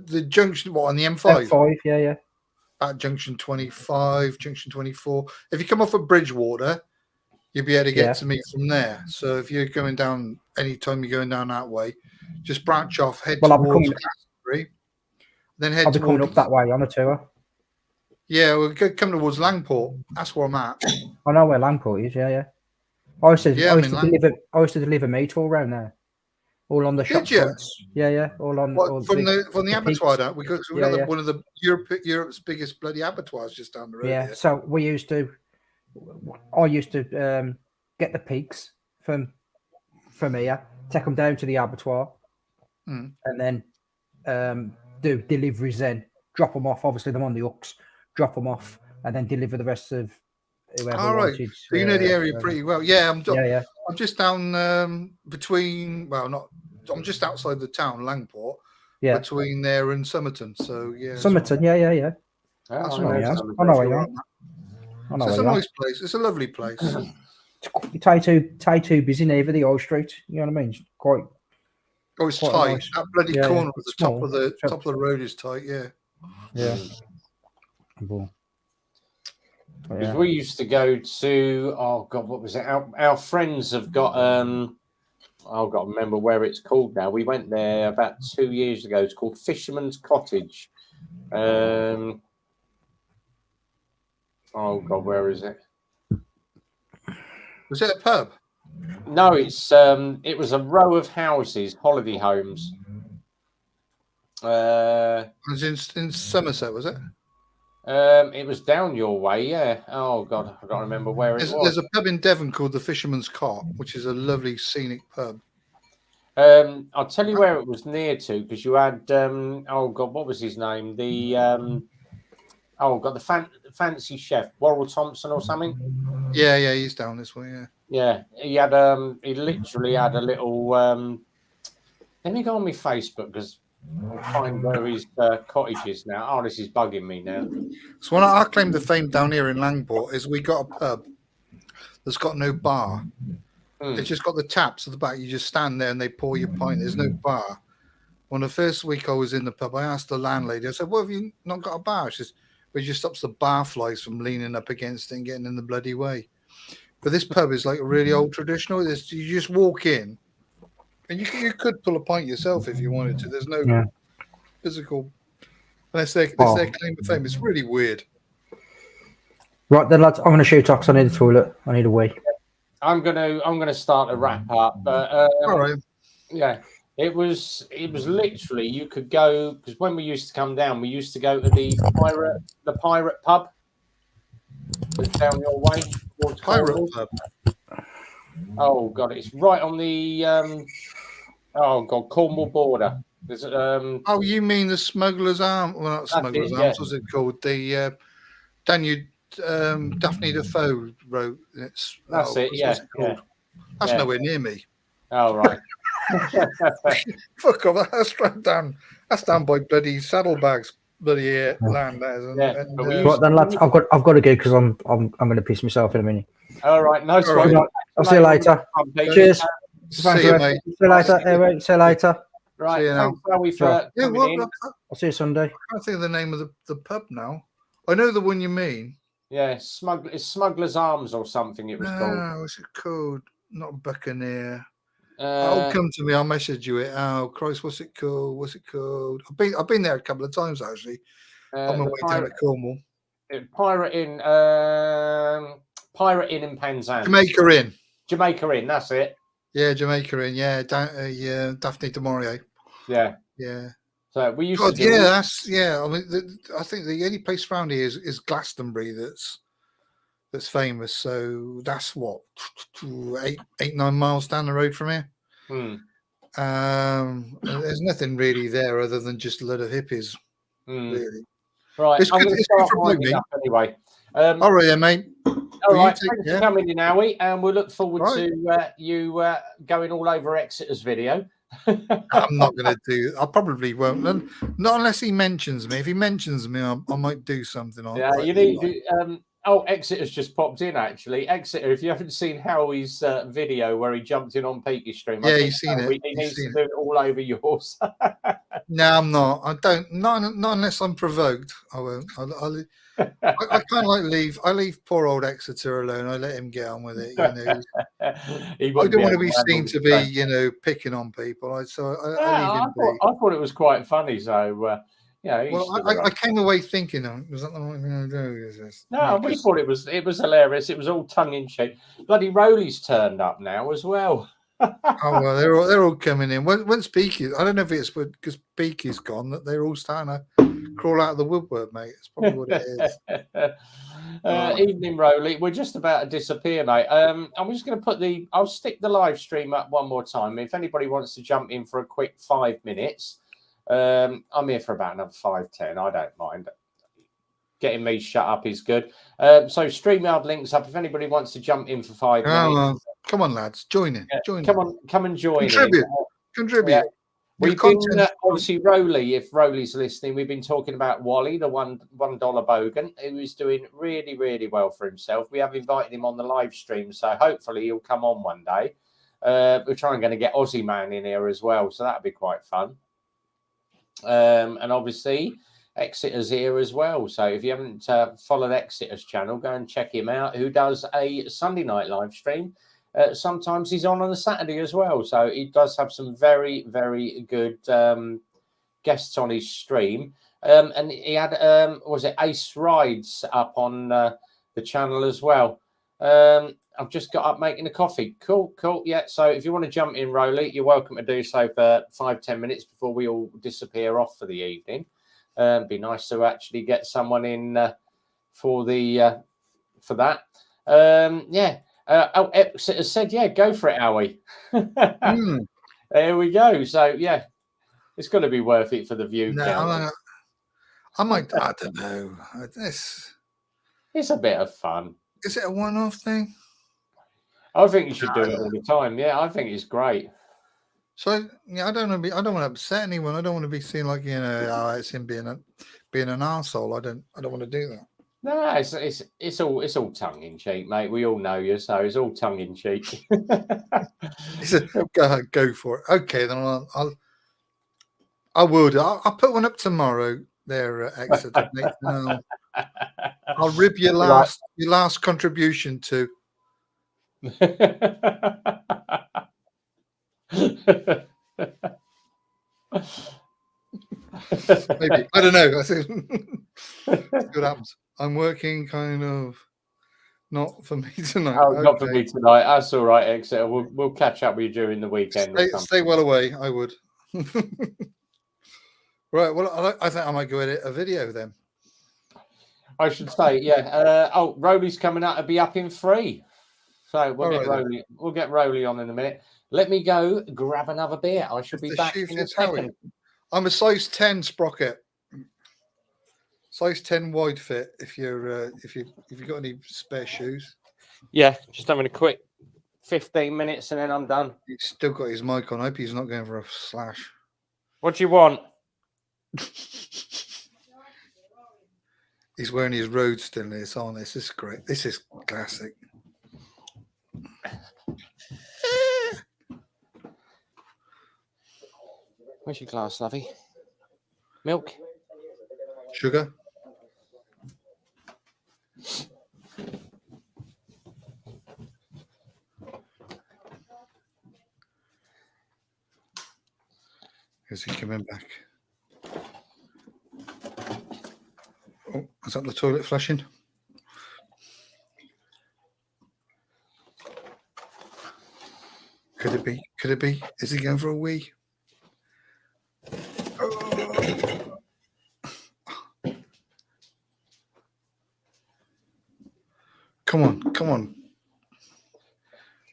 The junction, on the M5? M5, yeah. At junction 25, junction 24. If you come off of Bridgewater, you'll be able to get to me from there. So if you're going down, anytime you're going down that way, just branch off, head towards Glastonbury. Then head I'll be coming up that way on a tour. Yeah, we'll come towards Langport. That's where I'm at. I know where Langport is, yeah. I used to deliver meat all around there. All on the shop fronts. Yeah. All on from the abattoir. We got one of the Europe's biggest bloody abattoirs just down the road. Yeah, here. so I used to get the pigs from here, take them down to the abattoir, and then do deliveries then, drop them off. Obviously, them on the hooks, drop them off, and then deliver the rest of whoever All right. wanted. So you know the area pretty well. Yeah, I'm just down between. Well, not. I'm just outside the town, Langport. Yeah. Between there and Somerton. So yeah. Somerton. Yeah. That's I know where you are. Somerton. I know where you are. So it's a nice place. It's a lovely place. It's too busy neither the old street. You know what I mean? It's quite. Oh, it's tight. Nice. That bloody corner at the small. top of the road is tight. Yeah. Yeah. Because we used to go to, oh God, what was it? Our friends have got, I've got to remember where it's called now. We went there about 2 years ago. It's called Fisherman's Cottage. Oh God, where is it? Was it a pub? No, it was a row of houses, holiday homes. It was in Somerset, was it? It was down your way, yeah. Oh God, I don't remember where it was. There's a pub in Devon called the Fisherman's Cot, which is a lovely scenic pub. I'll tell you where it was near to, because you had oh God, what was his name? The the fancy chef, Worrell Thompson or something. Yeah, he's down this way. Yeah, he had he literally had a little. Let me go on my Facebook because I'll find where his cottage is now. Oh, this is bugging me now. So when I claim to fame down here in Langport is we got a pub that's got no bar. It's just got the taps at the back. You just stand there and they pour your pint. There's no bar. When the first week I was in the pub, I asked the landlady, I said, "Well, have you not got a bar?" She says, "Well, it just stops the bar flies from leaning up against it and getting in the bloody way." But this pub is like a really old traditional. You just walk in and you could pull a pint yourself if you wanted to. There's no physical, unless they're claim to fame. It's really weird. Right then, lads, I'm going to shoot off 'cause I need the toilet. I need a wee. I'm gonna start a wrap up, but all right. Yeah, it was literally you could go, because when we used to come down, we used to go to the pirate pub that's down your way. Pirate pub. Oh God, it's right on the Cornwall border. There's Oh, you mean the Smuggler's Arms? Well, not Smuggler's Arms. What's it called? The Daphne Defoe wrote. That's it. Yeah. That's nowhere near me. Oh right. Fuck off! That's down by bloody Saddlebags, bloody land. Right then, lads, I've got to go because I'm going to piss myself in a minute. All right, nice one. Right. I'll see you later. Cheers. See you, mate. See you later. See you later. Right. See you now. Thanks, for coming in. I'll see you Sunday. I can't think of the name of the pub now. I know the one you mean. Yeah, Smuggler's Arms or something. It was called. What's it called? Not Buccaneer. It'll come to me. I'll message you it. Oh Christ, what's it called? I've been there a couple of times actually. On my way down to Cornwall. Pirate Inn in Penzance. Jamaica Inn. That's it. Yeah, Jamaica Inn. Yeah, Daphne du Maurier. Yeah. So we used to. I mean, I think the only place around here is Glastonbury that's famous. So that's what 8-9 miles down the road from here. There's nothing really there other than just a lot of hippies. Really. Right. It's good for me. Anyway. All right, then, mate. All right. Thanks for coming in, Howie, and we'll look forward to you going all over Exeter's video. I'm not going to do. I probably won't. Not unless he mentions me. If he mentions me, I might do something. You need to. Exeter's just popped in actually. Exeter, if you haven't seen Howie's video where he jumped in on Peaky Stream, you've seen it. He needs to do it all over yours. No, I'm not. I don't. Not unless I'm provoked. I won't. I kind of like leave. I leave poor old Exeter alone. I let him get on with it. I don't want to be seen to be, picking on people. I leave him be. I thought it was quite funny. So, I came away thinking, was that the right thing to do? No, we thought it was hilarious. It was all tongue in cheek. Bloody Rowley's turned up now as well. Oh well, they're all coming in. Once Peaky, I don't know if it's because Peaky's gone that they're all starting to crawl out of the woodwork, mate. It's probably what it is. Evening, Rowley. We're just about to disappear, mate. I'm just going to I'll stick the live stream up one more time. If anybody wants to jump in for a quick 5 minutes, I'm here for about another 5-10. I don't mind. getting me shut up is good. So StreamYard links up. If anybody wants to jump in for 5 minutes, come on, lads, join in. Come and join Contribute. Yeah. We've been obviously Rowley. If Rowley's listening, we've been talking about Wally, the $1 bogan, who is doing really, really well for himself. We have invited him on the live stream, so hopefully he'll come on one day. We're trying to get Aussie Man in here as well, so that'd be quite fun. And obviously Exeter's here as well. So if you haven't followed Exeter's channel, go and check him out. Who does a Sunday night live stream? Sometimes he's on a Saturday as well. So he does have some very, very good guests on his stream. And he had, was it Ace Rides up on the channel as well. I've just got up making a coffee. Cool. Yeah. So if you want to jump in, Rowley, you're welcome to do so for 5-10 minutes before we all disappear off for the evening. Be nice to actually get someone in for that. Yeah. Exeter said, yeah, go for it, Howie. There we go. So yeah, it's going to be worth it for the view. No, I don't know. It's a bit of fun. Is it a one-off thing? I think you should do it all the time. Yeah, I think it's great. So yeah, I don't want to upset anyone. I don't want to be seen like, it's him being an arsehole. I don't want to do that. No, it's all tongue in cheek, mate. We all know you, so it's all tongue in cheek. He said, "Go for it." Okay, then I will. I'll put one up tomorrow. There, Exeter. I'll rib your last contribution to. Maybe I don't know. I think what happens. I'm working kind of not for me tonight. Oh, not for me tonight. That's all right, Exeter. We'll catch up with you during the weekend. Stay well away. I would. Right. Well, I think I might go edit a video then. I should say, yeah. Rowley's coming out to be up in 3. So we'll get Rowley on in a minute. Let me go grab another beer. I should be back in a second. I'm a size 10 sprocket. Size 10 wide fit. If you've got any spare shoes. Yeah, just having a quick 15 minutes and then I'm done. He's still got his mic on. I hope he's not going for a slash. What do you want? He's wearing his Roadster and it's on. This is great. This is classic. Where's your glass, lovey? Milk? Sugar? Is he coming back? Oh, is that the toilet flushing? Could it be? Could it be? Is he going for a wee? Oh. Come on, come on.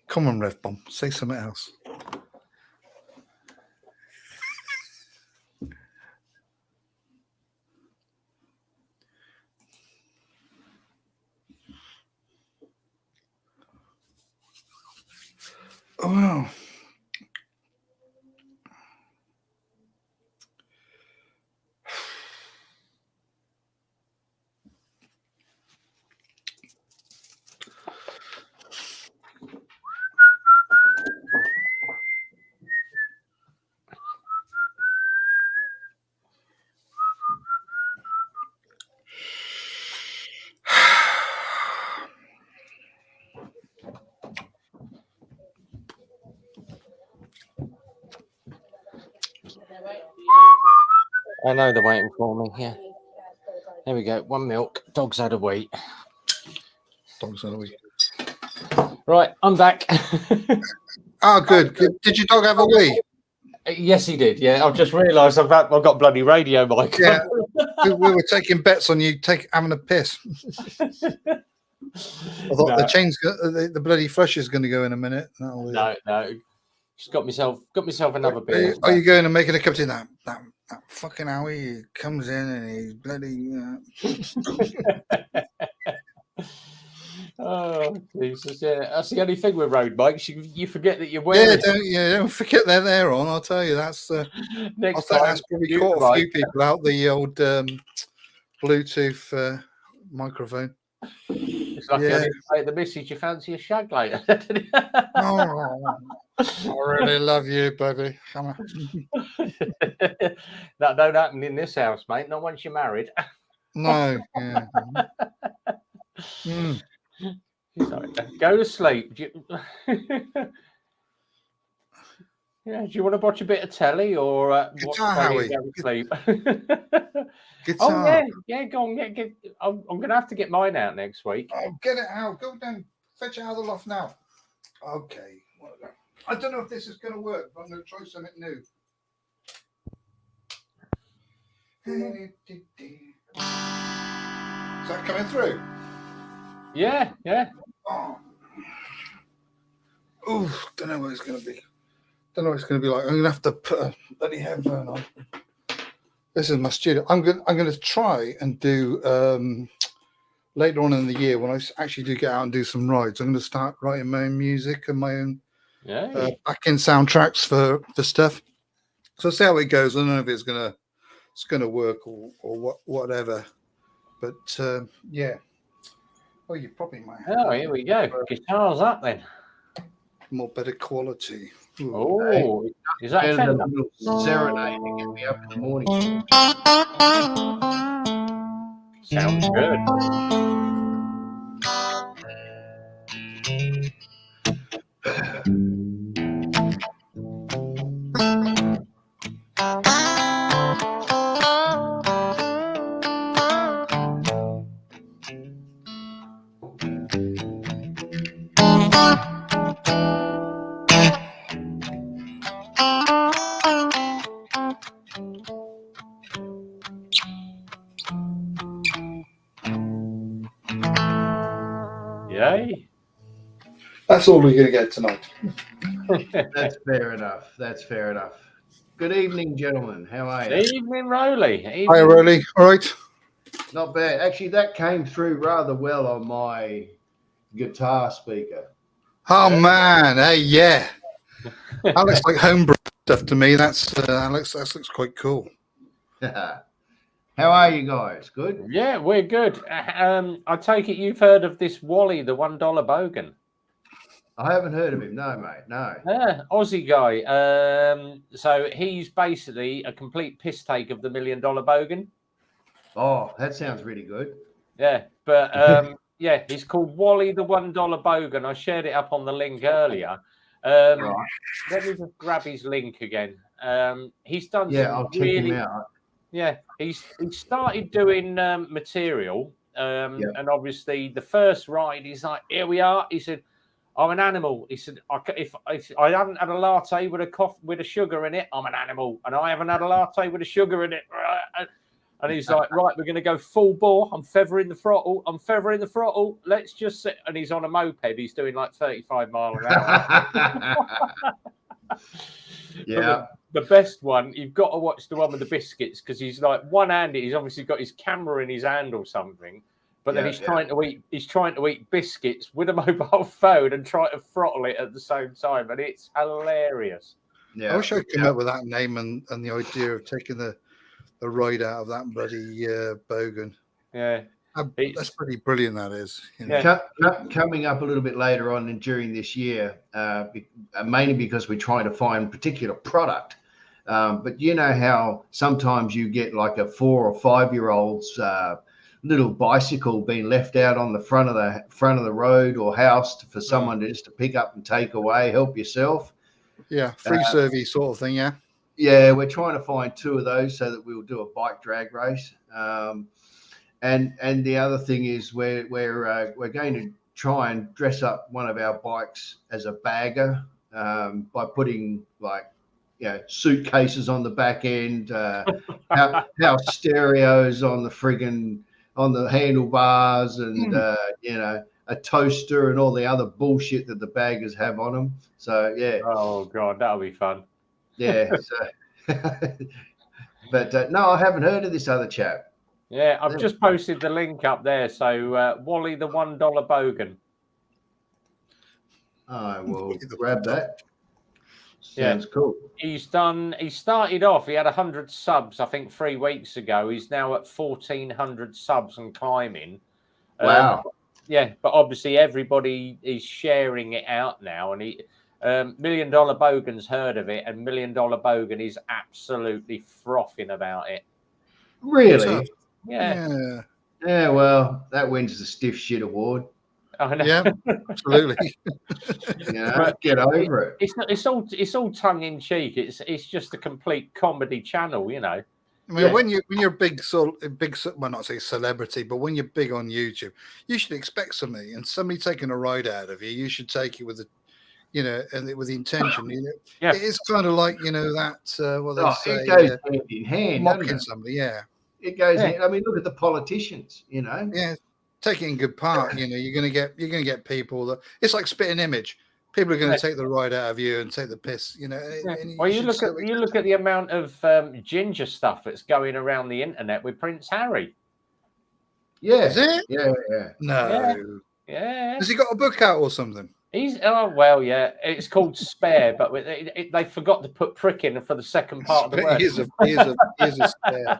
Come on, Rev Bomb. Say something else. Oh, wow. I know they're waiting for me. Yeah. There we go. 1 milk. Dog's had a wee. Dog's had a wee. Right, I'm back. Oh, good. Did your dog have a wee? Yes, he did. Yeah, I've just realised I've got bloody radio mic. Yeah, we were taking bets on you having a piss. I thought the bloody flush is going to go in a minute. No. Just got myself another beer. Are you going and making a cup of tea? That fucking Howie comes in and he's bloody. Oh, Jesus. Yeah, that's the only thing with road bikes. You forget that you're wearing Don't forget they're there on. I'll tell you, that's next I think time. that's probably caught a few people out the old Bluetooth microphone. It's like I didn't say to the missus, you fancy a shag later? Oh, I really love you, baby. Come on. That don't happen in this house, mate. Not once you're married. No. Yeah. Sorry, go to sleep. Yeah, do you want to watch a bit of telly or watch Guitar, telly Howie. and go to sleep? Guitar. Oh yeah, go on. I'm gonna have to get mine out next week. Oh, get it out. Go down. Fetch it out of the loft now. Okay. I don't know if this is going to work, but I'm going to try something new. Is that coming through? Yeah. Oh, don't know what it's going to be. Don't know what it's going to be like. I'm going to have to put a bloody headphone on. This is my studio. I'm going to try and do later on in the year when I actually do get out and do some rides. I'm going to start writing my own music and my own back-end soundtracks for stuff. So see how it goes. I don't know if it's going to work or whatever. But yeah. Oh, you probably might have. Oh, here we go. Guitar's up then. More better quality. Ooh. Oh, is that a Fender? Serenade to get me up in the morning. Sounds good. Yay. That's all we're going to get tonight. That's fair enough. Good evening, gentlemen. How are you? Evening, Rowley. Hi, Rowley. All right. Not bad. Actually, that came through rather well on my guitar speaker. Oh, man. Hey, yeah. That looks like homebrew stuff to me. That looks quite cool. How are you guys? Good? Yeah, we're good. I take it you've heard of this Wally, the $1 bogan. I haven't heard of him. No, mate. No. Aussie guy. So he's basically a complete piss take of the $1 million bogan. Oh, that sounds really good. Yeah, but yeah, he's called Wally, the $1 bogan. I shared it up on the link earlier. Right. Let me just grab his link again. He's done. Yeah, I'll check him out. Yeah, he started doing material, and obviously the first ride, he's like, "Here we are." He said, "I'm an animal." He said, "If I haven't had a latte with a sugar in it, I'm an animal, and I haven't had a latte with a sugar in it." And he's like, "Right, we're going to go full bore. I'm feathering the throttle. Let's just sit." And he's on a moped. He's doing like 35 miles an hour. Yeah. The best one, you've got to watch the one with the biscuits because he's like one-handed. He's obviously got his camera in his hand or something, but then he's trying to eat biscuits with a mobile phone and try to throttle it at the same time, and it's hilarious. Yeah, I wish I came up with that name and the idea of taking the ride out of that bloody bogan. Yeah, that's pretty brilliant. That is. You know. Coming up a little bit later on and during this year, mainly because we're trying to find particular product. But you know how sometimes you get like a 4 or 5 year old's little bicycle being left out on the front of the road or house for someone just to pick up and take away, help yourself. Yeah, free service sort of thing. Yeah. Yeah, we're trying to find 2 of those so that we'll do a bike drag race. And the other thing is we're going to try and dress up one of our bikes as a bagger by putting suitcases on the back end, house stereos on the handlebars, and a toaster and all the other bullshit that the baggers have on them. So yeah. Oh god, that'll be fun. Yeah. So But no, I haven't heard of this other chap. Yeah, I've just posted the link up there. So Wally the $1 Bogan. I will grab that. Sounds cool. He started off, he had 100 subs, I think 3 weeks ago. He's now at 1,400 subs and climbing. Wow. Yeah, but obviously everybody is sharing it out now. And $1 Million Bogan's heard of it, and $1 Million Bogan is absolutely frothing about it. Really? Yeah. Yeah, well, that wins the Stiff Shit Award. I know. Yeah, absolutely. Get over it. It's all tongue in cheek. It's just a complete comedy channel, you know. I mean, when you're a big well, not say celebrity, but when you're big on YouTube, you should expect something. And somebody taking a ride out of you, you should take it with the, and with the intention. It is kind of like that. What they say, it goes hand in hand, mocking somebody. Yeah, it goes. I mean, look at the politicians. Yeah, take it in good part. You're gonna get people that it's like spitting image. People are going to take the ride out of you and take the piss. Well, you look at the amount of ginger stuff that's going around the internet with Prince Harry. Yeah, is it? Yeah. No. Yeah. Has he got a book out or something? It's called Spare, but they forgot to put prick in for the second part of the word. Here's a spare.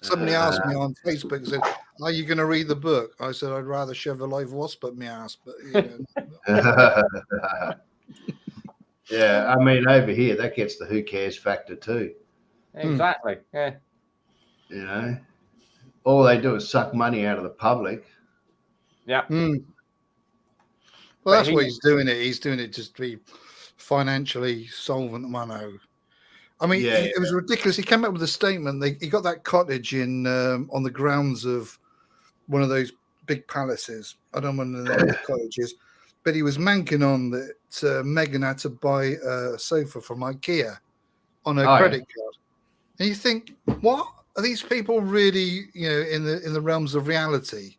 Somebody asked me on Facebook, said, "Are you going to read the book?" I said, "I'd rather shove a live wasp up my ass." But yeah, I mean, over here that gets the who cares factor too. Exactly. Yeah. All they do is suck money out of the public. Yeah. Well, that's what he's doing. He's doing it just to be financially solvent. I mean, it was ridiculous. He came up with a statement. He got that cottage in on the grounds of one of those big palaces. I don't know what the name of the cottage is, but he was manking on that Meghan had to buy a sofa from IKEA on her credit card. And you think, what are these people really? In the realms of reality,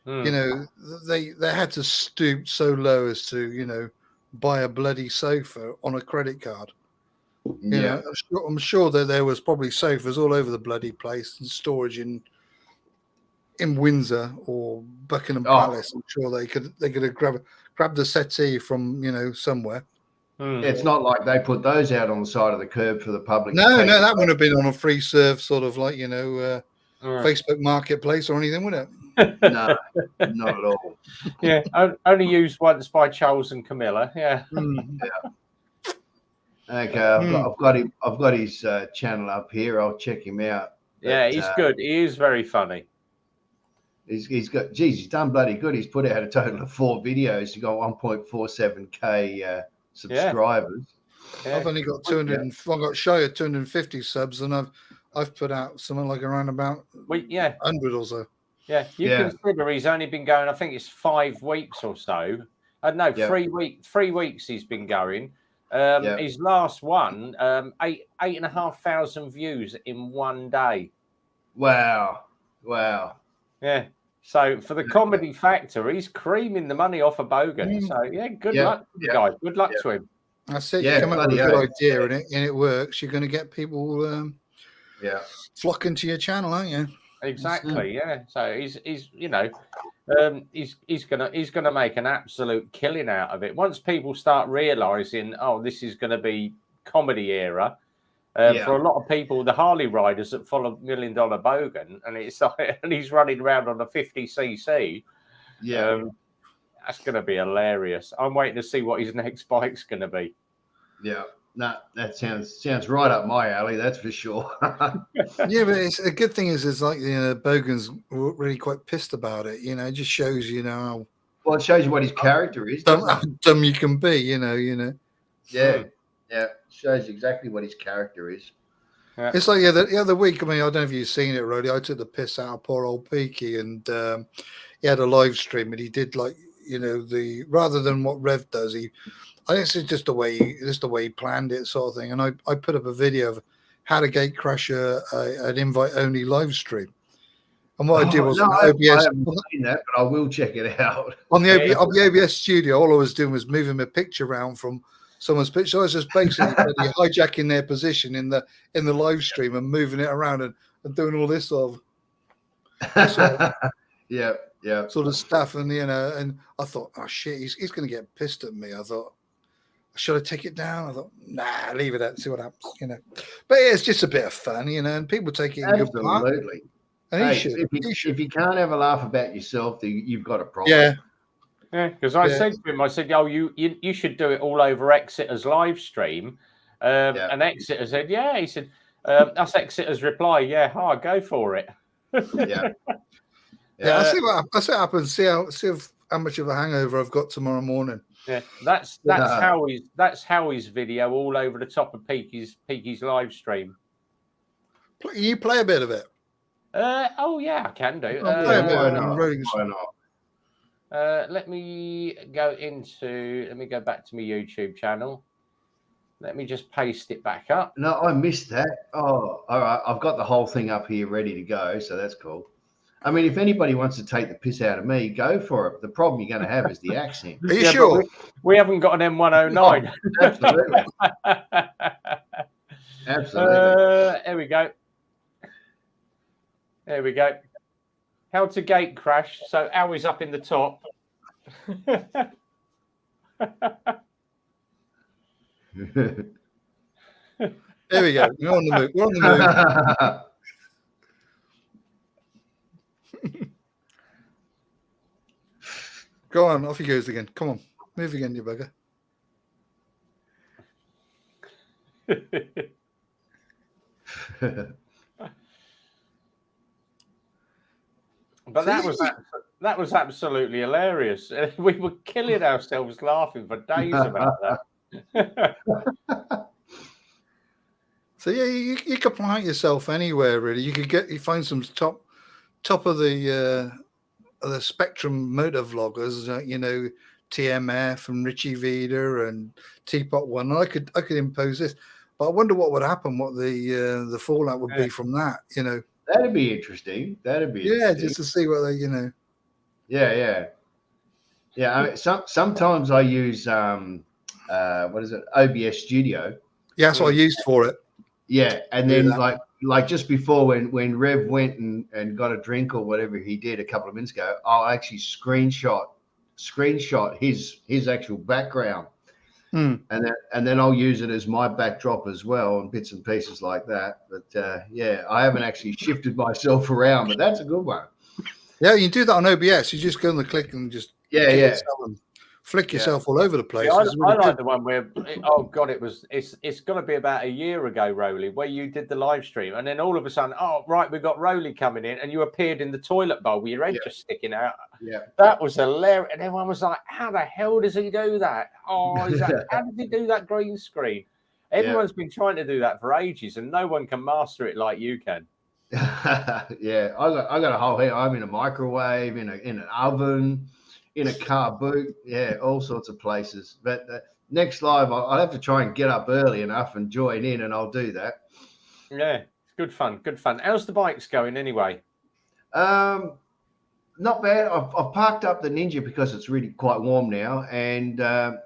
they had to stoop so low as to buy a bloody sofa on a credit card. I'm sure that there was probably sofas all over the bloody place and storage in Windsor or Buckingham Palace. I'm sure they could have grabbed the settee from somewhere. It's not like they put those out on the side of the curb for the public. No, that wouldn't have been on a free serve sort of like Facebook Marketplace or anything, would it? No, not at all. Yeah, only used once by Charles and Camilla. Yeah. Okay, I've got his channel up here. I'll check him out. Yeah, he's good. He is very funny. He's done bloody good. He's put out a total of 4 videos. He's got 1.47k subscribers. Yeah. I've only got 200. I've got shy of 250 subs, and I've put out something like around about 100 or so. Yeah, consider he's only been going. I think it's 5 weeks or so. 3 weeks he's been going. His last one, 8,500 views in one day. Wow. Yeah. So for the comedy factor, he's creaming the money off of Bogan. So good luck, guys. Good luck to him. That's it. You come up with a good idea and it works. You're going to get people flocking to your channel, aren't you? Exactly. Yeah. So he's gonna make an absolute killing out of it once people start realizing, this is going to be comedy era. For a lot of people, the Harley riders that follow $1 Million Bogan, and it's like, and he's running around on a 50cc. That's going to be hilarious. I'm waiting to see what his next bike's going to be. Yeah. No, that sounds right up my alley. That's for sure. Yeah, but it's a good thing is like Bogan's really quite pissed about it. It just shows how. Well, it shows you what his character is. Dumb you can be. Yeah, shows you exactly what his character is. Yeah. It's like the other week. I mean, I don't know if you've seen it, Roddy. I took the piss out of poor old Peaky, and he had a live stream, and he did like the rather than what Rev does, I guess it's just the way he planned it, sort of thing. And I put up a video of how to gate crash an invite-only live stream. And what I did was I haven't seen that, but I will check it out. On the OBS studio, all I was doing was moving my picture around from someone's picture. I was just basically hijacking their position in the live stream and moving it around and doing all this sort of yeah sort of stuff. And and I thought, oh shit, he's going to get pissed at me. I thought, should I take it down? I thought, nah, leave it at, see what happens. But yeah, it's just a bit of fun, and people take it in good part. Absolutely. And hey, if you can't have a laugh about yourself, you've got a problem. Yeah, because I said to him, I said, "Oh, you should do it all over Exeter's live stream." And Exeter said, "Yeah." He said, "That's Exeter's reply. Yeah, go for it." Yeah. I see what happens. See how much of a hangover I've got tomorrow morning. Yeah, that's Howie's video all over the top of Peaky's live stream. You play a bit of it. Oh yeah, I can do. Why not? Let me go back to my YouTube channel. Let me just paste it back up. No, I missed that. Oh, all right. I've got the whole thing up here ready to go, so that's cool. I mean, if anybody wants to take the piss out of me, go for it. The problem you're going to have is the accent. Are you sure? We haven't got an M109. Oh, absolutely. Absolutely. There we go. How to gate crash. So Howie's up in the top. There we go. We're on the move. Go on, off he goes again. Come on, move again, you bugger. But that was absolutely hilarious. We were killing ourselves laughing for days about that. So yeah, you could plant yourself anywhere really. You find some top of the spectrum motor vloggers, TMF and Richie Vida and Teapot One. I could impose this, but I wonder what would happen, what the fallout would be from that. That'd be interesting. Just to see what they, Yeah. I mean, sometimes I use what is it, OBS Studio. Yeah, that's what I used for it. Yeah, and then like just before when Rev went and got a drink or whatever he did a couple of minutes ago, I'll actually screenshot his actual background, and then I'll use it as my backdrop as well, and bits and pieces like that. But I haven't actually shifted myself around, but that's a good one. Yeah, you can do that on OBS. You just go on the click and just flick yourself all over the place. Yeah, I like the one where it's got to be about a year ago, Rowley, where you did the live stream, and then all of a sudden, we've got Rowley coming in, and you appeared in the toilet bowl with your head just sticking out. Yeah, that was hilarious, and everyone was like, "How the hell does he do that? How did he do that green screen?" Everyone's been trying to do that for ages, and no one can master it like you can. Yeah, I got a whole heap. I'm in a microwave, in an oven, in a car boot, all sorts of places. But next live, I'll have to try and get up early enough and join in, and I'll do that. Yeah, good fun. How's the bikes going anyway? Not bad. I've parked up the Ninja because it's really quite warm now, and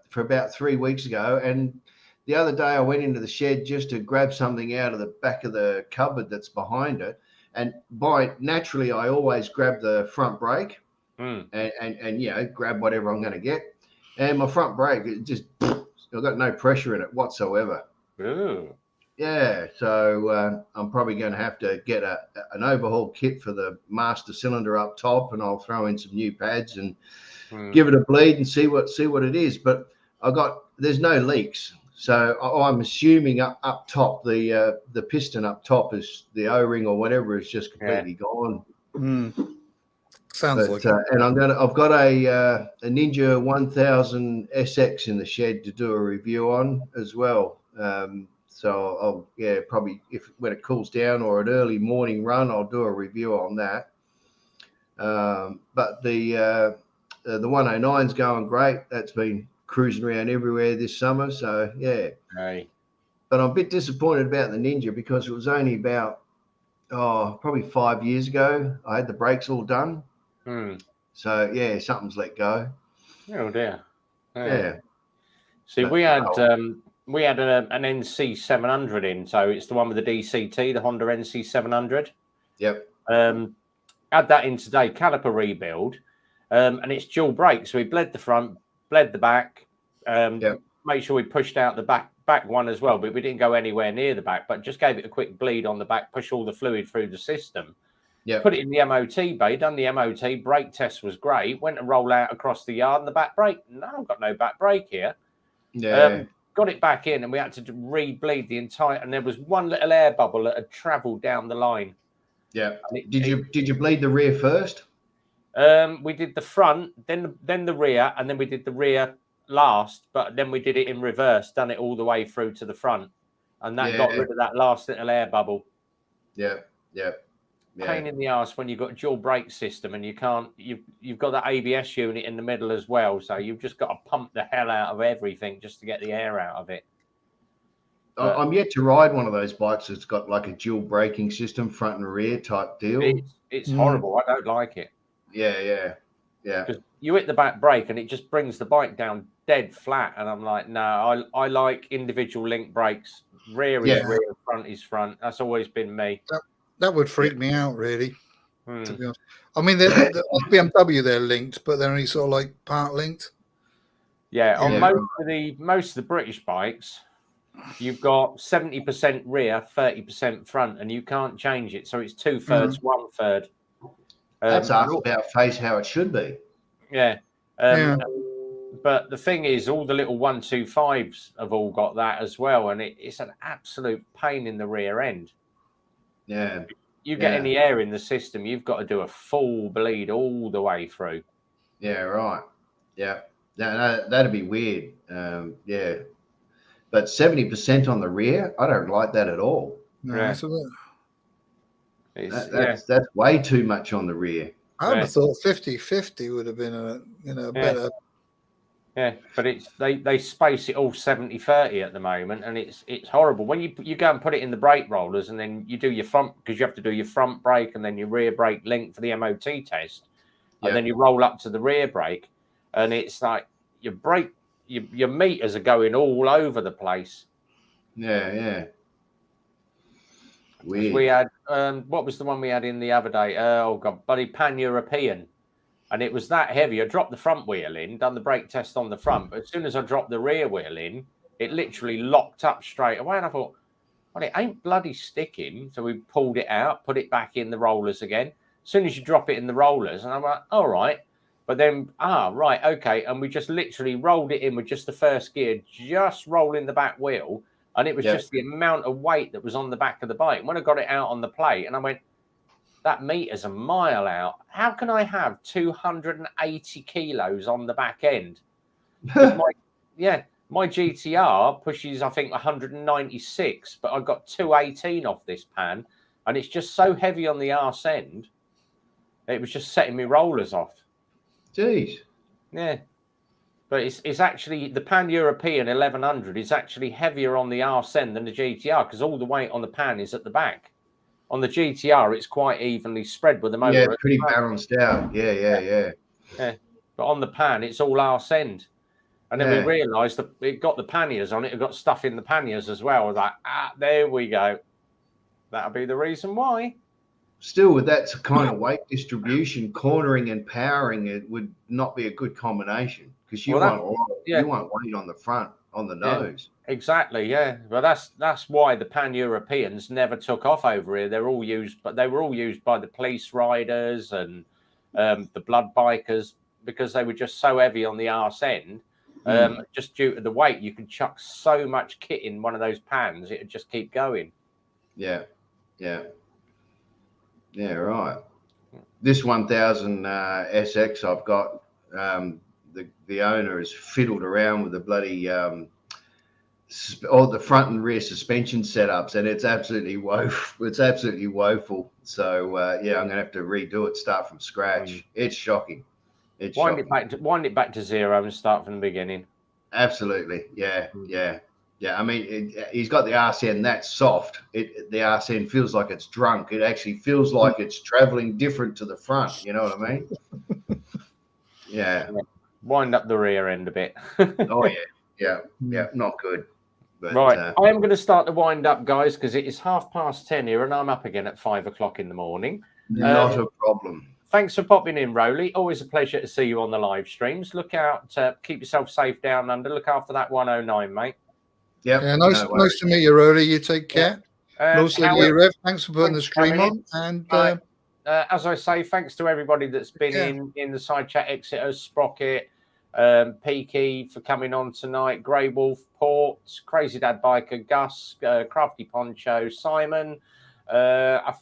for about 3 weeks ago. And the other day I went into the shed just to grab something out of the back of the cupboard that's behind it. And naturally, I always grab the front brake. And grab whatever I'm going to get, and my front brake I've got no pressure in it whatsoever. Ooh. Yeah, so I'm probably going to have to get an overhaul kit for the master cylinder up top, and I'll throw in some new pads and give it a bleed and see what it is. But there's no leaks, so I'm assuming up top the piston up top is the O-ring or whatever is just completely gone. Sounds like and I've got a Ninja 1000 SX in the shed to do a review on as well. So I'll probably when it cools down or an early morning run, I'll do a review on that. But the 109's going great. That's been cruising around everywhere this summer. So yeah. Hey. But I'm a bit disappointed about the Ninja because it was only about probably 5 years ago I had the brakes all done. So yeah, something's let go. Oh dear. Yeah. See, we had an NC 700 in, so it's the one with the DCT, the Honda NC 700. Yep. Had that in today, caliper rebuild, and it's dual brakes. So we bled the front, bled the back, make sure we pushed out the back one as well, but we didn't go anywhere near the back, but just gave it a quick bleed on the back, push all the fluid through the system. Yeah. Put it in the MOT bay, done the MOT, brake test was great, went to roll out across the yard and the back brake. No, I've got no back brake here. Yeah. Got it back in and we had to re-bleed the entire, and there was one little air bubble that had travelled down the line. Yeah. Did you bleed the rear first? We did the front, then the rear, and then we did the rear last, but then we did it in reverse, done it all the way through to the front, and that got rid of that last little air bubble. Yeah. Pain in the ass when you've got a dual brake system and you can't. You've got that ABS unit in the middle as well, so you've just got to pump the hell out of everything just to get the air out of it. I'm yet to ride one of those bikes that's got like a dual braking system, front and rear type deal. It's horrible. I don't like it. Yeah. Because you hit the back brake and it just brings the bike down dead flat. And I'm like, no, I like individual link brakes. Rear is rear, front is front. That's always been me. That would freak me out, really. To be honest, I mean, the BMW they're linked, but they're only sort of like part linked. Yeah, on most of the British bikes, you've got 70% rear, 30% front, and you can't change it. So it's 2/3, 1/3. That's about face how it should be. Yeah. But the thing is, all the little 125s have all got that as well, and it's an absolute pain in the rear end. Yeah. You get any air in the system, you've got to do a full bleed all the way through. Yeah, right. Yeah. That'd be weird. Yeah. But 70% on the rear, I don't like that at all. No, that's way too much on the rear. I would have thought 50-50 would have been a better. Yeah, but they space it all 70-30 at the moment, and it's horrible. When you go and put it in the brake rollers, and then you do your front, because you have to do your front brake and then your rear brake link for the MOT test, and then you roll up to the rear brake, and it's like your brake, your meters are going all over the place. Yeah. Weird. We had what was the one we had in the other day? Oh god, bloody Pan-European. And it was that heavy. I dropped the front wheel in, done the brake test on the front. But as soon as I dropped the rear wheel in, it literally locked up straight away. And I thought, well, it ain't bloody sticking. So we pulled it out, put it back in the rollers again. As soon as you drop it in the rollers, and I'm like, all right. But then, right, okay. And we just literally rolled it in with just the first gear, just rolling the back wheel. And it was just the amount of weight that was on the back of the bike. And when I got it out on the plate, and I went, that meter's a mile out. How can I have 280 kilos on the back end? My GTR pushes, I think, 196, but I got 218 off this pan, and it's just so heavy on the arse end, it was just setting me rollers off. Jeez. Yeah. But it's actually, the Pan-European 1100 is actually heavier on the arse end than the GTR, because all the weight on the pan is at the back. On the GTR, it's quite evenly spread with the motor. Yeah, pretty balanced out. Yeah. But on the pan, it's all arse end. And then we realised that it got the panniers on it. It got stuff in the panniers as well. I was like, there we go. That'll be the reason why. Still, with that kind of weight distribution, cornering and powering, it would not be a good combination, because you want weight on the front, on the nose. Exactly, yeah. But that's why the Pan-Europeans never took off over here. They were all used by the police riders and the blood bikers, because they were just so heavy on the arse end. Just due to the weight, you could chuck so much kit in one of those pans, it'd just keep going. Yeah, right. This 1000 SX I've got, the owner has fiddled around with the bloody all the front and rear suspension setups, and it's absolutely woeful. So I'm gonna have to redo it, start from scratch. It's shocking. Wind it back to zero and start from the beginning. Absolutely, yeah. I mean, he's got the arse end that's soft. The arse end feels like it's drunk. It actually feels like it's traveling different to the front. You know what I mean? Yeah. Wind up the rear end a bit. Oh Yeah, not good. But, right, I am going to start the wind up, guys, because it is 10:30 here, and I'm up again at 5 o'clock in the morning. Not a problem. Thanks for popping in, Rowley. Always a pleasure to see you on the live streams. Look out, keep yourself safe down under. Look after that 109, mate. Yep. Yeah, nice to meet you, Rory. You take care. Also, Rev, thanks for putting the stream on. And as I say, thanks to everybody that's been in the side chat, Exeter, Sprocket, Peaky for coming on tonight, Grey Wolf, Port, Crazy Dad Biker, Gus, Crafty Poncho, Simon, I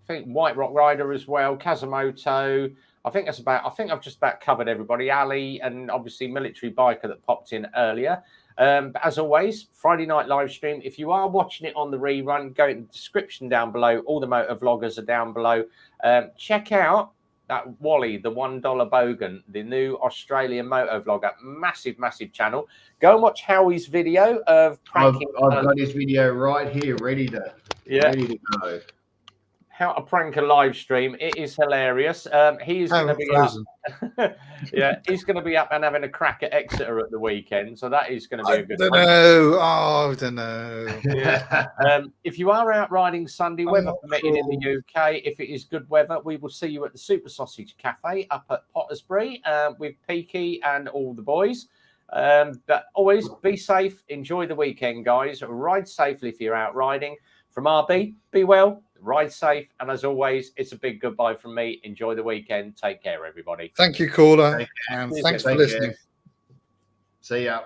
think White Rock Rider as well, Kazumoto. I think I've just about covered everybody. Ali, and obviously Military Biker that popped in earlier. But as always, Friday night live stream. If you are watching it on the rerun, go in the description down below. All the motor vloggers are down below. Check out that Wally, the $1 Bogan, the new Australian motor vlogger. Massive channel. Go and watch Howie's video of pranking. I've got his video right here, ready to go. How to prank a live stream. It is hilarious. He is going to be up. He's going to be up and having a crack at Exeter at the weekend. So that is going to be a good I don't know. If you are out riding Sunday, weather permitting in the UK, if it is good weather, we will see you at the Super Sausage Cafe up at Pottersbury with Peaky and all the boys. But always be safe. Enjoy the weekend, guys. Ride safely if you're out riding. From RB, be well. Ride safe, and as always, it's a big goodbye from me. Enjoy the weekend. Take care, everybody. Thank you, caller, and thanks for listening. See ya.